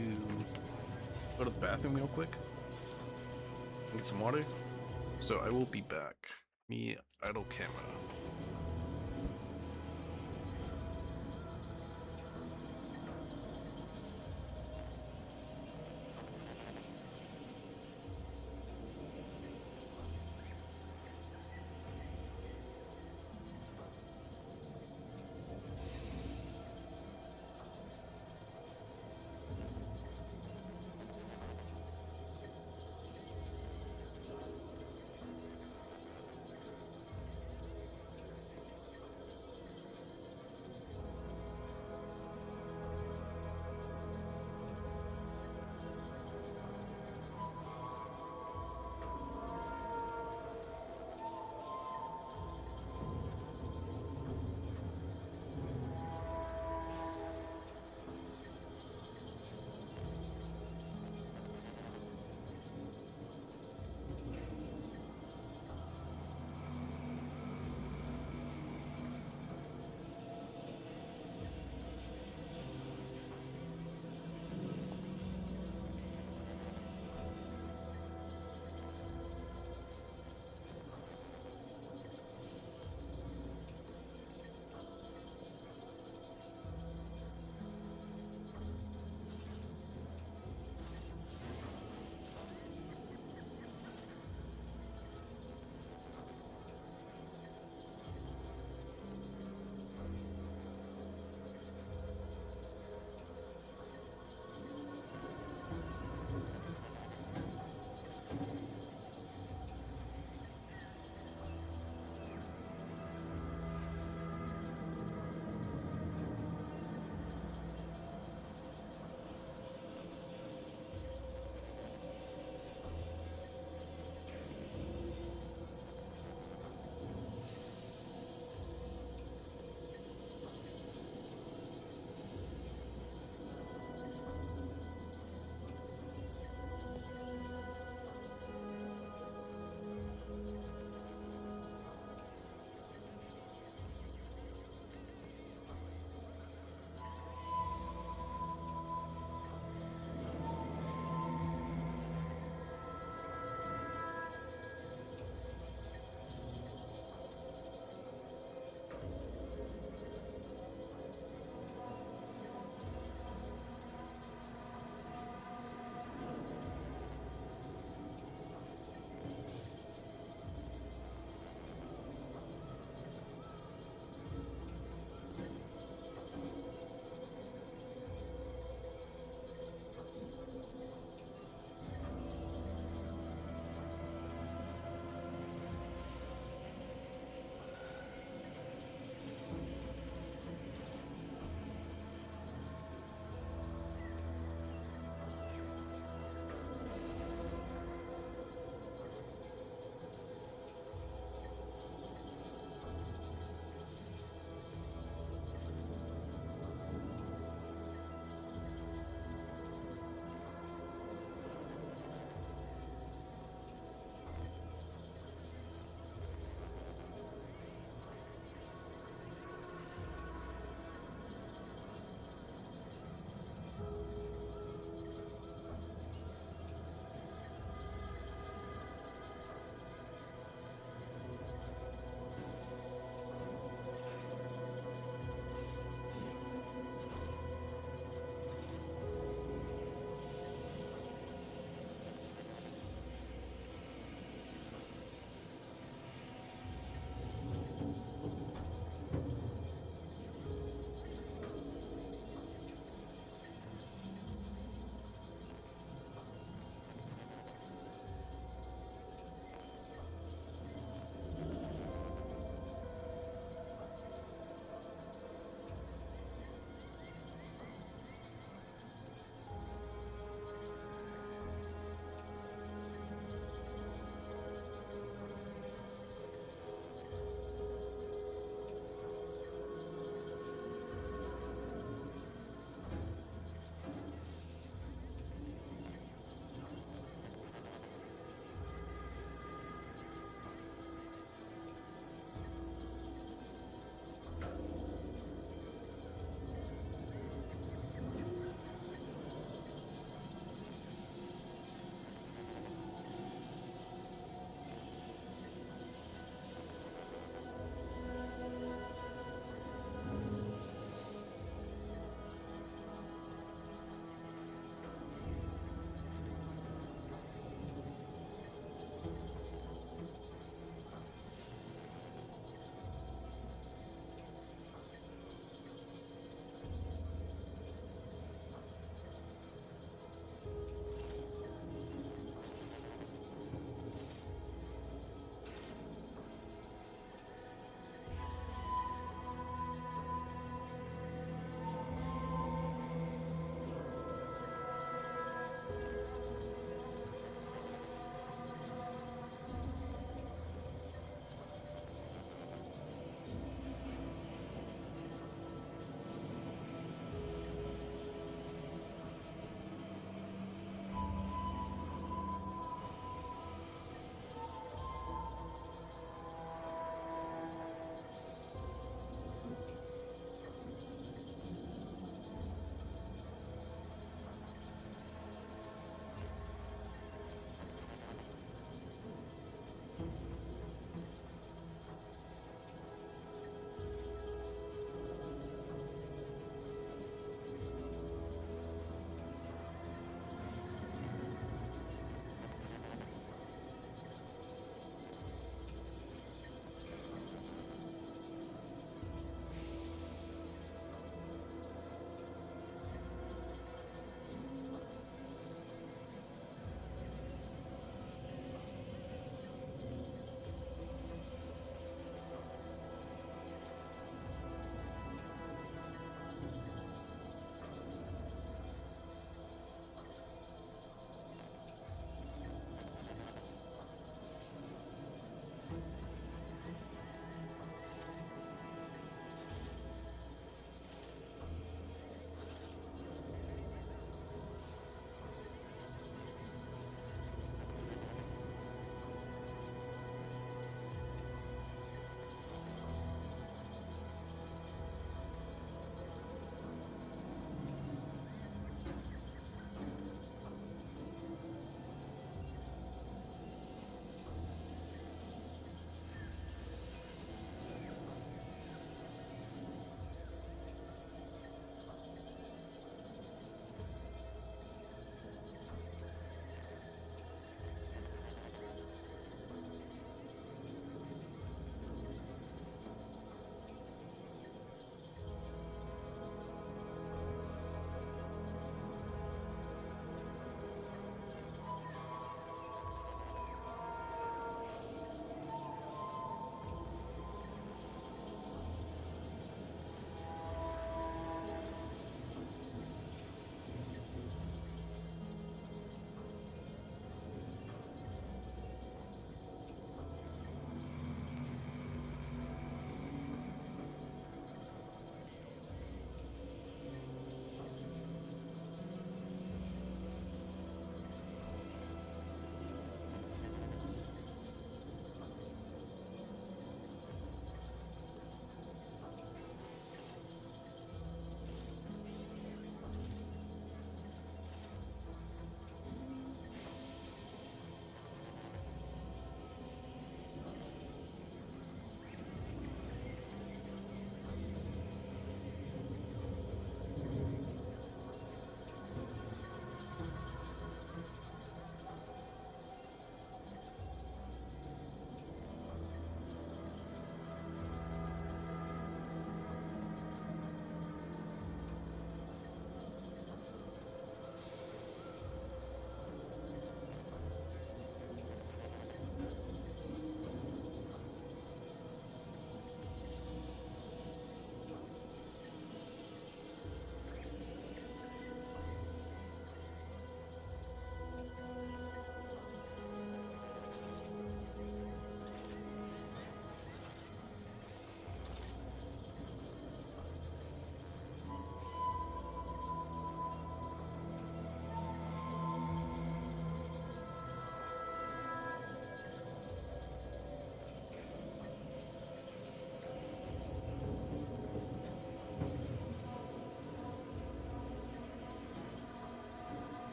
go to the bathroom real quick and get some water. So I will be back. Me, idle camera.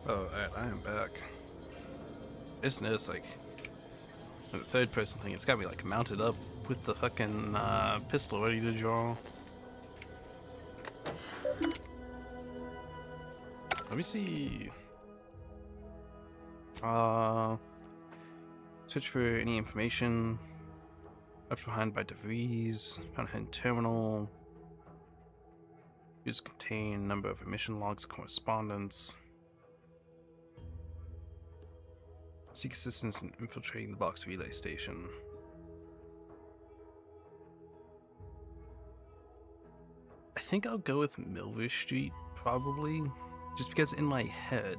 Oh, I am back. I just noticed, like, the third person thing, it's gotta be, like, mounted up with the fucking pistol ready to draw. Let me see. Search for any information left behind by DeVries. Found hidden terminal. Just contain number of emission logs, correspondence. Seek assistance in infiltrating the box relay station. I think I'll go with Milver Street, probably. Just because in my head,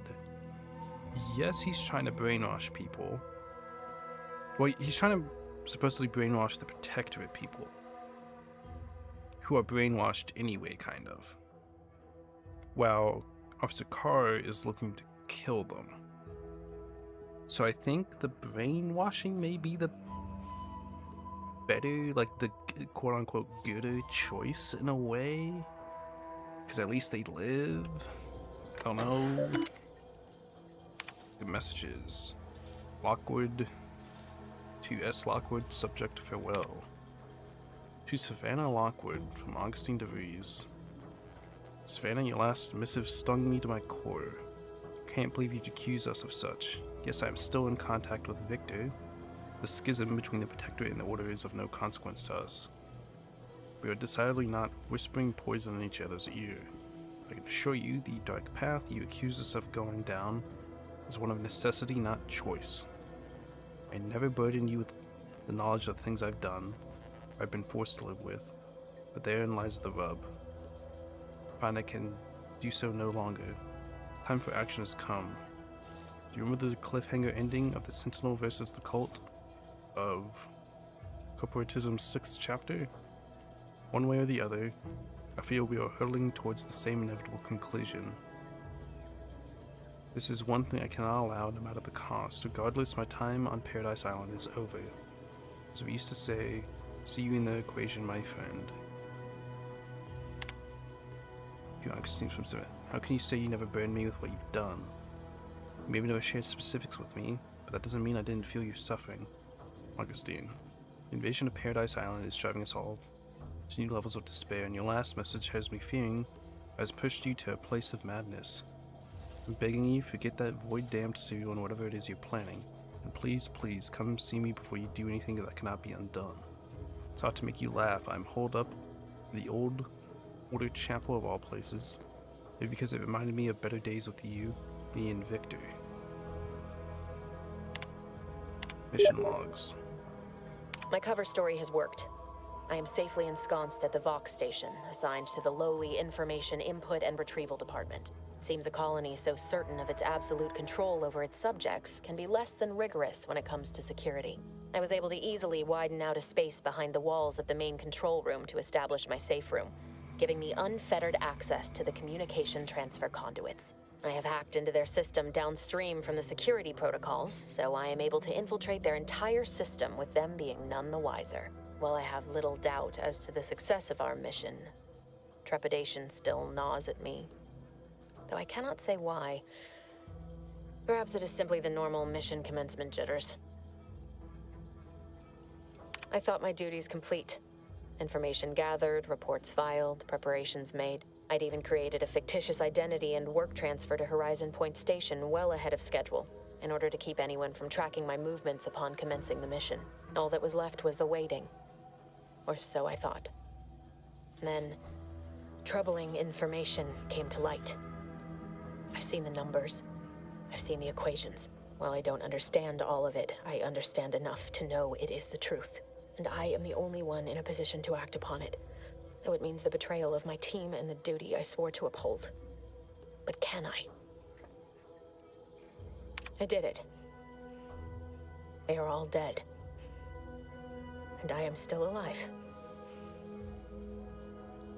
yes, he's trying to brainwash people. Well, he's trying to supposedly brainwash the Protectorate people. Who are brainwashed anyway, kind of. While Officer Carr is looking to kill them. So I think the brainwashing may be the better, like the quote-unquote gooder choice in a way. Because at least they live. I don't know. Good messages. Lockwood. To S. Lockwood, subject farewell. To Savannah Lockwood from Augustine DeVries. Savannah, your last missive stung me to my core. Can't believe you'd accuse us of such. Yes, I am still in contact with Victor. The schism between the Protectorate and the Order is of no consequence to us. We are decidedly not whispering poison in each other's ear. I can assure you the dark path you accuse us of going down is one of necessity, not choice. I never burden you with the knowledge of things I've done, or I've been forced to live with, but therein lies the rub. I find I can do so no longer. Time for action has come. Do you remember the cliffhanger ending of the Sentinel versus the Cult of Corporatism's 6th chapter? One way or the other, I feel we are hurtling towards the same inevitable conclusion. This is one thing I cannot allow, no matter the cost. Regardless, my time on Paradise Island is over. As we used to say, see you in the equation, my friend. You Augustine from Seven. How can you say you never burned me with what you've done? You maybe never shared specifics with me, but that doesn't mean I didn't feel your suffering. Augustine. The invasion of Paradise Island is driving us all to new levels of despair, and your last message has me fearing has pushed you to a place of madness. I'm begging you, forget that void-damned cereal and whatever it is you're planning. And please, please, come see me before you do anything that cannot be undone. It's ought to make you laugh. I'm holed up in the old Order Chapel of all places. Maybe because it reminded me of better days with you, me and Victor. Mission logs. My cover story has worked. I am safely ensconced at the Vox station, assigned to the lowly Information Input and Retrieval Department. It seems a colony so certain of its absolute control over its subjects can be less than rigorous when it comes to security. I was able to easily widen out a space behind the walls of the main control room to establish my safe room, giving me unfettered access to the communication transfer conduits. I have hacked into their system downstream from the security protocols, so I am able to infiltrate their entire system with them being none the wiser. While I have little doubt as to the success of our mission, trepidation still gnaws at me. Though I cannot say why. Perhaps it is simply the normal mission commencement jitters. I thought my duties complete. Information gathered, reports filed, preparations made. I'd even created a fictitious identity and work transfer to Horizon Point Station well ahead of schedule, in order to keep anyone from tracking my movements upon commencing the mission. All that was left was the waiting. Or so I thought. Then, troubling information came to light. I've seen the numbers. I've seen the equations. While I don't understand all of it, I understand enough to know it is the truth. And I am the only one in a position to act upon it. Though it means the betrayal of my team and the duty I swore to uphold. But can I? I did it. They are all dead. And I am still alive.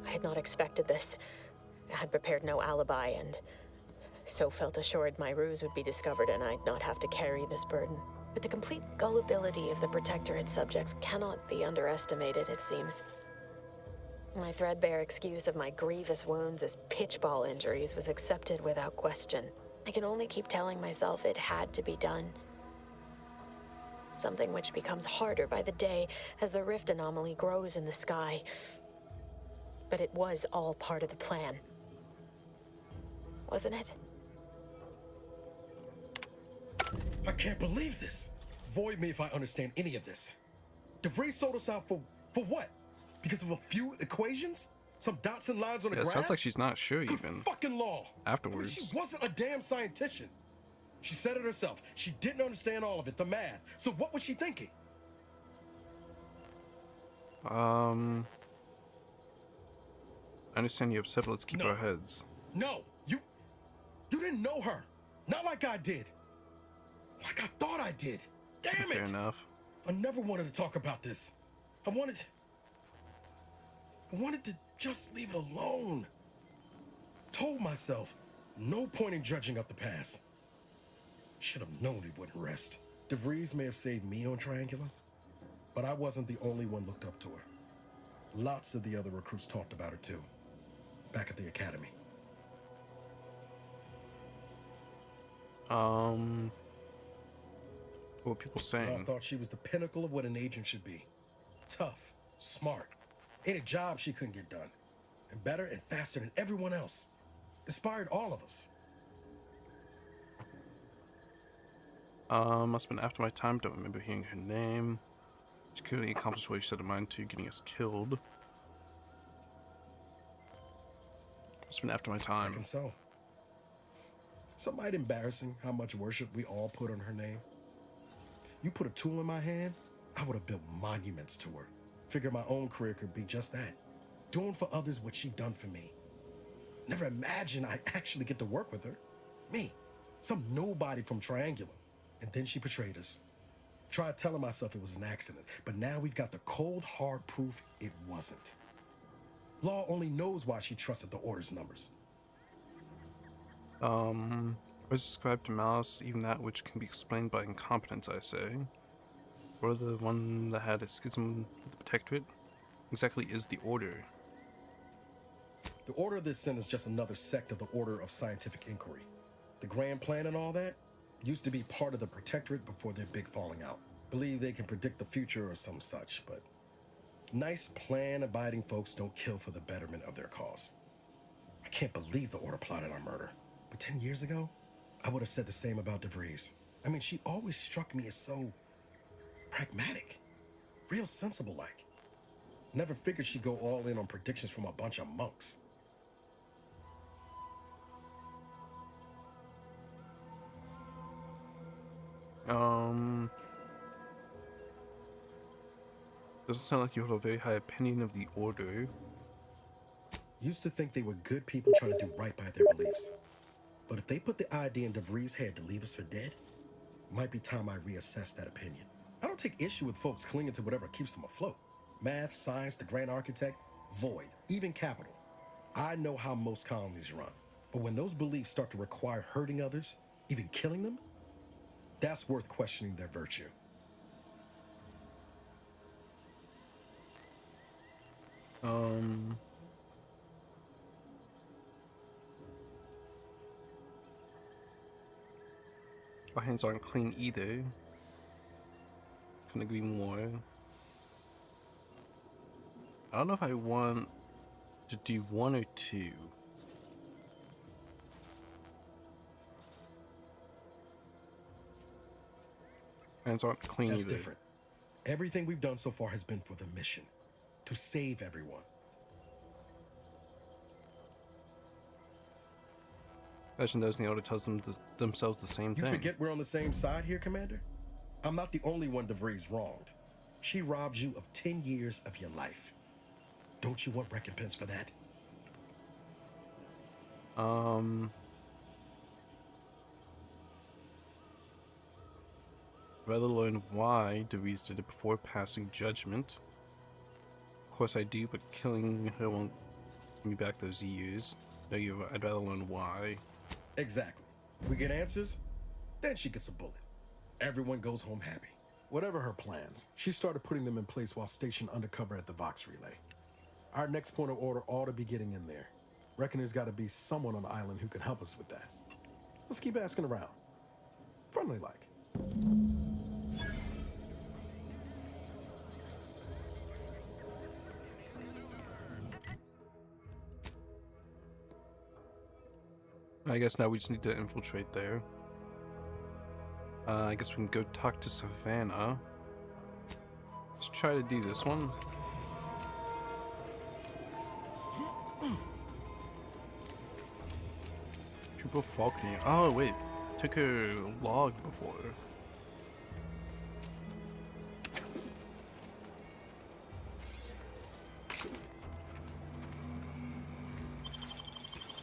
I had not expected this. I had prepared no alibi, and so felt assured my ruse would be discovered and I'd not have to carry this burden. But the complete gullibility of the Protectorate subjects cannot be underestimated, it seems. My threadbare excuse of my grievous wounds as pitchball injuries was accepted without question. I can only keep telling myself it had to be done. Something which becomes harder by the day as the rift anomaly grows in the sky. But it was all part of the plan. Wasn't it? I can't believe this. Void me if I understand any of this. DeVries sold us out for what? Because of a few equations? Some dots and lines on a Yeah, it graph? sounds like she's not sure Good even. fucking law. Afterwards. She wasn't a damn scientist. She said it herself. She didn't understand all of it, the math. So what was she thinking? I understand you're upset, but let's keep our heads. No, you didn't know her. Not like I did. Like I thought I did. Damn Fair it. enough. I never wanted to talk about this. I wanted to just leave it alone. Told myself, no point in dredging up the past. Should have known it wouldn't rest. DeVries may have saved me on Triangulum, but I wasn't the only one looked up to her. Lots of the other recruits talked about her too, back at the academy. What were people I saying? thought she was the pinnacle of what an agent should be. Tough, smart, ain't a job she couldn't get done. And better and faster than everyone else. Inspired all of us. Must have been after my time. Don't remember hearing her name. She clearly accomplished what she set her mind to, getting us killed. Must have been after my time. And so. Some might embarrassing how much worship we all put on her name. You put a tool in my hand, I would have built monuments to her. Figure my own career could be just that. Doing for others what she done for me. Never imagined I'd actually get to work with her. Me, some nobody from Triangulum. And then she betrayed us. Tried telling myself it was an accident, but now we've got the cold, hard proof it wasn't. Law only knows why she trusted the Order's numbers. Was described to malice, even that which can be explained by incompetence, I say. Or the one that had a schism with the Protectorate? Exactly is the Order? The Order of the Ascent is just another sect of the Order of Scientific Inquiry. The Grand Plan and all that used to be part of the Protectorate before their big falling out. Believe they can predict the future or some such, but nice plan-abiding folks don't kill for the betterment of their cause. I can't believe the Order plotted our murder. But 10 years ago, I would have said the same about DeVries. I mean, she always struck me as so pragmatic, real sensible-like. Never figured she'd go all in on predictions from a bunch of monks. Doesn't sound like you have a very high opinion of the Order. Used to think they were good people trying to do right by their beliefs. But if they put the idea in DeVries' head to leave us for dead, might be time I reassess that opinion. I don't take issue with folks clinging to whatever keeps them afloat. Math, science, the Grand Architect, Void, even Capital. I know how most colonies run. But when those beliefs start to require hurting others, even killing them, that's worth questioning their virtue. My hands aren't clean either. Couldn't agree more. I don't know if I want to do one or two. Hands aren't clean That's either. different. Everything we've done so far has been for the mission. To save everyone. Imagine those in the Order tells them themselves the same You thing. forget we're on the same side here, Commander? I'm not the only one DeVries wronged. She robbed you of 10 years of your life. Don't you want recompense for that? Rather learn why DeVries did it before passing judgment. Of course I do, but killing her won't give me back those years. No, I'd rather learn why. Exactly. We get answers, then she gets a bullet. Everyone goes home happy. Whatever her plans, she started putting them in place while stationed undercover at the Vox Relay. Our next point of order ought to be getting in there. Reckon there's got to be someone on the island who can help us with that. Let's keep asking around. Friendly like. I guess now we just need to infiltrate there. I guess we can go talk to Savannah. Let's try to do this one. Trooper Falconer. Oh wait, took a log before.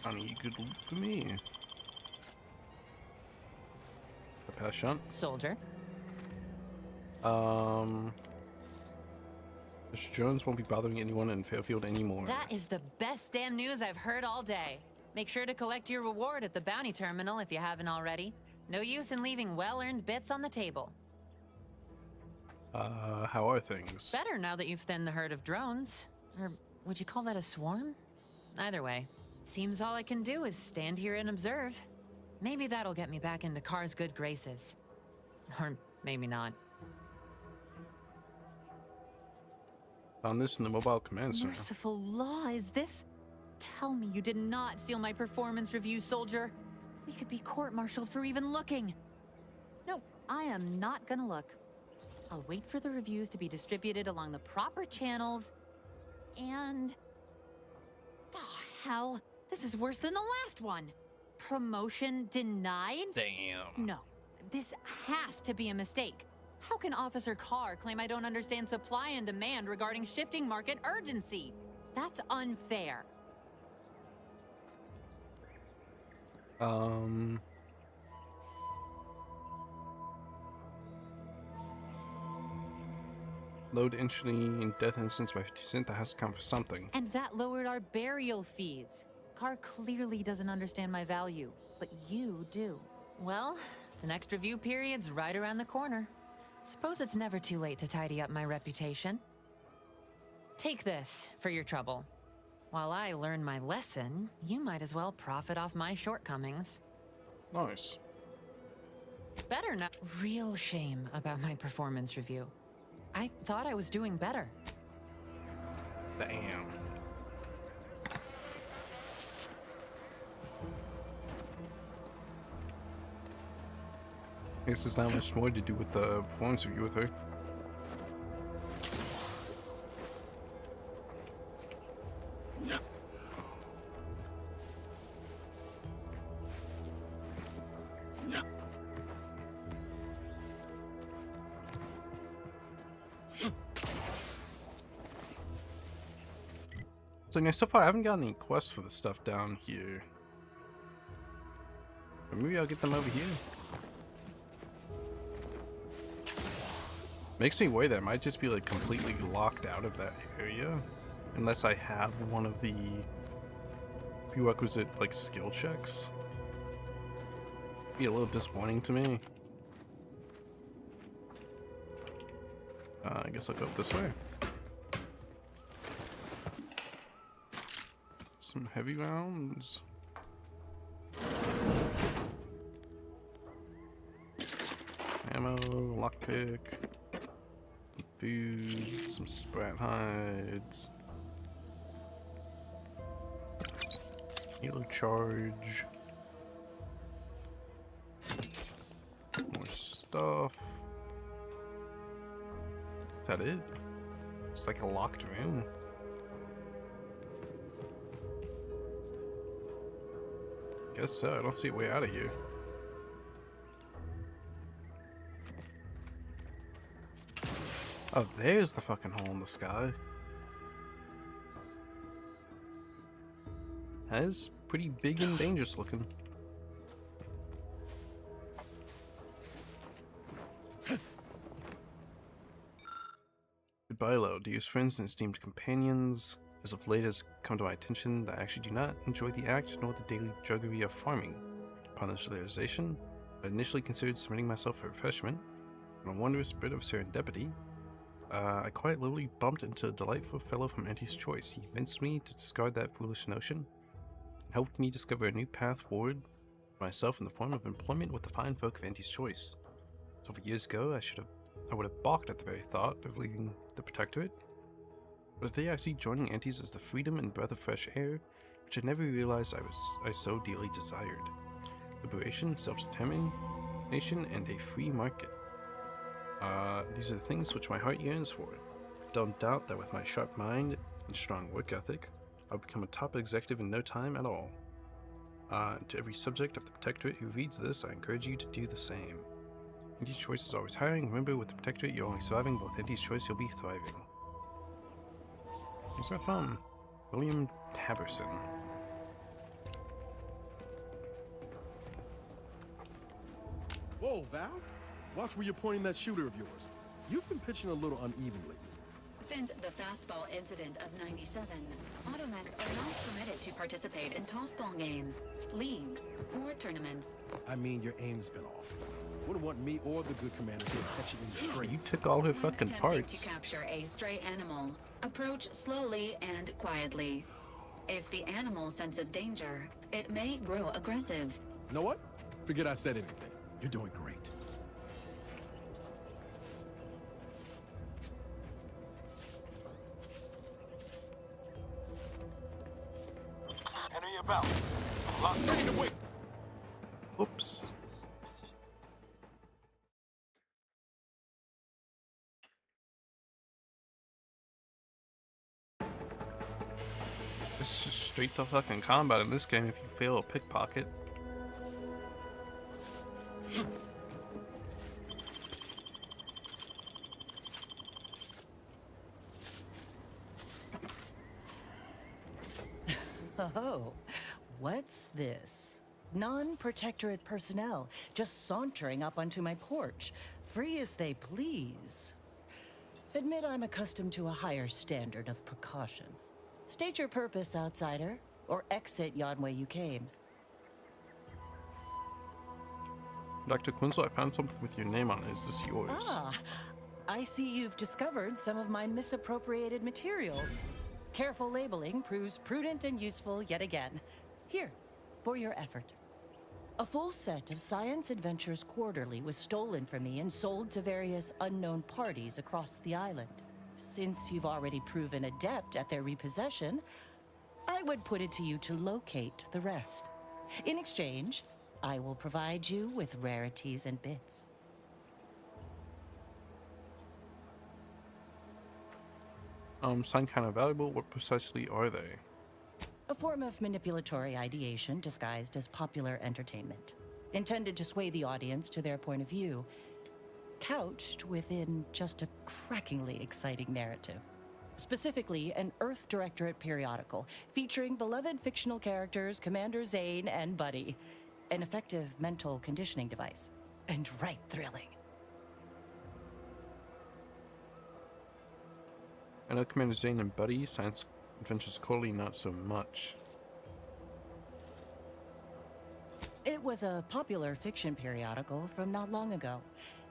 I need good loot for me. A pass shunt. Soldier. Mr. Jones won't be bothering anyone in Fairfield anymore. That is the best damn news I've heard all day. Make sure to collect your reward at the bounty terminal if you haven't already. No use in leaving well-earned bits on the table. How are things? Better now that you've thinned the herd of drones. Or would you call that a swarm? Either way, seems all I can do is stand here and observe. Maybe that'll get me back into Car's good graces. Or maybe not. Found this in the mobile command center. Merciful law, is this? Tell me you did not steal my performance review, soldier. We could be court-martialed for even looking. No, I am not gonna look. I'll wait for the reviews to be distributed along the proper channels, and... Oh, hell. This is worse than the last one. Promotion denied? Damn. No, this has to be a mistake. How can Officer Carr claim I don't understand supply and demand regarding shifting market urgency? That's unfair. Load instantly in death instance by 50%. That has to count for something. And that lowered our burial fees. Carr clearly doesn't understand my value, but you do. Well, the next review period's right around the corner. Suppose it's never too late to tidy up my reputation. Take this for your trouble. While I learn my lesson, you might as well profit off my shortcomings. Nice. Better not. Real shame about my performance review. I thought I was doing better. Damn. I guess there's not much more to do with the performance review with her. Yeah. Yeah. So now, so far I haven't gotten any quests for the stuff down here. But maybe I'll get them over here. Makes me worry that I might just be like completely locked out of that area unless I have one of the prerequisite like skill checks. Be a little disappointing to me. I guess I'll go this way. Some heavy rounds. Ammo, lockpick. Food, some sprat hides, yellow charge, more stuff. Is that it? It's like a locked room. Guess so. I don't see a way out of here. Oh, there's the fucking hole in the sky. That is pretty big and dangerous looking. Goodbye, Lo. Dearest friends and esteemed companions, as of late has come to my attention that I actually do not enjoy the act nor the daily drudgery of farming. Upon this realization, I initially considered submitting myself for refreshment, and a wondrous bit of serendipity, I quite literally bumped into a delightful fellow from Auntie's Choice. He convinced me to discard that foolish notion, and helped me discover a new path forward myself in the form of employment with the fine folk of Auntie's Choice. Several years ago, I would have balked at the very thought of leaving the Protectorate. But today I see joining Auntie's as the freedom and breath of fresh air, which I never realized I so dearly desired. Liberation, self-determination, and a free market. These are the things which my heart yearns for. Don't doubt that with my sharp mind and strong work ethic, I'll become a top executive in no time at all. To every subject of the Protectorate who reads this, I encourage you to do the same. Auntie's Choice is always hiring. Remember, with the Protectorate, you're only surviving. Both Auntie's Choice, you'll be thriving. Where's that from? William Taberson. Whoa, Val! Watch where you're pointing that shooter of yours. You've been pitching a little unevenly. Since the fastball incident of '97, automechs are not permitted to participate in tossball games, leagues, or tournaments. I mean, your aim's been off. Wouldn't want me or the good commander to catch it in the straight. You took all her fucking Attempting parts. to capture a stray animal, approach slowly and quietly. If the animal senses danger, it may grow aggressive. You know what? Forget I said anything. You're doing great. Enemy about. Locked in. Wait. Oops. It's just straight to fucking combat in this game if you fail a pickpocket. Oh, what's this? Non-protectorate personnel just sauntering up onto my porch, free as they please. Admit I'm accustomed to a higher standard of precaution. State your purpose, outsider, or exit yon way you came. Dr. Quinzel, I found something with your name on it. Is this yours? Ah, I see you've discovered some of my misappropriated materials. Careful labeling proves prudent and useful yet again. Here, for your effort. A full set of Science Adventures Quarterly was stolen from me and sold to various unknown parties across the island. Since you've already proven adept at their repossession, I would put it to you to locate the rest. In exchange, I will provide you with rarities and bits. Sound kind of valuable. What precisely are they? A form of manipulatory ideation disguised as popular entertainment, intended to sway the audience to their point of view, couched within just a crackingly exciting narrative. Specifically, an Earth Directorate periodical featuring beloved fictional characters Commander Zane and Buddy. An effective mental conditioning device. And right thrilling. I know Commander Zane and Buddy, Science Adventures Quarterly, not so much. It was a popular fiction periodical from not long ago.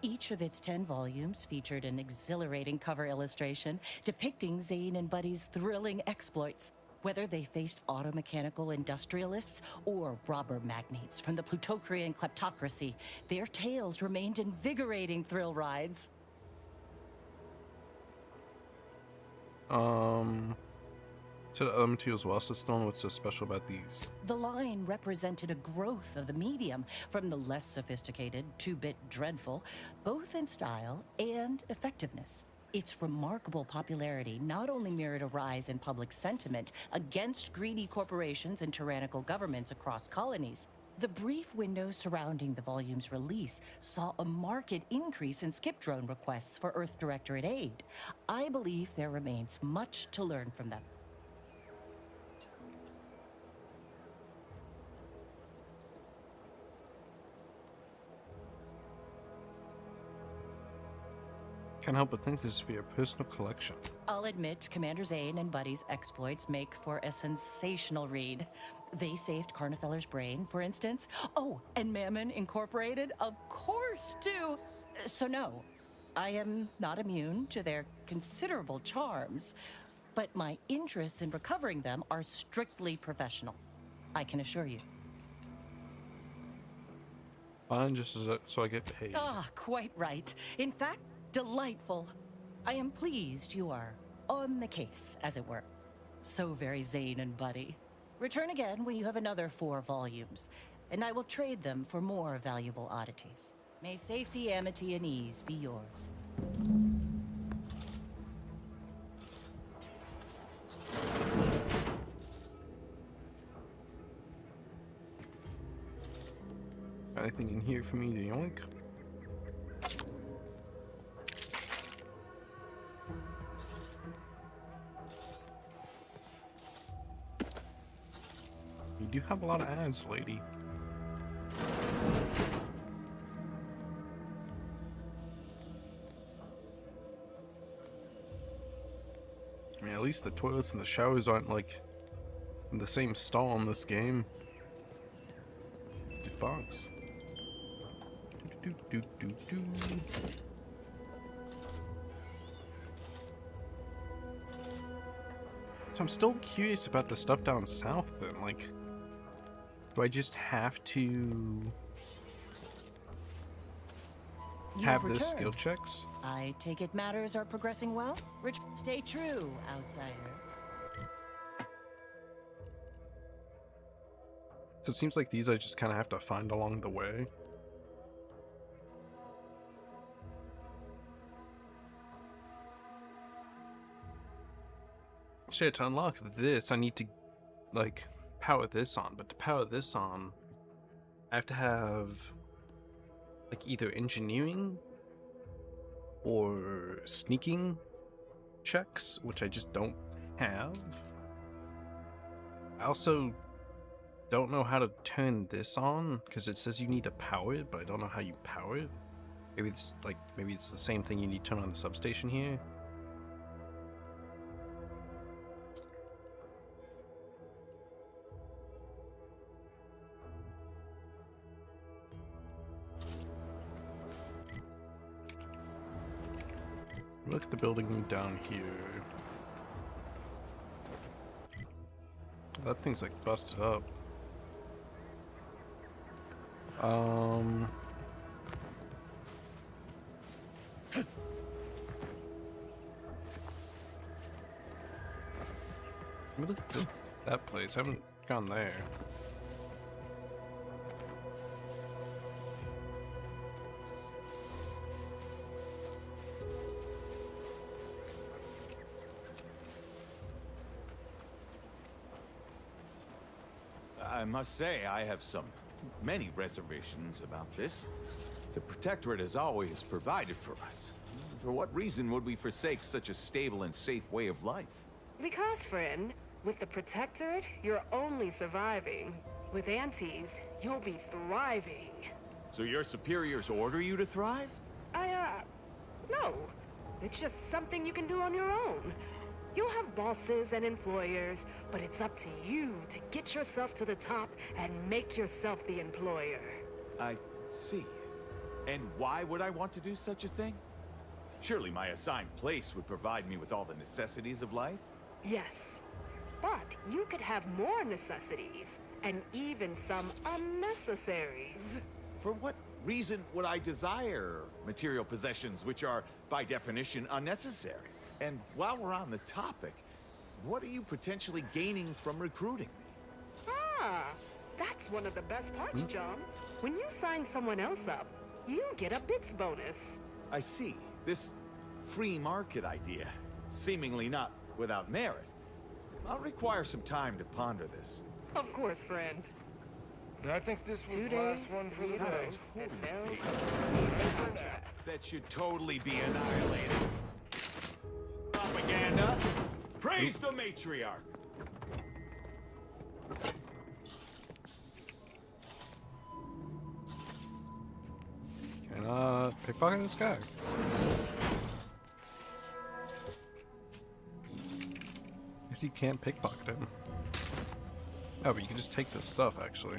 Each of its 10 volumes featured an exhilarating cover illustration depicting Zane and Buddy's thrilling exploits. Whether they faced automechanical industrialists or robber magnates from the Plutocrian kleptocracy, their tales remained invigorating thrill rides. So the other materials were also stolen. What's so special about these? The line represented a growth of the medium from the less sophisticated 2-bit dreadful, both in style and effectiveness. Its remarkable popularity not only mirrored a rise in public sentiment against greedy corporations and tyrannical governments across colonies. The brief window surrounding the volume's release saw a marked increase in skip drone requests for Earth Directorate aid. I believe there remains much to learn from them. Can't help but think this is for your personal collection. I'll admit, Commander Zane and Buddy's exploits make for a sensational read. They saved Carnifeller's brain, for instance. Oh, and Mammon Incorporated, of course, too. So no, I am not immune to their considerable charms, but my interests in recovering them are strictly professional, I can assure you. Fine, just so I get paid. Ah, quite right. In fact, delightful. I am pleased you are on the case, as it were. So very Zane and Buddy. Return again when you have another 4 volumes, and I will trade them for more valuable oddities. May safety, amity, and ease be yours. Anything in here for me to yoink? You do have a lot of ads, lady. I mean, at least the toilets and the showers aren't like in the same stall in this game. Good box. So I'm still curious about the stuff down south then, like, do I just have to have those skill checks? I take it matters are progressing well? Rich, stay true, outsider. So it seems like these I just kind of have to find along the way. Shit, to unlock this, I need to, like, power this on. But to power this on, I have to have, like, either engineering or sneaking checks, which I just don't have. I also don't know how to turn this on, because it says you need to power it, but I don't know how you power it. Maybe it's, like, maybe it's the same thing you need to turn on the substation here. Look at the building down here. That thing's like busted up. Look at that place. I haven't gone there. I must say, I have many reservations about this. The Protectorate has always provided for us. For what reason would we forsake such a stable and safe way of life? Because, friend, with the Protectorate, you're only surviving. With Antes, you'll be thriving. So your superiors order you to thrive? No. It's just something you can do on your own. You'll have bosses and employers, but it's up to you to get yourself to the top and make yourself the employer. I see. And why would I want to do such a thing? Surely my assigned place would provide me with all the necessities of life? Yes. But you could have more necessities, and even some unnecessaries. For what reason would I desire material possessions which are, by definition, unnecessary? And while we're on the topic, what are you potentially gaining from recruiting me? Ah, that's one of the best parts, John. When you sign someone else up, you get a bits bonus. I see. This free market idea, seemingly not without merit. I'll require some time to ponder this. Of course, friend. I think this was 2 the days, last one for 3 the day. days, and no That should totally be annihilated. Propaganda! Praise the matriarch! Can pickpocket this guy? Guess you can't pickpocket him. Oh, but you can just take this stuff, actually.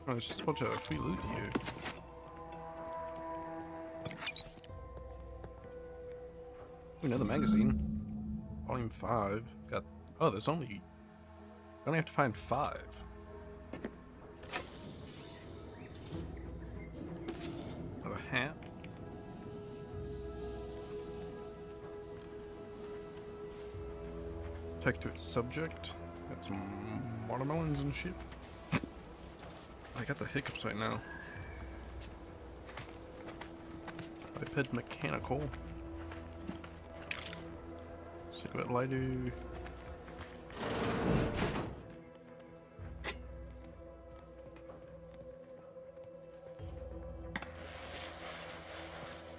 Oh, there's just a bunch of free loot here. Another magazine. Volume 5. Got. Oh, there's only. I only have to find 5. Another hat. Protectorate subject. Got some watermelons and shit. I got the hiccups right now. iPad mechanical. Cigarette lighter.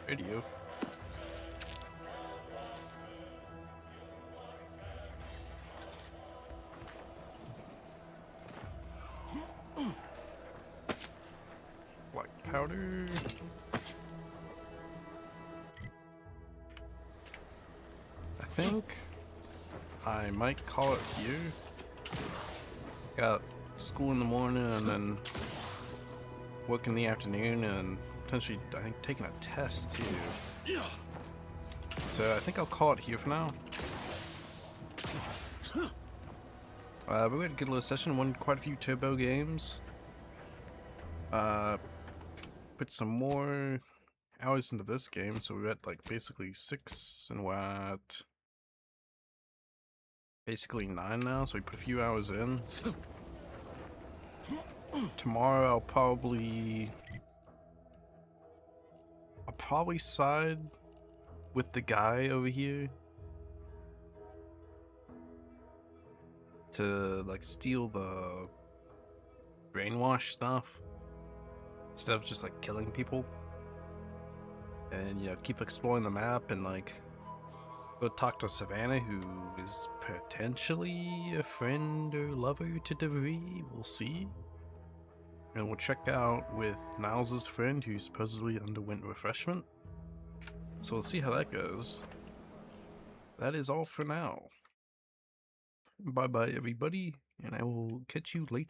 Radio. Black powder. I think I might call it here. Got school in the morning and then work in the afternoon and potentially, I think, taking a test too. So I think I'll call it here for now. We had a good little session, won quite a few turbo games. Put some more hours into this game, so we're at like basically 6 and we're at basically 9 now, so we put a few hours in. Tomorrow I'll probably side with the guy over here to like steal the brainwash stuff instead of just like killing people, and you know, keep exploring the map and like go talk to Savannah, who is potentially a friend or lover to DeVry. We'll see. And we'll check out with Niles' friend, who supposedly underwent refreshment. So we'll see how that goes. That is all for now. Bye bye everybody, and I will catch you later.